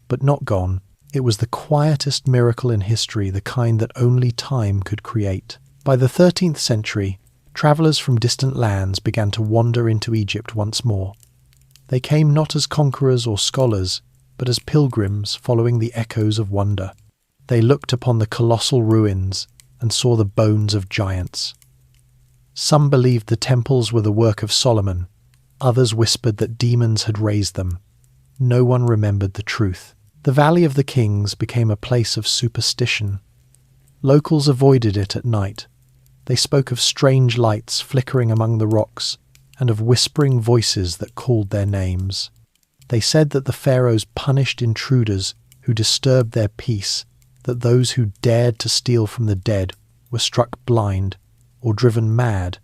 but not gone. It was the quietest miracle in history, the kind that only time could create. By the 13th century, travellers from distant lands began to wander into Egypt once more. They came not as conquerors or scholars, but as pilgrims following the echoes of wonder. They looked upon the colossal ruins and saw the bones of giants. Some believed the temples were the work of Solomon. Others whispered that demons had raised them. No one remembered the truth. The Valley of the Kings became a place of superstition. Locals avoided it at night. They spoke of strange lights flickering among the rocks and of whispering voices that called their names. They said that the pharaohs punished intruders who disturbed their peace, that those who dared to steal from the dead were struck blind, or driven mad,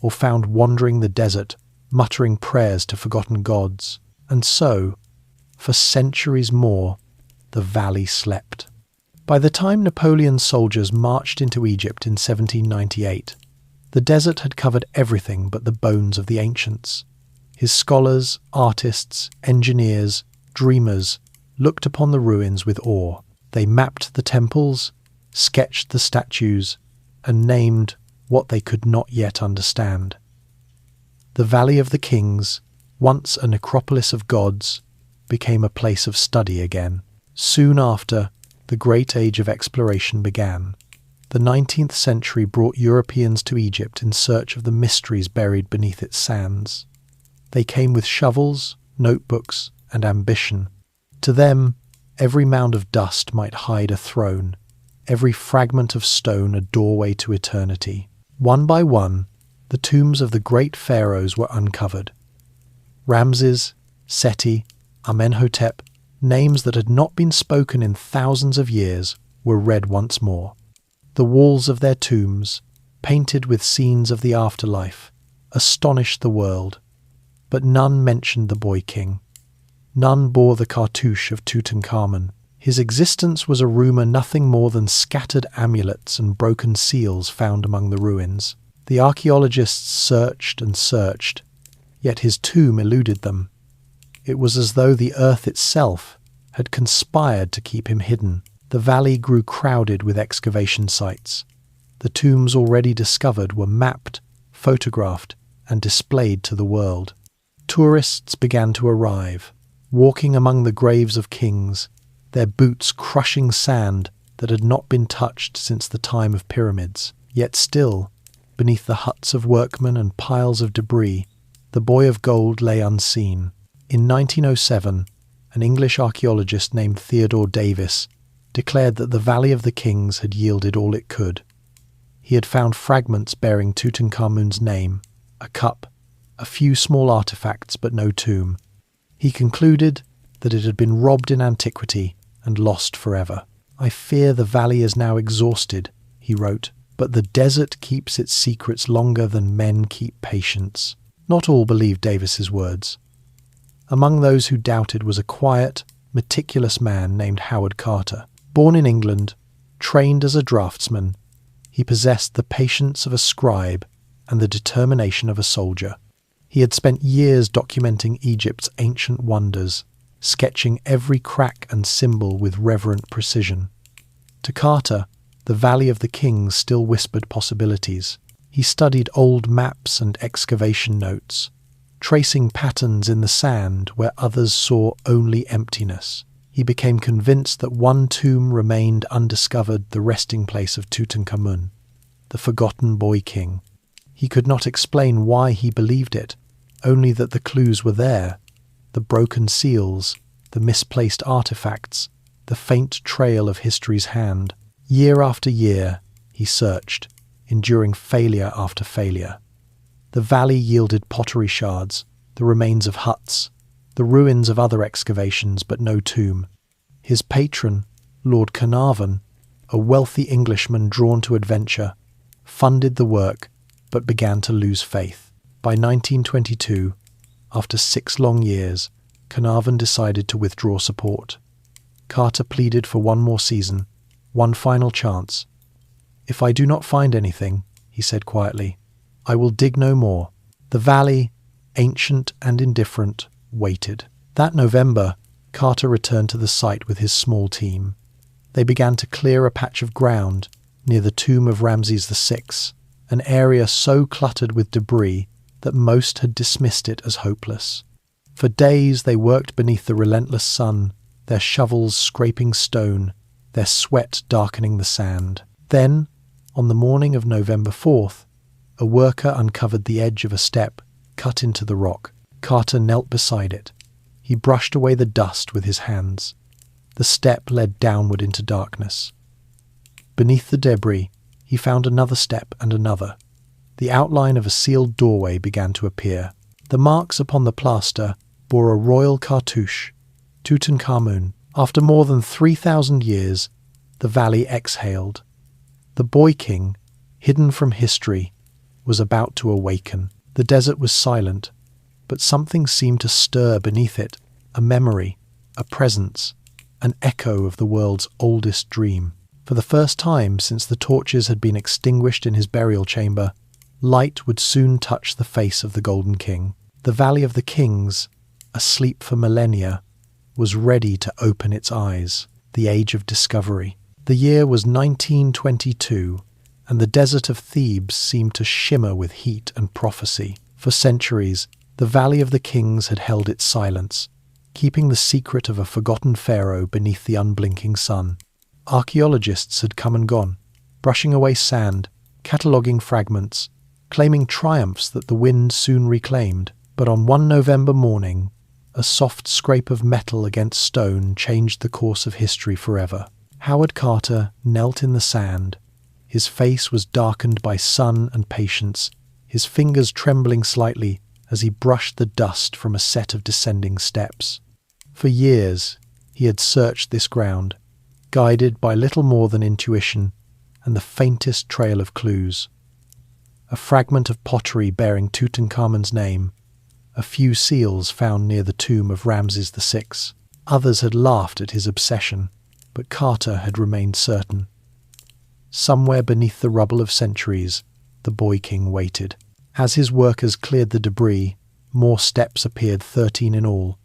or found wandering the desert, muttering prayers to forgotten gods. And so, for centuries more, the valley slept. By the time Napoleon's soldiers marched into Egypt in 1798, the desert had covered everything but the bones of the ancients. His scholars, artists, engineers, dreamers looked upon the ruins with awe. They mapped the temples, sketched the statues, and named what they could not yet understand. The Valley of the Kings, once a necropolis of gods, became a place of study again. Soon after, the great age of exploration began. The 19th century brought Europeans to Egypt in search of the mysteries buried beneath its sands. They came with shovels, notebooks, and ambition. To them, every mound of dust might hide a throne. every fragment of stone a doorway to eternity. One by one, the tombs of the great pharaohs were uncovered. Ramses, Seti, Amenhotep, names that had not been spoken in thousands of years, were read once more. The walls of their tombs, painted with scenes of the afterlife, astonished the world, but none mentioned the boy king. None bore the cartouche of Tutankhamun. His existence was a rumour nothing more than scattered amulets and broken seals found among the ruins. The archaeologists searched and searched, yet his tomb eluded them. It was as though the earth itself had conspired to keep him hidden. The valley grew crowded with excavation sites. The tombs already discovered were mapped, photographed, and displayed to the world. Tourists began to arrive, walking among the graves of kings, their boots crushing sand that had not been touched since the time of pyramids. Yet still, beneath the huts of workmen and piles of debris, the boy of gold lay unseen. In 1907, an English archaeologist named Theodore Davis declared that the Valley of the Kings had yielded all it could. He had found fragments bearing Tutankhamun's name, a cup, a few small artifacts, but no tomb. He concluded that it had been robbed in antiquity and lost forever. "I fear the valley is now exhausted," he wrote, "but the desert keeps its secrets longer than men keep patience." Not all believed Davis's words. Among those who doubted was a quiet, meticulous man named Howard Carter. Born in England, trained as a draftsman, he possessed the patience of a scribe and the determination of a soldier. He had spent years documenting Egypt's ancient wonders, sketching every crack and symbol with reverent precision. To Carter, the Valley of the Kings still whispered possibilities. He studied old maps and excavation notes, tracing patterns in the sand where others saw only emptiness. He became convinced that one tomb remained undiscovered, the resting place of Tutankhamun, the forgotten boy king. He could not explain why he believed it, only that the clues were there: the broken seals, the misplaced artifacts, the faint trail of history's hand. Year after year, he searched, enduring failure after failure. The valley yielded pottery shards, the remains of huts, the ruins of other excavations, but no tomb. His patron, Lord Carnarvon, a wealthy Englishman drawn to adventure, funded the work, but began to lose faith. By 1922, after 6 long years, Carnarvon decided to withdraw support. Carter pleaded for one more season, one final chance. "If I do not find anything," he said quietly, "I will dig no more." The valley, ancient and indifferent, waited. That November, Carter returned to the site with his small team. They began to clear a patch of ground near the tomb of Ramses VI, an area so cluttered with debris that most had dismissed it as hopeless. For days they worked beneath the relentless sun, their shovels scraping stone, their sweat darkening the sand. Then, on the morning of November 4th, a worker uncovered the edge of a step cut into the rock. Carter knelt beside it. He brushed away the dust with his hands. The step led downward into darkness. Beneath the debris, he found another step and another. The outline of a sealed doorway began to appear. The marks upon the plaster bore a royal cartouche, Tutankhamun. After more than 3,000 years, the valley exhaled. The boy king, hidden from history, was about to awaken. The desert was silent, but something seemed to stir beneath it, a memory, a presence, an echo of the world's oldest dream. For the first time since the torches had been extinguished in his burial chamber, light would soon touch the face of the Golden King. The Valley of the Kings, asleep for millennia, was ready to open its eyes. The age of discovery. The year was 1922, and the desert of Thebes seemed to shimmer with heat and prophecy. For centuries, the Valley of the Kings had held its silence, keeping the secret of a forgotten pharaoh beneath the unblinking sun. Archaeologists had come and gone, brushing away sand, cataloguing fragments, claiming triumphs that the wind soon reclaimed. But on one November morning, a soft scrape of metal against stone changed the course of history forever. Howard Carter knelt in the sand. His face was darkened by sun and patience, his fingers trembling slightly as he brushed the dust from a set of descending steps. For years he had searched this ground, guided by little more than intuition and the faintest trail of clues. A fragment of pottery bearing Tutankhamun's name, a few seals found near the tomb of Ramses VI. Others had laughed at his obsession, but Carter had remained certain. Somewhere beneath the rubble of centuries, the boy king waited. As his workers cleared the debris, more steps appeared, 13 in all,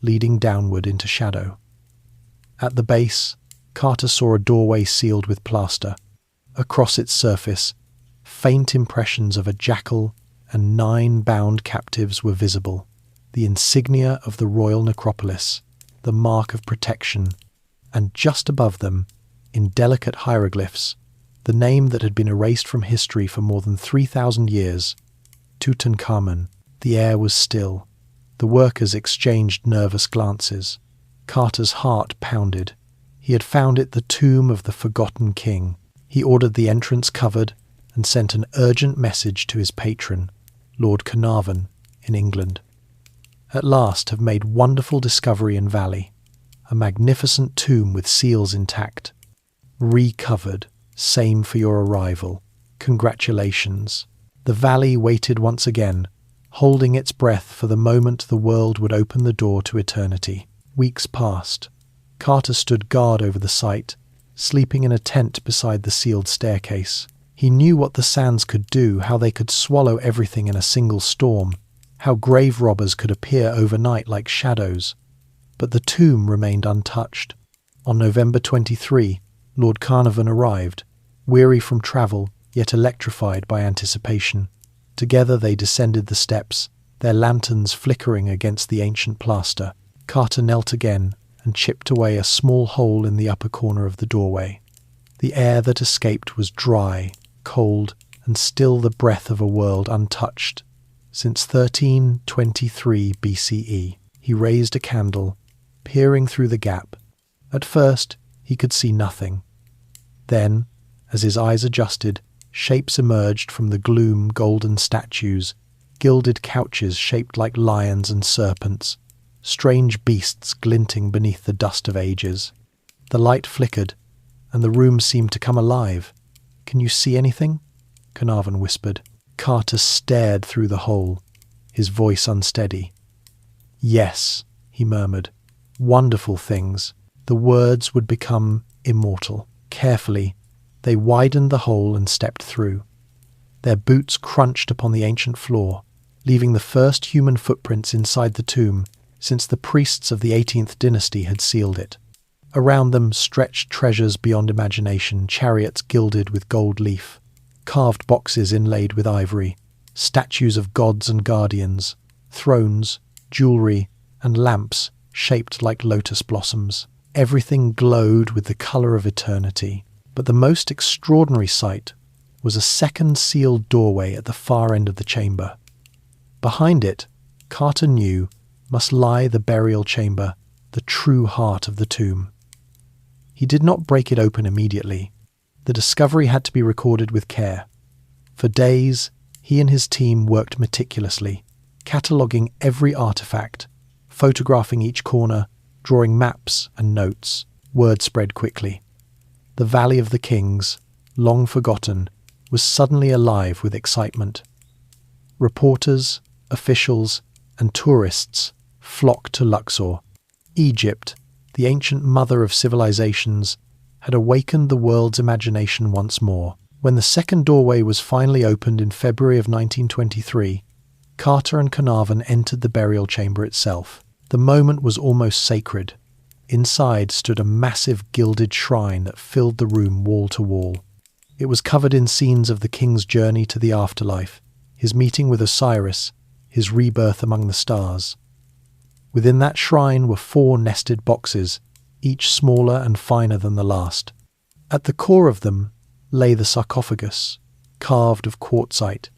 leading downward into shadow. At the base, Carter saw a doorway sealed with plaster. Across its surface, faint impressions of a jackal and 9 bound captives were visible, the insignia of the royal necropolis, the mark of protection, and just above them, in delicate hieroglyphs, the name that had been erased from history for more than 3,000 years, Tutankhamun. The air was still. The workers exchanged nervous glances. Carter's heart pounded. He had found it the tomb of the forgotten king. He ordered the entrance covered and sent an urgent message to his patron, Lord Carnarvon, in England. At last have made wonderful discovery in valley. A magnificent tomb with seals intact. Recovered. Same for your arrival. Congratulations. The valley waited once again, holding its breath for the moment the world would open the door to eternity. Weeks passed. Carter stood guard over the site, sleeping in a tent beside the sealed staircase. He knew what the sands could do, how they could swallow everything in a single storm, how grave robbers could appear overnight like shadows. But the tomb remained untouched. On November 23, Lord Carnarvon arrived, weary from travel, yet electrified by anticipation. Together they descended the steps, their lanterns flickering against the ancient plaster. Carter knelt again and chipped away a small hole in the upper corner of the doorway. The air that escaped was dry, cold, and still the breath of a world untouched since 1323 BCE. He raised a candle, peering through the gap. At first, he could see nothing. Then, as his eyes adjusted, shapes emerged from the gloom, golden statues, gilded couches shaped like lions and serpents, strange beasts glinting beneath the dust of ages. The light flickered, and the room seemed to come alive. "Can you see anything?" Carnarvon whispered. Carter stared through the hole, his voice unsteady. "Yes," he murmured. "Wonderful things." The words would become immortal. Carefully, they widened the hole and stepped through. Their boots crunched upon the ancient floor, leaving the first human footprints inside the tomb since the priests of the 18th dynasty had sealed it. Around them stretched treasures beyond imagination, chariots gilded with gold leaf, carved boxes inlaid with ivory, statues of gods and guardians, thrones, jewelry, and lamps shaped like lotus blossoms. Everything glowed with the colour of eternity. But the most extraordinary sight was a second sealed doorway at the far end of the chamber. Behind it, Carter knew, must lie the burial chamber, the true heart of the tomb. He did not break it open immediately. The discovery had to be recorded with care. For days, he and his team worked meticulously, cataloguing every artifact, photographing each corner, drawing maps and notes. Word spread quickly. The Valley of the Kings, long forgotten, was suddenly alive with excitement. Reporters, officials, and tourists flocked to Luxor. Egypt, the ancient mother of civilizations, had awakened the world's imagination once more. When the second doorway was finally opened in February of 1923, Carter and Carnarvon entered the burial chamber itself. The moment was almost sacred. Inside stood a massive gilded shrine that filled the room wall to wall. It was covered in scenes of the king's journey to the afterlife, his meeting with Osiris, his rebirth among the stars. Within that shrine were 4 nested boxes, each smaller and finer than the last. At the core of them lay the sarcophagus, carved of quartzite,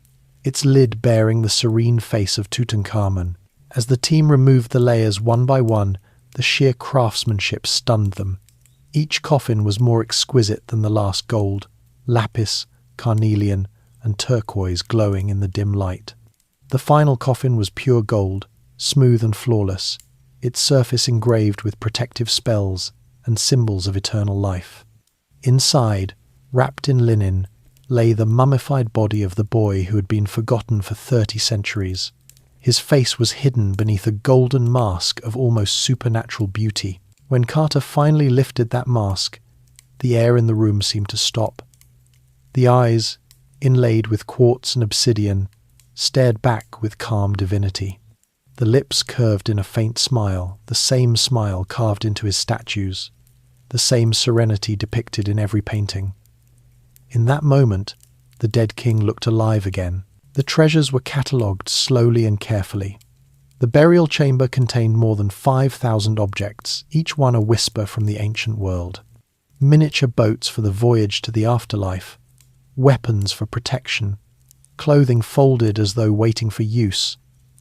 its lid bearing the serene face of Tutankhamun. As the team removed the layers one by one, the sheer craftsmanship stunned them. Each coffin was more exquisite than the last, gold, lapis, carnelian, and turquoise glowing in the dim light. The final coffin was pure gold, smooth and flawless, its surface engraved with protective spells and symbols of eternal life. Inside, wrapped in linen, lay the mummified body of the boy who had been forgotten for 30 centuries. His face was hidden beneath a golden mask of almost supernatural beauty. When Carter finally lifted that mask, the air in the room seemed to stop. The eyes, inlaid with quartz and obsidian, stared back with calm divinity. The lips curved in a faint smile, the same smile carved into his statues, the same serenity depicted in every painting. In that moment, the dead king looked alive again. The treasures were catalogued slowly and carefully. The burial chamber contained more than 5,000 objects, each one a whisper from the ancient world. Miniature boats for the voyage to the afterlife, weapons for protection, clothing folded as though waiting for use,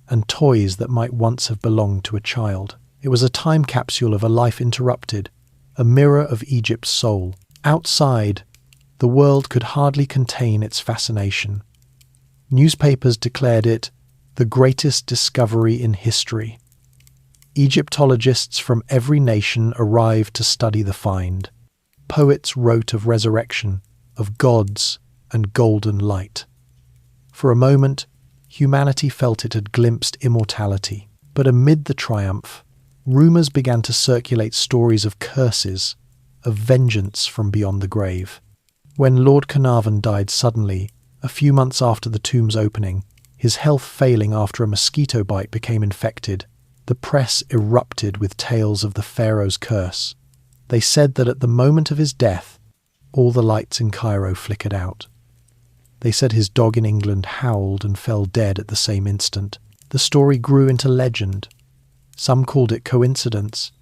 and toys that might once have belonged to a child. It was a time capsule of a life interrupted, a mirror of Egypt's soul. Outside, the world could hardly contain its fascination. Newspapers declared it the greatest discovery in history. Egyptologists from every nation arrived to study the find. Poets wrote of resurrection, of gods and golden light. For a moment, humanity felt it had glimpsed immortality. But amid the triumph, rumours began to circulate stories of curses, of vengeance from beyond the grave. When Lord Carnarvon died suddenly, a few months after the tomb's opening, his health failing after a mosquito bite became infected, the press erupted with tales of the Pharaoh's curse. They said that at the moment of his death, all the lights in Cairo flickered out. They said his dog in England howled and fell dead at the same instant. The story grew into legend. Some called it coincidence.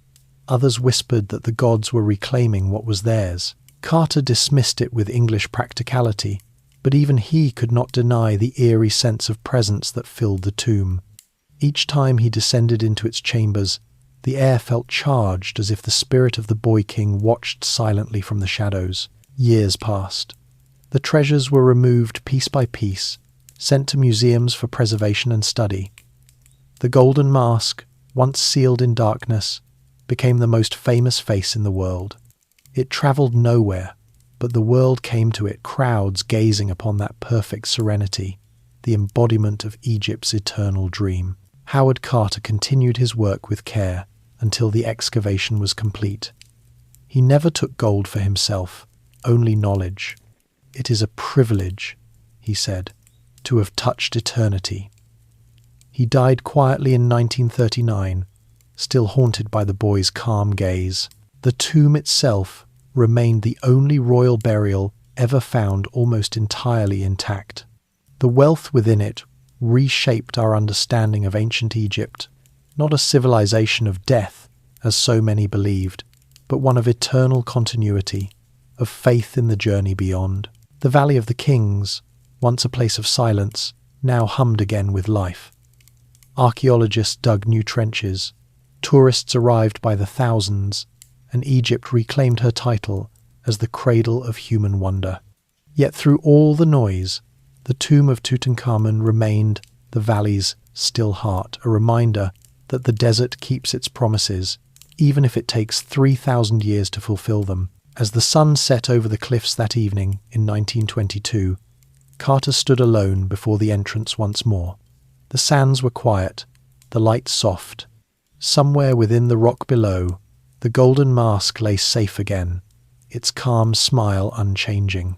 Others whispered that the gods were reclaiming what was theirs. Carter dismissed it with English practicality, but even he could not deny the eerie sense of presence that filled the tomb. Each time he descended into its chambers, the air felt charged as if the spirit of the boy king watched silently from the shadows. Years passed. The treasures were removed piece by piece, sent to museums for preservation and study. The golden mask, once sealed in darkness, became the most famous face in the world. It travelled nowhere, but the world came to it, crowds gazing upon that perfect serenity, the embodiment of Egypt's eternal dream. Howard Carter continued his work with care until the excavation was complete. He never took gold for himself, only knowledge. "It is a privilege," he said, "to have touched eternity." He died quietly in 1939, still haunted by the boy's calm gaze. The tomb itself remained the only royal burial ever found almost entirely intact. The wealth within it reshaped our understanding of ancient Egypt, not a civilization of death, as so many believed, but one of eternal continuity, of faith in the journey beyond. The Valley of the Kings, once a place of silence, now hummed again with life. Archaeologists dug new trenches, tourists arrived by the thousands, and Egypt reclaimed her title as the cradle of human wonder. Yet through all the noise, the tomb of Tutankhamun remained the valley's still heart, a reminder that the desert keeps its promises, even if it takes 3,000 years to fulfill them. As the sun set over the cliffs that evening in 1922, Carter stood alone before the entrance once more. The sands were quiet, the light soft. Somewhere within the rock below, the golden mask lay safe again, its calm smile unchanging.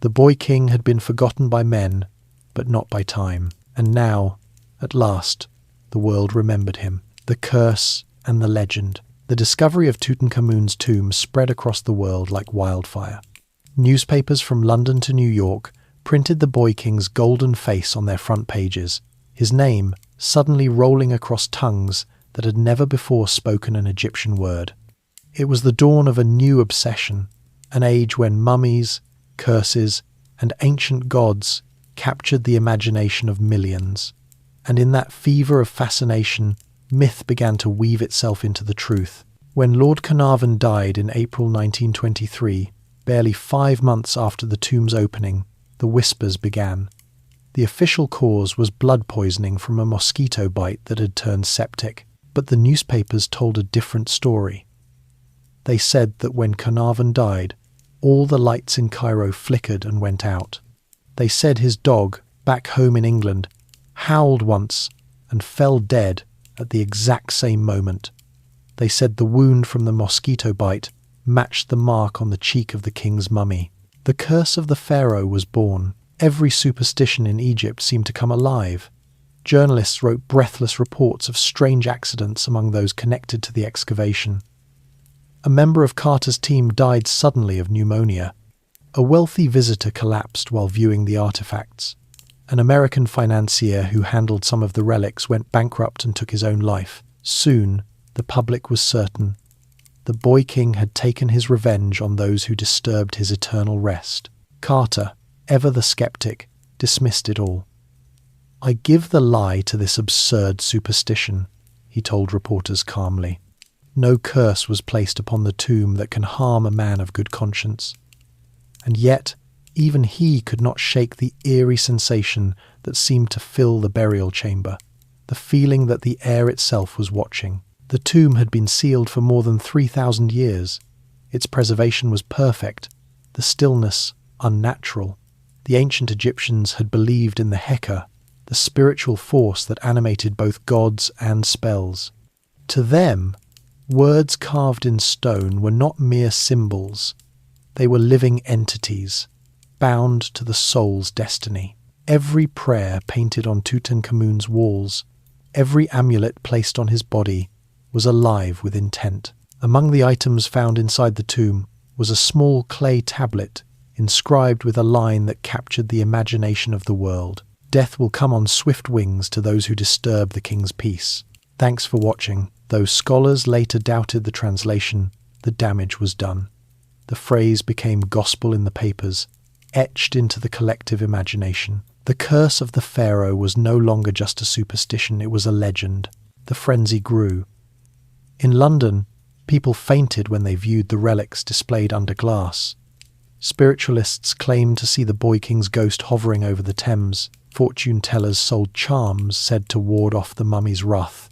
The boy king had been forgotten by men, but not by time, and now, at last, the world remembered him. The curse and the legend. The discovery of Tutankhamun's tomb spread across the world like wildfire. Newspapers from London to New York printed the boy king's golden face on their front pages, his name suddenly rolling across tongues that had never before spoken an Egyptian word. It was the dawn of a new obsession, an age when mummies, curses, and ancient gods captured the imagination of millions. And in that fever of fascination, myth began to weave itself into the truth. When Lord Carnarvon died in April 1923, barely 5 months after the tomb's opening, the whispers began. The official cause was blood poisoning from a mosquito bite that had turned septic, but the newspapers told a different story. They said that when Carnarvon died, all the lights in Cairo flickered and went out. They said his dog, back home in England, howled once and fell dead at the exact same moment. They said the wound from the mosquito bite matched the mark on the cheek of the king's mummy. The curse of the Pharaoh was born. Every superstition in Egypt seemed to come alive. Journalists wrote breathless reports of strange accidents among those connected to the excavation. A member of Carter's team died suddenly of pneumonia. A wealthy visitor collapsed while viewing the artifacts. An American financier who handled some of the relics went bankrupt and took his own life. Soon, the public was certain. The boy king had taken his revenge on those who disturbed his eternal rest. Carter, ever the skeptic, dismissed it all. "I give the lie to this absurd superstition," he told reporters calmly. No curse was placed upon the tomb that can harm a man of good conscience. And yet, even he could not shake the eerie sensation that seemed to fill the burial chamber, the feeling that the air itself was watching. The tomb had been sealed for more than 3,000 years. Its preservation was perfect, the stillness unnatural. The ancient Egyptians had believed in the Heka, the spiritual force that animated both gods and spells. To them, words carved in stone were not mere symbols. They were living entities, bound to the soul's destiny. Every prayer painted on Tutankhamun's walls, every amulet placed on his body, was alive with intent. Among the items found inside the tomb was a small clay tablet inscribed with a line that captured the imagination of the world. "Death will come on swift wings to those who disturb the king's peace." Thanks for watching. Though scholars later doubted the translation, the damage was done. The phrase became gospel in the papers, etched into the collective imagination. The curse of the Pharaoh was no longer just a superstition, it was a legend. The frenzy grew. In London, people fainted when they viewed the relics displayed under glass. Spiritualists claimed to see the boy king's ghost hovering over the Thames. Fortune tellers sold charms said to ward off the mummy's wrath.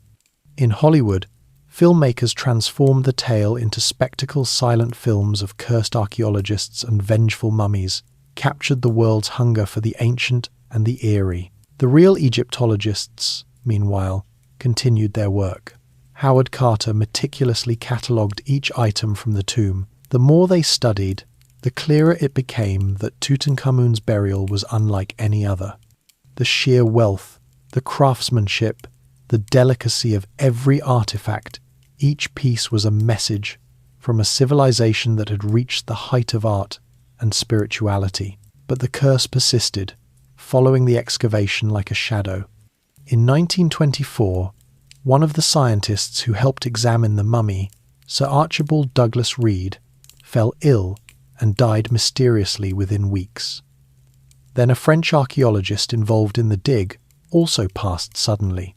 In Hollywood, filmmakers transformed the tale into spectacle silent films of cursed archaeologists and vengeful mummies, captured the world's hunger for the ancient and the eerie. The real Egyptologists, meanwhile, continued their work. Howard Carter meticulously catalogued each item from the tomb. The more they studied, the clearer it became that Tutankhamun's burial was unlike any other. The sheer wealth, the craftsmanship, the delicacy of every artifact, each piece was a message from a civilization that had reached the height of art and spirituality. But the curse persisted, following the excavation like a shadow. In 1924, one of the scientists who helped examine the mummy, Sir Archibald Douglas Reed, fell ill and died mysteriously within weeks. Then a French archaeologist involved in the dig also passed suddenly.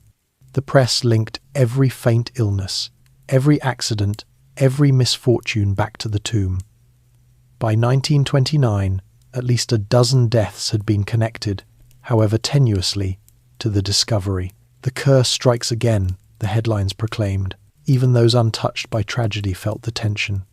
The press linked every faint illness, every accident, every misfortune back to the tomb. By 1929, at least a dozen deaths had been connected, however tenuously, to the discovery. "The curse strikes again," the headlines proclaimed. Even those untouched by tragedy felt the tension.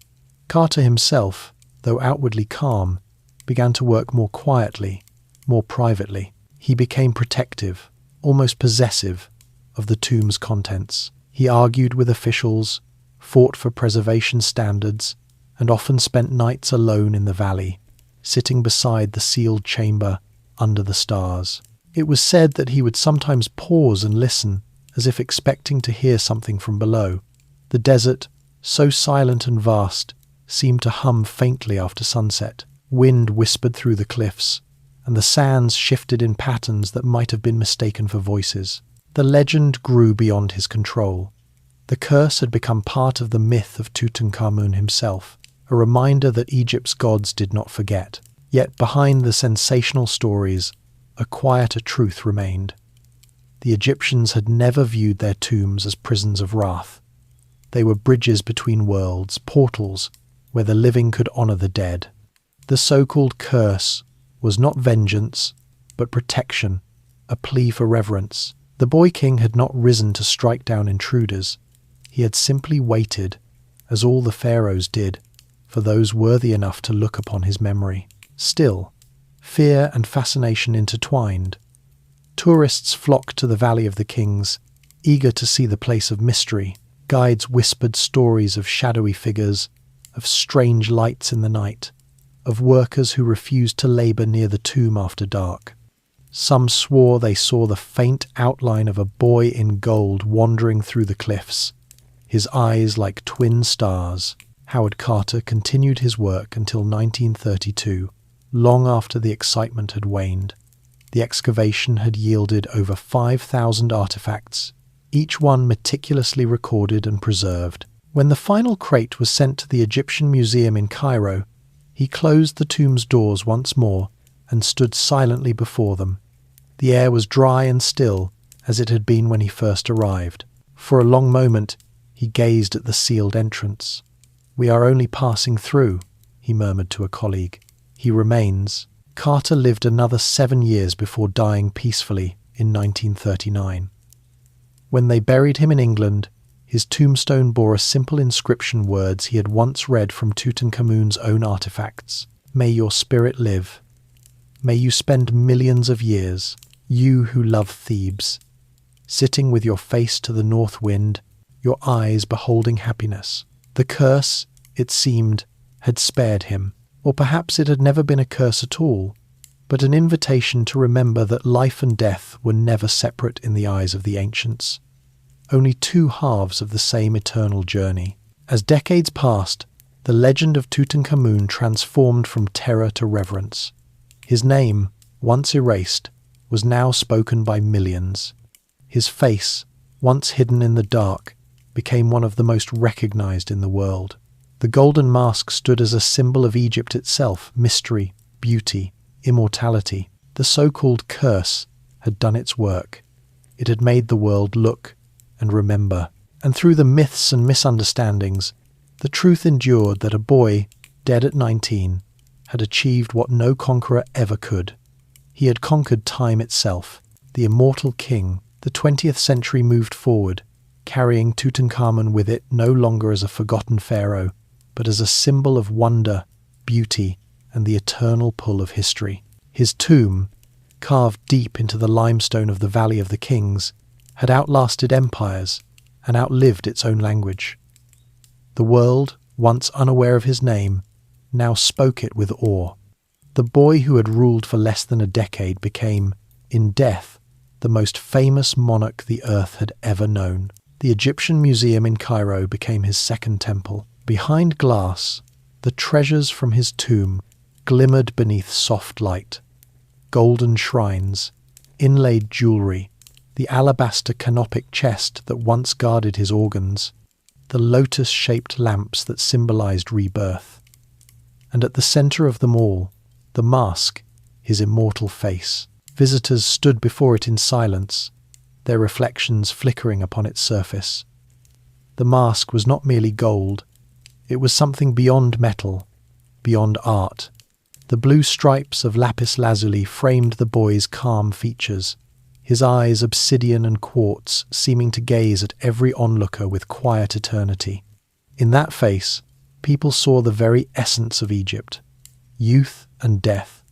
Carter himself, though outwardly calm, began to work more quietly, more privately. He became protective, almost possessive, of the tomb's contents. He argued with officials, fought for preservation standards, and often spent nights alone in the valley, sitting beside the sealed chamber under the stars. It was said that he would sometimes pause and listen, as if expecting to hear something from below. The desert, so silent and vast, seemed to hum faintly after sunset. Wind whispered through the cliffs, and the sands shifted in patterns that might have been mistaken for voices. The legend grew beyond his control. The curse had become part of the myth of Tutankhamun himself, a reminder that Egypt's gods did not forget. Yet behind the sensational stories, a quieter truth remained. The Egyptians had never viewed their tombs as prisons of wrath. They were bridges between worlds, portals where the living could honor the dead. The so-called curse was not vengeance, but protection, a plea for reverence. The boy king had not risen to strike down intruders. He had simply waited, as all the pharaohs did, for those worthy enough to look upon his memory. Still, fear and fascination intertwined. Tourists flocked to the Valley of the Kings, eager to see the place of mystery. Guides whispered stories of shadowy figures, of strange lights in the night, of workers who refused to labor near the tomb after dark. Some swore they saw the faint outline of a boy in gold wandering through the cliffs, his eyes like twin stars. Howard Carter continued his work until 1932, long after the excitement had waned. The excavation had yielded over 5,000 artifacts, each one meticulously recorded and preserved. When the final crate was sent to the Egyptian Museum in Cairo, he closed the tomb's doors once more and stood silently before them. The air was dry and still, as it had been when he first arrived. For a long moment, he gazed at the sealed entrance. "We are only passing through," he murmured to a colleague. "He remains." Carter lived another 7 years before dying peacefully in 1939. When they buried him in England, his tombstone bore a simple inscription, words he had once read from Tutankhamun's own artifacts. "May your spirit live. May you spend millions of years, you who love Thebes, sitting with your face to the north wind, your eyes beholding happiness." The curse, it seemed, had spared him. Or perhaps it had never been a curse at all, but an invitation to remember that life and death were never separate in the eyes of the ancients. Only two halves of the same eternal journey. As decades passed, the legend of Tutankhamun transformed from terror to reverence. His name, once erased, was now spoken by millions. His face, once hidden in the dark, became one of the most recognized in the world. The golden mask stood as a symbol of Egypt itself, mystery, beauty, immortality. The so-called curse had done its work. It had made the world look and remember. And through the myths and misunderstandings, the truth endured that a boy, dead at 19, had achieved what no conqueror ever could. He had conquered time itself. The immortal king. The 20th century moved forward, carrying Tutankhamun with it no longer as a forgotten pharaoh, but as a symbol of wonder, beauty, and the eternal pull of history. His tomb, carved deep into the limestone of the Valley of the Kings, had outlasted empires and outlived its own language. The world, once unaware of his name, now spoke it with awe. The boy who had ruled for less than a decade became, in death, the most famous monarch the earth had ever known. The Egyptian Museum in Cairo became his second temple. Behind glass, the treasures from his tomb glimmered beneath soft light. Golden shrines, inlaid jewelry, the alabaster canopic chest that once guarded his organs, the lotus-shaped lamps that symbolized rebirth. And at the center of them all, the mask, his immortal face. Visitors stood before it in silence, their reflections flickering upon its surface. The mask was not merely gold, it was something beyond metal, beyond art. The blue stripes of lapis lazuli framed the boy's calm features, his eyes obsidian and quartz seeming to gaze at every onlooker with quiet eternity. In that face, people saw the very essence of Egypt: youth and death,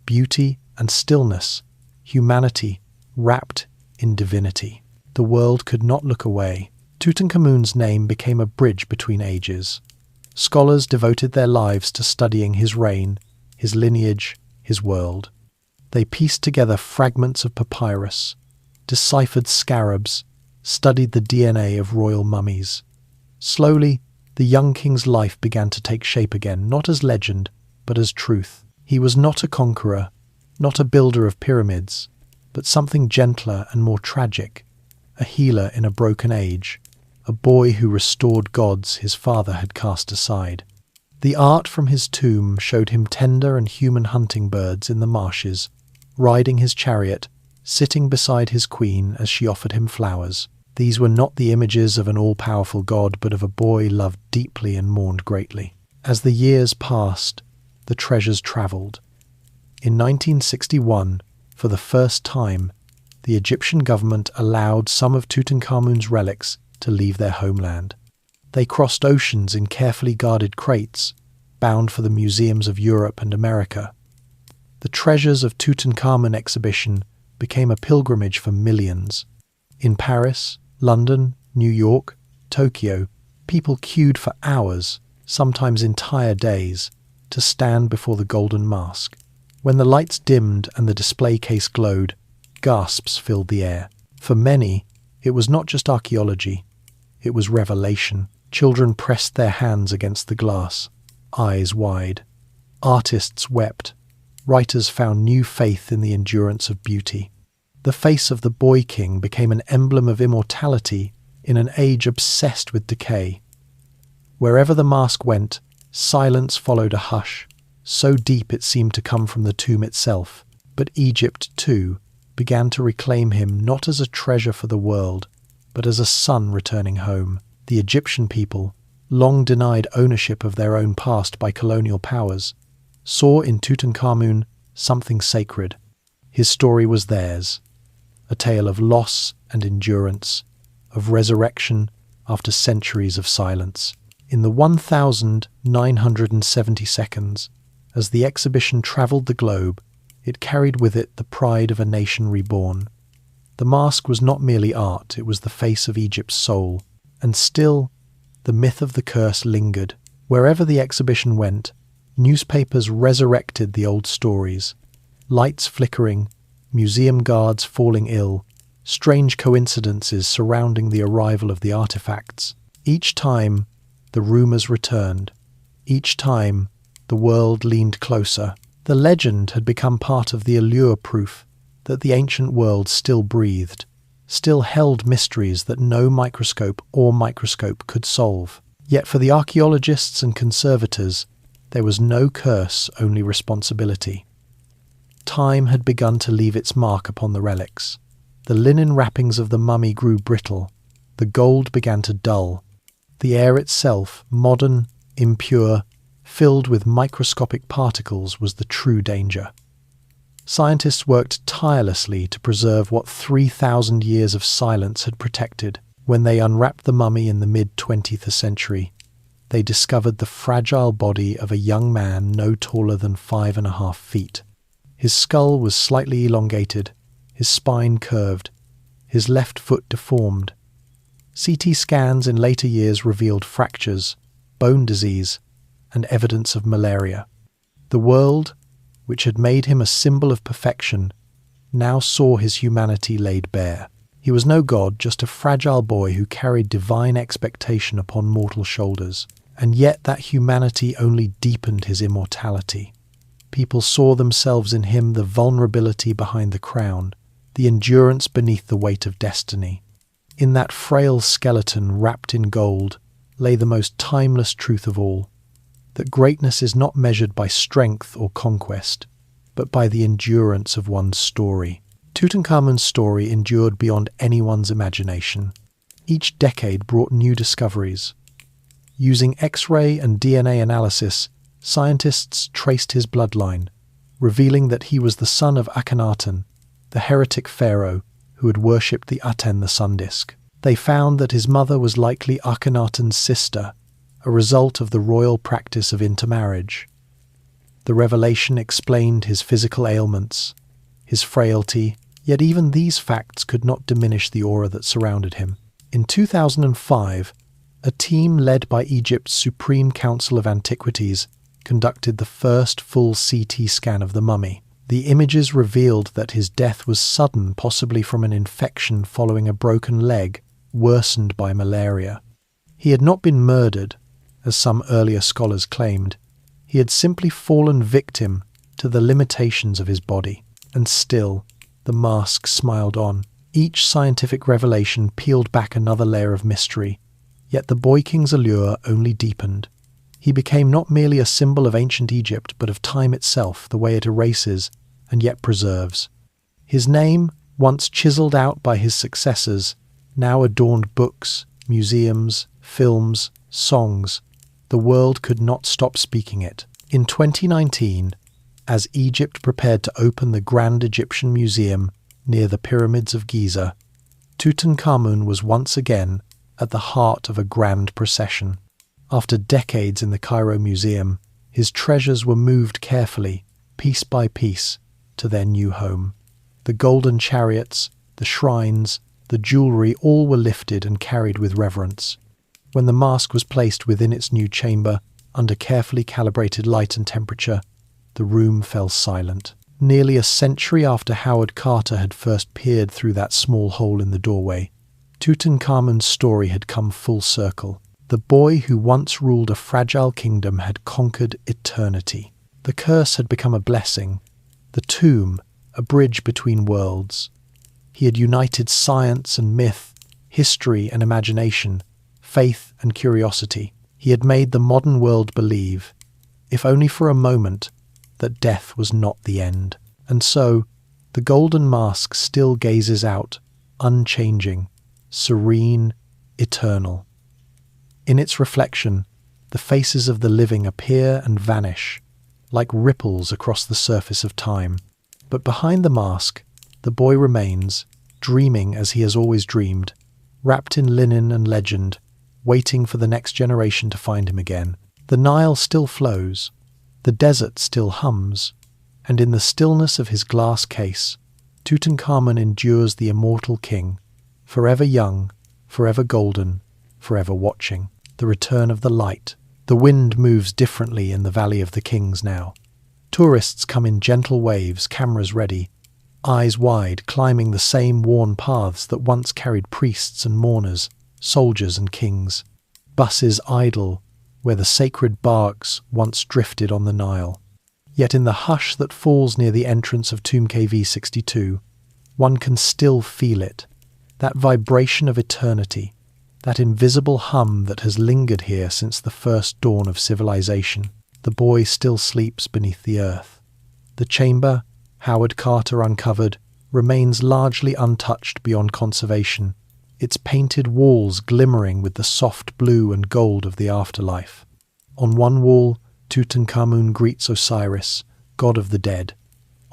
beauty and stillness, humanity wrapped in divinity. The world could not look away. Tutankhamun's name became a bridge between ages. Scholars devoted their lives to studying his reign, his lineage, his world. They pieced together fragments of papyrus, deciphered scarabs, studied the DNA of royal mummies. Slowly, the young king's life began to take shape again, not as legend, but as truth. He was not a conqueror, not a builder of pyramids, but something gentler and more tragic, a healer in a broken age, a boy who restored gods his father had cast aside. The art from his tomb showed him tender and human hunting birds in the marshes, riding his chariot, sitting beside his queen as she offered him flowers. These were not the images of an all-powerful god, but of a boy loved deeply and mourned greatly. As the years passed, the treasures travelled. In 1961, for the first time, the Egyptian government allowed some of Tutankhamun's relics to leave their homeland. They crossed oceans in carefully guarded crates, bound for the museums of Europe and America. The Treasures of Tutankhamun exhibition became a pilgrimage for millions. In Paris, London, New York, Tokyo, people queued for hours, sometimes entire days, to stand before the golden mask. When the lights dimmed and the display case glowed, gasps filled the air. For many, it was not just archaeology, it was revelation. Children pressed their hands against the glass, eyes wide. Artists wept. Writers found new faith in the endurance of beauty. The face of the boy king became an emblem of immortality in an age obsessed with decay. Wherever the mask went, silence followed a hush, so deep it seemed to come from the tomb itself. But Egypt, too, began to reclaim him not as a treasure for the world, but as a son returning home. The Egyptian people, long denied ownership of their own past by colonial powers, saw in Tutankhamun something sacred. His story was theirs, a tale of loss and endurance, of resurrection after centuries of silence. In the 1,970 seconds, as the exhibition travelled the globe, it carried with it the pride of a nation reborn. The mask was not merely art, it was the face of Egypt's soul. And still, the myth of the curse lingered. Wherever the exhibition went, newspapers resurrected the old stories. Lights flickering, museum guards falling ill, strange coincidences surrounding the arrival of the artifacts. Each time, the rumours returned. Each time, the world leaned closer. The legend had become part of the allure proof that the ancient world still breathed, still held mysteries that no microscope could solve. Yet for the archaeologists and conservators, there was no curse, only responsibility. Time had begun to leave its mark upon the relics. The linen wrappings of the mummy grew brittle. The gold began to dull. The air itself, modern, impure, filled with microscopic particles, was the true danger. Scientists worked tirelessly to preserve what 3,000 years of silence had protected. When they unwrapped the mummy in the mid-20th century, they discovered the fragile body of a young man no taller than 5.5 feet. His skull was slightly elongated, his spine curved, his left foot deformed. CT scans in later years revealed fractures, bone disease, and evidence of malaria. The world, which had made him a symbol of perfection, now saw his humanity laid bare. He was no god, just a fragile boy who carried divine expectation upon mortal shoulders. And yet that humanity only deepened his immortality. People saw themselves in him, the vulnerability behind the crown, the endurance beneath the weight of destiny. In that frail skeleton wrapped in gold lay the most timeless truth of all, that greatness is not measured by strength or conquest, but by the endurance of one's story. Tutankhamun's story endured beyond anyone's imagination. Each decade brought new discoveries. Using X-ray and DNA analysis, scientists traced his bloodline, revealing that he was the son of Akhenaten, the heretic pharaoh who had worshipped the Aten, the sun disk. They found that his mother was likely Akhenaten's sister, a result of the royal practice of intermarriage. The revelation explained his physical ailments, his frailty, yet even these facts could not diminish the aura that surrounded him. In 2005, a team led by Egypt's Supreme Council of Antiquities conducted the first full CT scan of the mummy. The images revealed that his death was sudden, possibly from an infection following a broken leg, worsened by malaria. He had not been murdered, as some earlier scholars claimed. He had simply fallen victim to the limitations of his body. And still, the mask smiled on. Each scientific revelation peeled back another layer of mystery, yet the boy king's allure only deepened. He became not merely a symbol of ancient Egypt, but of time itself, the way it erases and yet preserves. His name, once chiseled out by his successors, now adorned books, museums, films, songs. The world could not stop speaking it. In 2019, as Egypt prepared to open the Grand Egyptian Museum near the Pyramids of Giza, Tutankhamun was once again at the heart of a grand procession. After decades in the Cairo Museum, his treasures were moved carefully, piece by piece, to their new home. The golden chariots, the shrines, the jewellery, all were lifted and carried with reverence. When the mask was placed within its new chamber, under carefully calibrated light and temperature, the room fell silent. Nearly a century after Howard Carter had first peered through that small hole in the doorway, Tutankhamun's story had come full circle. The boy who once ruled a fragile kingdom had conquered eternity. The curse had become a blessing, the tomb a bridge between worlds. He had united science and myth, history and imagination, faith and curiosity. He had made the modern world believe, if only for a moment, that death was not the end. And so, the golden mask still gazes out, unchanging, serene, eternal. In its reflection, the faces of the living appear and vanish, like ripples across the surface of time. But behind the mask, the boy remains, dreaming as he has always dreamed, wrapped in linen and legend, waiting for the next generation to find him again. The Nile still flows, the desert still hums, and in the stillness of his glass case, Tutankhamun endures the immortal king, forever young, forever golden, forever watching. The return of the light. The wind moves differently in the Valley of the Kings now. Tourists come in gentle waves, cameras ready, eyes wide, climbing the same worn paths that once carried priests and mourners, soldiers and kings. Buses idle where the sacred barks once drifted on the Nile. Yet in the hush that falls near the entrance of Tomb KV62, one can still feel it, that vibration of eternity, that invisible hum that has lingered here since the first dawn of civilization. The boy still sleeps beneath the earth. The chamber, Howard Carter uncovered, remains largely untouched beyond conservation, its painted walls glimmering with the soft blue and gold of the afterlife. On one wall, Tutankhamun greets Osiris, god of the dead.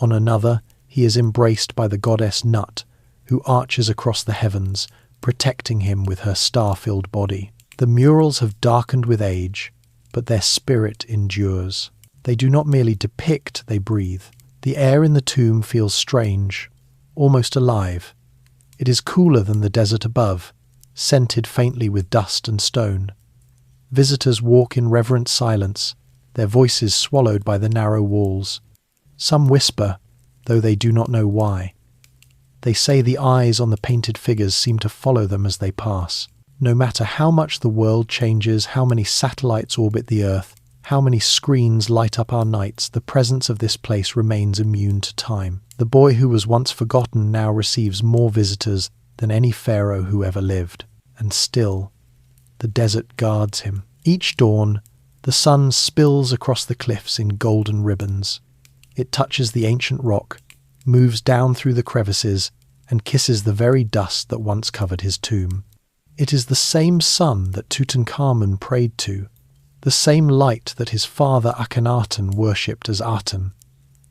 On another, he is embraced by the goddess Nut, who arches across the heavens, protecting him with her star-filled body. The murals have darkened with age, but their spirit endures. They do not merely depict, they breathe. The air in the tomb feels strange, almost alive. It is cooler than the desert above, scented faintly with dust and stone. Visitors walk in reverent silence, their voices swallowed by the narrow walls. Some whisper, though they do not know why. They say the eyes on the painted figures seem to follow them as they pass. No matter how much the world changes, how many satellites orbit the earth, how many screens light up our nights, the presence of this place remains immune to time. The boy who was once forgotten now receives more visitors than any pharaoh who ever lived. And still, the desert guards him. Each dawn, the sun spills across the cliffs in golden ribbons. It touches the ancient rock, moves down through the crevices, and kisses the very dust that once covered his tomb. It is the same sun that Tutankhamun prayed to, the same light that his father Akhenaten worshipped as Aten.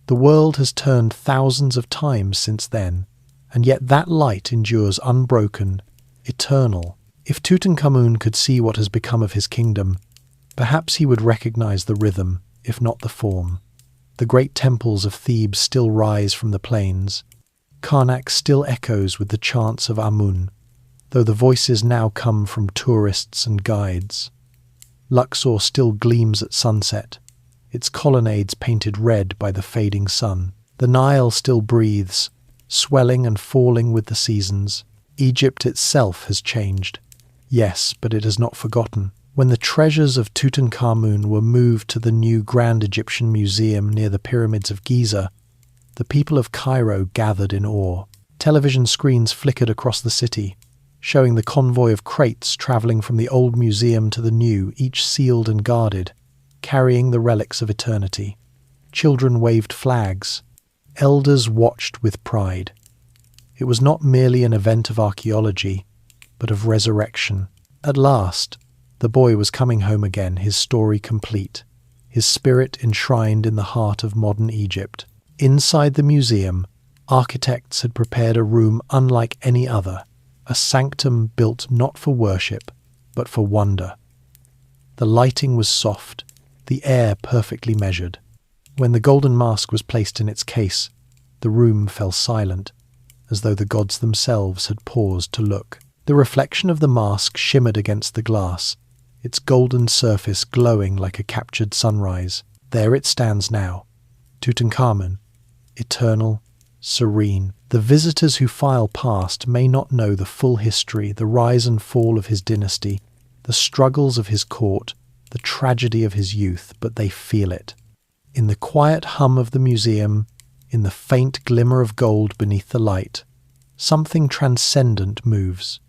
The world has turned thousands of times since then, and yet that light endures unbroken, eternal. If Tutankhamun could see what has become of his kingdom, perhaps he would recognize the rhythm, if not the form. The great temples of Thebes still rise from the plains. Karnak still echoes with the chants of Amun, though the voices now come from tourists and guides. Luxor still gleams at sunset, its colonnades painted red by the fading sun. The Nile still breathes, swelling and falling with the seasons. Egypt itself has changed. Yes, but it has not forgotten. When the treasures of Tutankhamun were moved to the new Grand Egyptian Museum near the Pyramids of Giza, the people of Cairo gathered in awe. Television screens flickered across the city, showing the convoy of crates travelling from the old museum to the new, each sealed and guarded, carrying the relics of eternity. Children waved flags. Elders watched with pride. It was not merely an event of archaeology, but of resurrection. At last, the boy was coming home again, his story complete, his spirit enshrined in the heart of modern Egypt. Inside the museum, architects had prepared a room unlike any other, a sanctum built not for worship, but for wonder. The lighting was soft, the air perfectly measured. When the golden mask was placed in its case, the room fell silent, as though the gods themselves had paused to look. The reflection of the mask shimmered against the glass, its golden surface glowing like a captured sunrise. There it stands now, Tutankhamun, eternal, serene. The visitors who file past may not know the full history, the rise and fall of his dynasty, the struggles of his court, the tragedy of his youth, but they feel it. In the quiet hum of the museum, in the faint glimmer of gold beneath the light, something transcendent moves.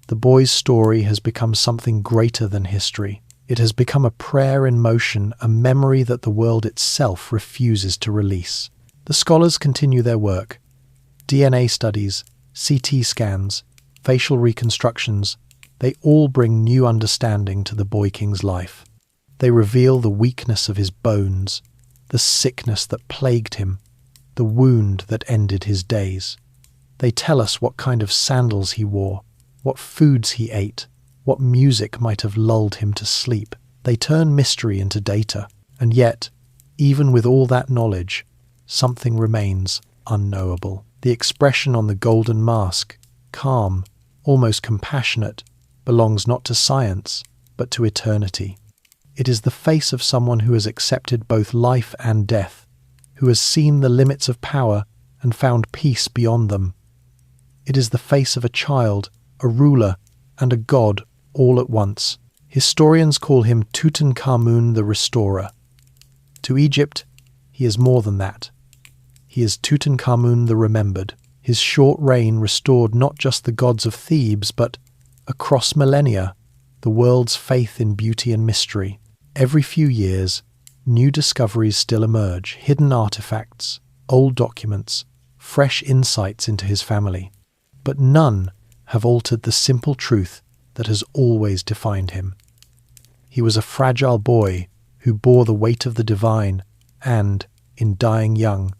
The boy's story has become something greater than history. It has become a prayer in motion, a memory that the world itself refuses to release. The scholars continue their work. DNA studies, CT scans, facial reconstructions, they all bring new understanding to the boy king's life. They reveal the weakness of his bones, the sickness that plagued him, the wound that ended his days. They tell us what kind of sandals he wore, what foods he ate, what music might have lulled him to sleep. They turn mystery into data, and yet, even with all that knowledge, something remains unknowable. The expression on the golden mask, calm, almost compassionate, belongs not to science, but to eternity. It is the face of someone who has accepted both life and death, who has seen the limits of power and found peace beyond them. It is the face of a child, a ruler, and a god all at once. Historians call him Tutankhamun the Restorer. To Egypt, he is more than that. He is Tutankhamun the Remembered. His short reign restored not just the gods of Thebes, but, across millennia, the world's faith in beauty and mystery. Every few years, new discoveries still emerge, hidden artifacts, old documents, fresh insights into his family. But none have altered the simple truth that has always defined him. He was a fragile boy who bore the weight of the divine and, in dying young,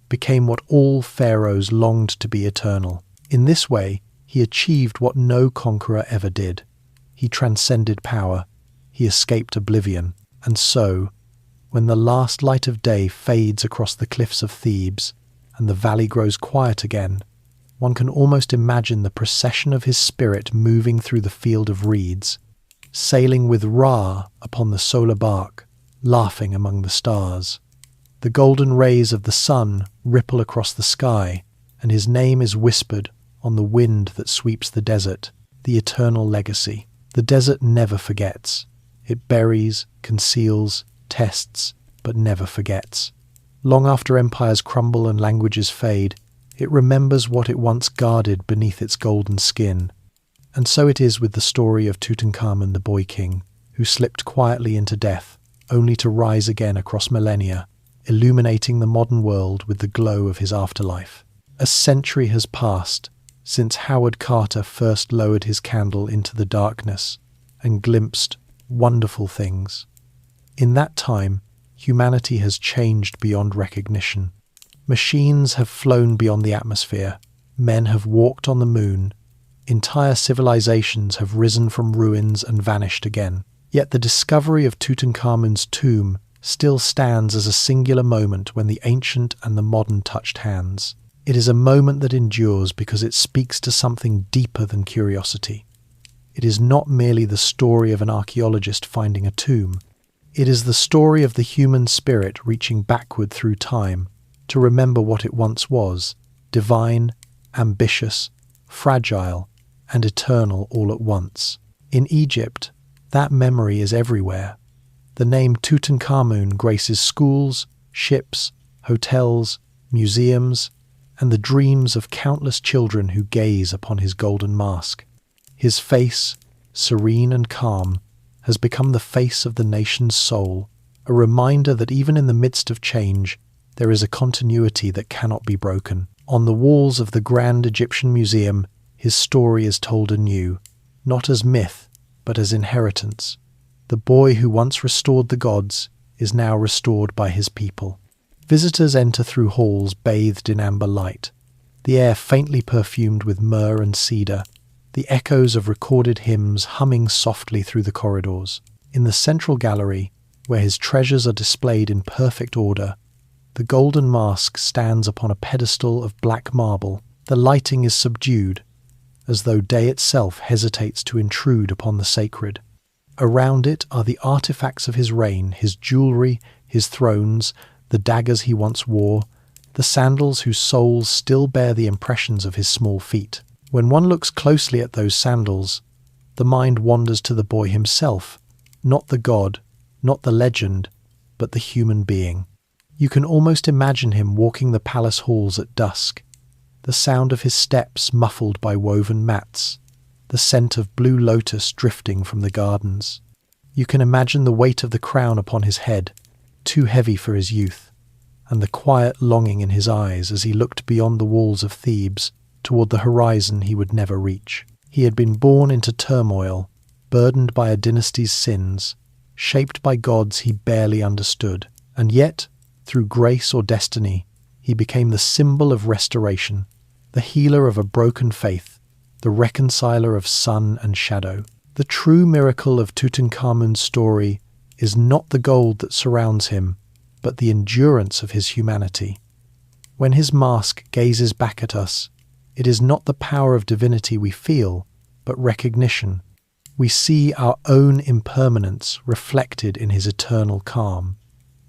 became what all pharaohs longed to be eternal. In this way, he achieved what no conqueror ever did. He transcended power, he escaped oblivion, and so, when the last light of day fades across the cliffs of Thebes and the valley grows quiet again, one can almost imagine the procession of his spirit moving through the field of reeds, sailing with Ra upon the solar bark, laughing among the stars. The golden rays of the sun ripple across the sky, and his name is whispered on the wind that sweeps the desert, the eternal legacy. The desert never forgets. It buries, conceals, tests, but never forgets. Long after empires crumble and languages fade, it remembers what it once guarded beneath its golden skin. And so it is with the story of Tutankhamun the boy king, who slipped quietly into death, only to rise again across millennia, illuminating the modern world with the glow of his afterlife. A century has passed since Howard Carter first lowered his candle into the darkness and glimpsed wonderful things. In that time, humanity has changed beyond recognition. Machines have flown beyond the atmosphere, men have walked on the moon, entire civilizations have risen from ruins and vanished again. Yet the discovery of Tutankhamun's tomb still stands as a singular moment when the ancient and the modern touched hands. It is a moment that endures because it speaks to something deeper than curiosity. It is not merely the story of an archaeologist finding a tomb. It is the story of the human spirit reaching backward through time to remember what it once was, divine, ambitious, fragile, and eternal all at once. In Egypt, that memory is everywhere. The name Tutankhamun graces schools, ships, hotels, museums, and the dreams of countless children who gaze upon his golden mask. His face, serene and calm, has become the face of the nation's soul, a reminder that even in the midst of change, there is a continuity that cannot be broken. On the walls of the Grand Egyptian Museum, his his story is told anew, not as myth, but as inheritance. The boy who once restored the gods is now restored by his people. Visitors enter through halls bathed in amber light, the air faintly perfumed with myrrh and cedar, the echoes of recorded hymns humming softly through the corridors. In the central gallery, where his treasures are displayed in perfect order, the golden mask stands upon a pedestal of black marble. The lighting is subdued, as though day itself hesitates to intrude upon the sacred. Around it are the artifacts of his reign, his jewellery, his thrones, the daggers he once wore, the sandals whose soles still bear the impressions of his small feet. When one looks closely at those sandals, the mind wanders to the boy himself, not the god, not the legend, but the human being. You can almost imagine him walking the palace halls at dusk, the sound of his steps muffled by woven mats, the scent of blue lotus drifting from the gardens. You can imagine the weight of the crown upon his head, too heavy for his youth, and the quiet longing in his eyes as he looked beyond the walls of Thebes toward the horizon he would never reach. He had been born into turmoil, burdened by a dynasty's sins, shaped by gods he barely understood, and yet, through grace or destiny, he became the symbol of restoration, the healer of a broken faith, the reconciler of sun and shadow. The true miracle of Tutankhamun's story is not the gold that surrounds him, but the endurance of his humanity. When his mask gazes back at us, it is not the power of divinity we feel, but recognition. We see our own impermanence reflected in his eternal calm.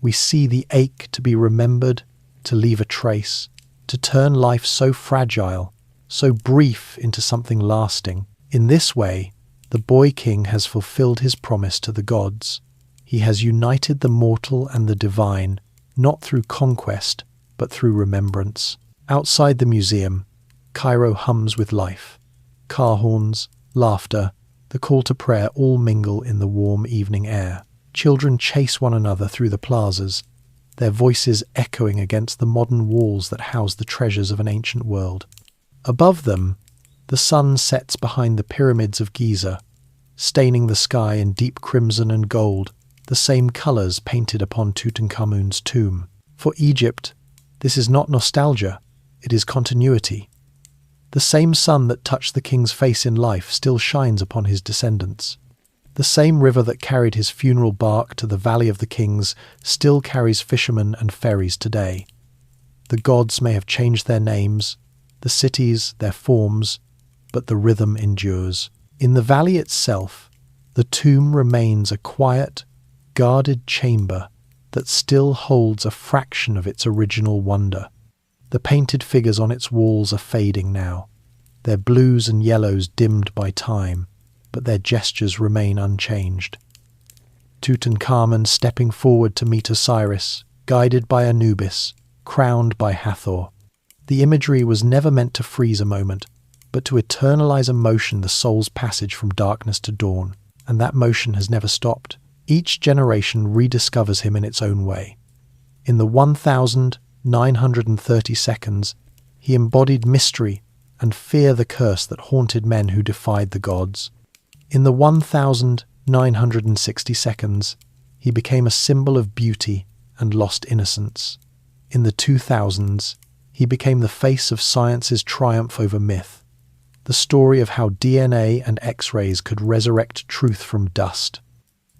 We see the ache to be remembered, to leave a trace, to turn life so fragile, so brief into something lasting. In this way, the boy king has fulfilled his promise to the gods. He has united the mortal and the divine, not through conquest, but through remembrance. Outside the museum, Cairo hums with life. Car horns, laughter, the call to prayer all mingle in the warm evening air. Children chase one another through the plazas, their voices echoing against the modern walls that house the treasures of an ancient world. Above them, the sun sets behind the pyramids of Giza, staining the sky in deep crimson and gold, the same colours painted upon Tutankhamun's tomb. For Egypt, this is not nostalgia, it is continuity. The same sun that touched the king's face in life still shines upon his descendants. The same river that carried his funeral bark to the Valley of the Kings still carries fishermen and ferries today. The gods may have changed their names, the cities, their forms, but the rhythm endures. In the valley itself, the tomb remains a quiet, guarded chamber that still holds a fraction of its original wonder. The painted figures on its walls are fading now, their blues and yellows dimmed by time, but their gestures remain unchanged. Tutankhamun stepping forward to meet Osiris, guided by Anubis, crowned by Hathor. The imagery was never meant to freeze a moment, but to eternalize a motion, the soul's passage from darkness to dawn, and that motion has never stopped. Each generation rediscovers him in its own way. In the 1,930 seconds, he embodied mystery and fear, the curse that haunted men who defied the gods. In the 1,960 seconds, he became a symbol of beauty and lost innocence. In the 2000s, he became the face of science's triumph over myth, the story of how DNA and X-rays could resurrect truth from dust.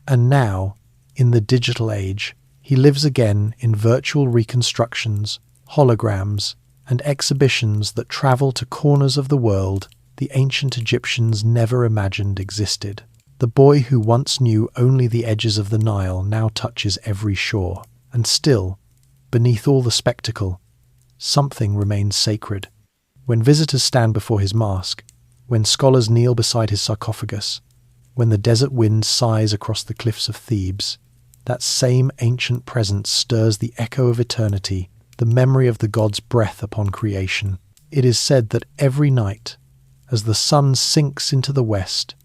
And now, in the digital age, he lives again in virtual reconstructions, holograms, and exhibitions that travel to corners of the world the ancient Egyptians never imagined existed. The boy who once knew only the edges of the Nile now touches every shore, and still, beneath all the spectacle, something remains sacred. When visitors stand before his mask, when scholars kneel beside his sarcophagus, when the desert wind sighs across the cliffs of Thebes, that same ancient presence stirs the echo of eternity, the memory of the god's breath upon creation. It is said that every night, as the sun sinks into the west,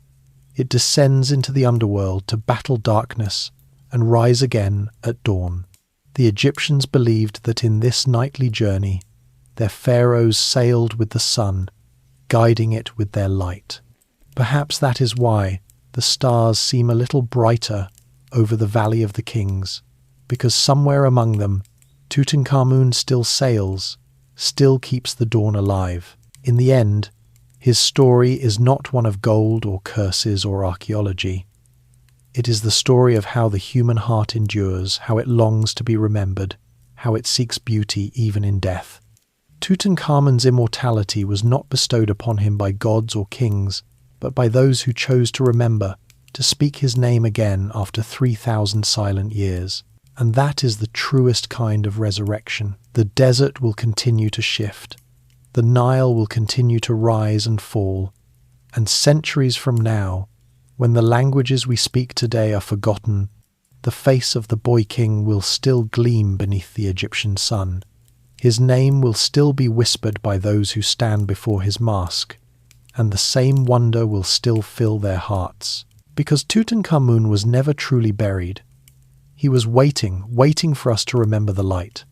it descends into the underworld to battle darkness and rise again at dawn. The Egyptians believed that in this nightly journey, their pharaohs sailed with the sun, guiding it with their light. Perhaps that is why the stars seem a little brighter over the Valley of the Kings, because somewhere among them, Tutankhamun still sails, still keeps the dawn alive. In the end, his story is not one of gold or curses or archaeology. It is the story of how the human heart endures, how it longs to be remembered, how it seeks beauty even in death. Tutankhamun's immortality was not bestowed upon him by gods or kings, but by those who chose to remember, to speak his name again after 3,000 silent years. And that is the truest kind of resurrection. The desert will continue to shift. The Nile will continue to rise and fall. And centuries from now, when the languages we speak today are forgotten, the face of the boy king will still gleam beneath the Egyptian sun. His name will still be whispered by those who stand before his mask, and the same wonder will still fill their hearts. Because Tutankhamun was never truly buried. He was waiting for us to remember the light.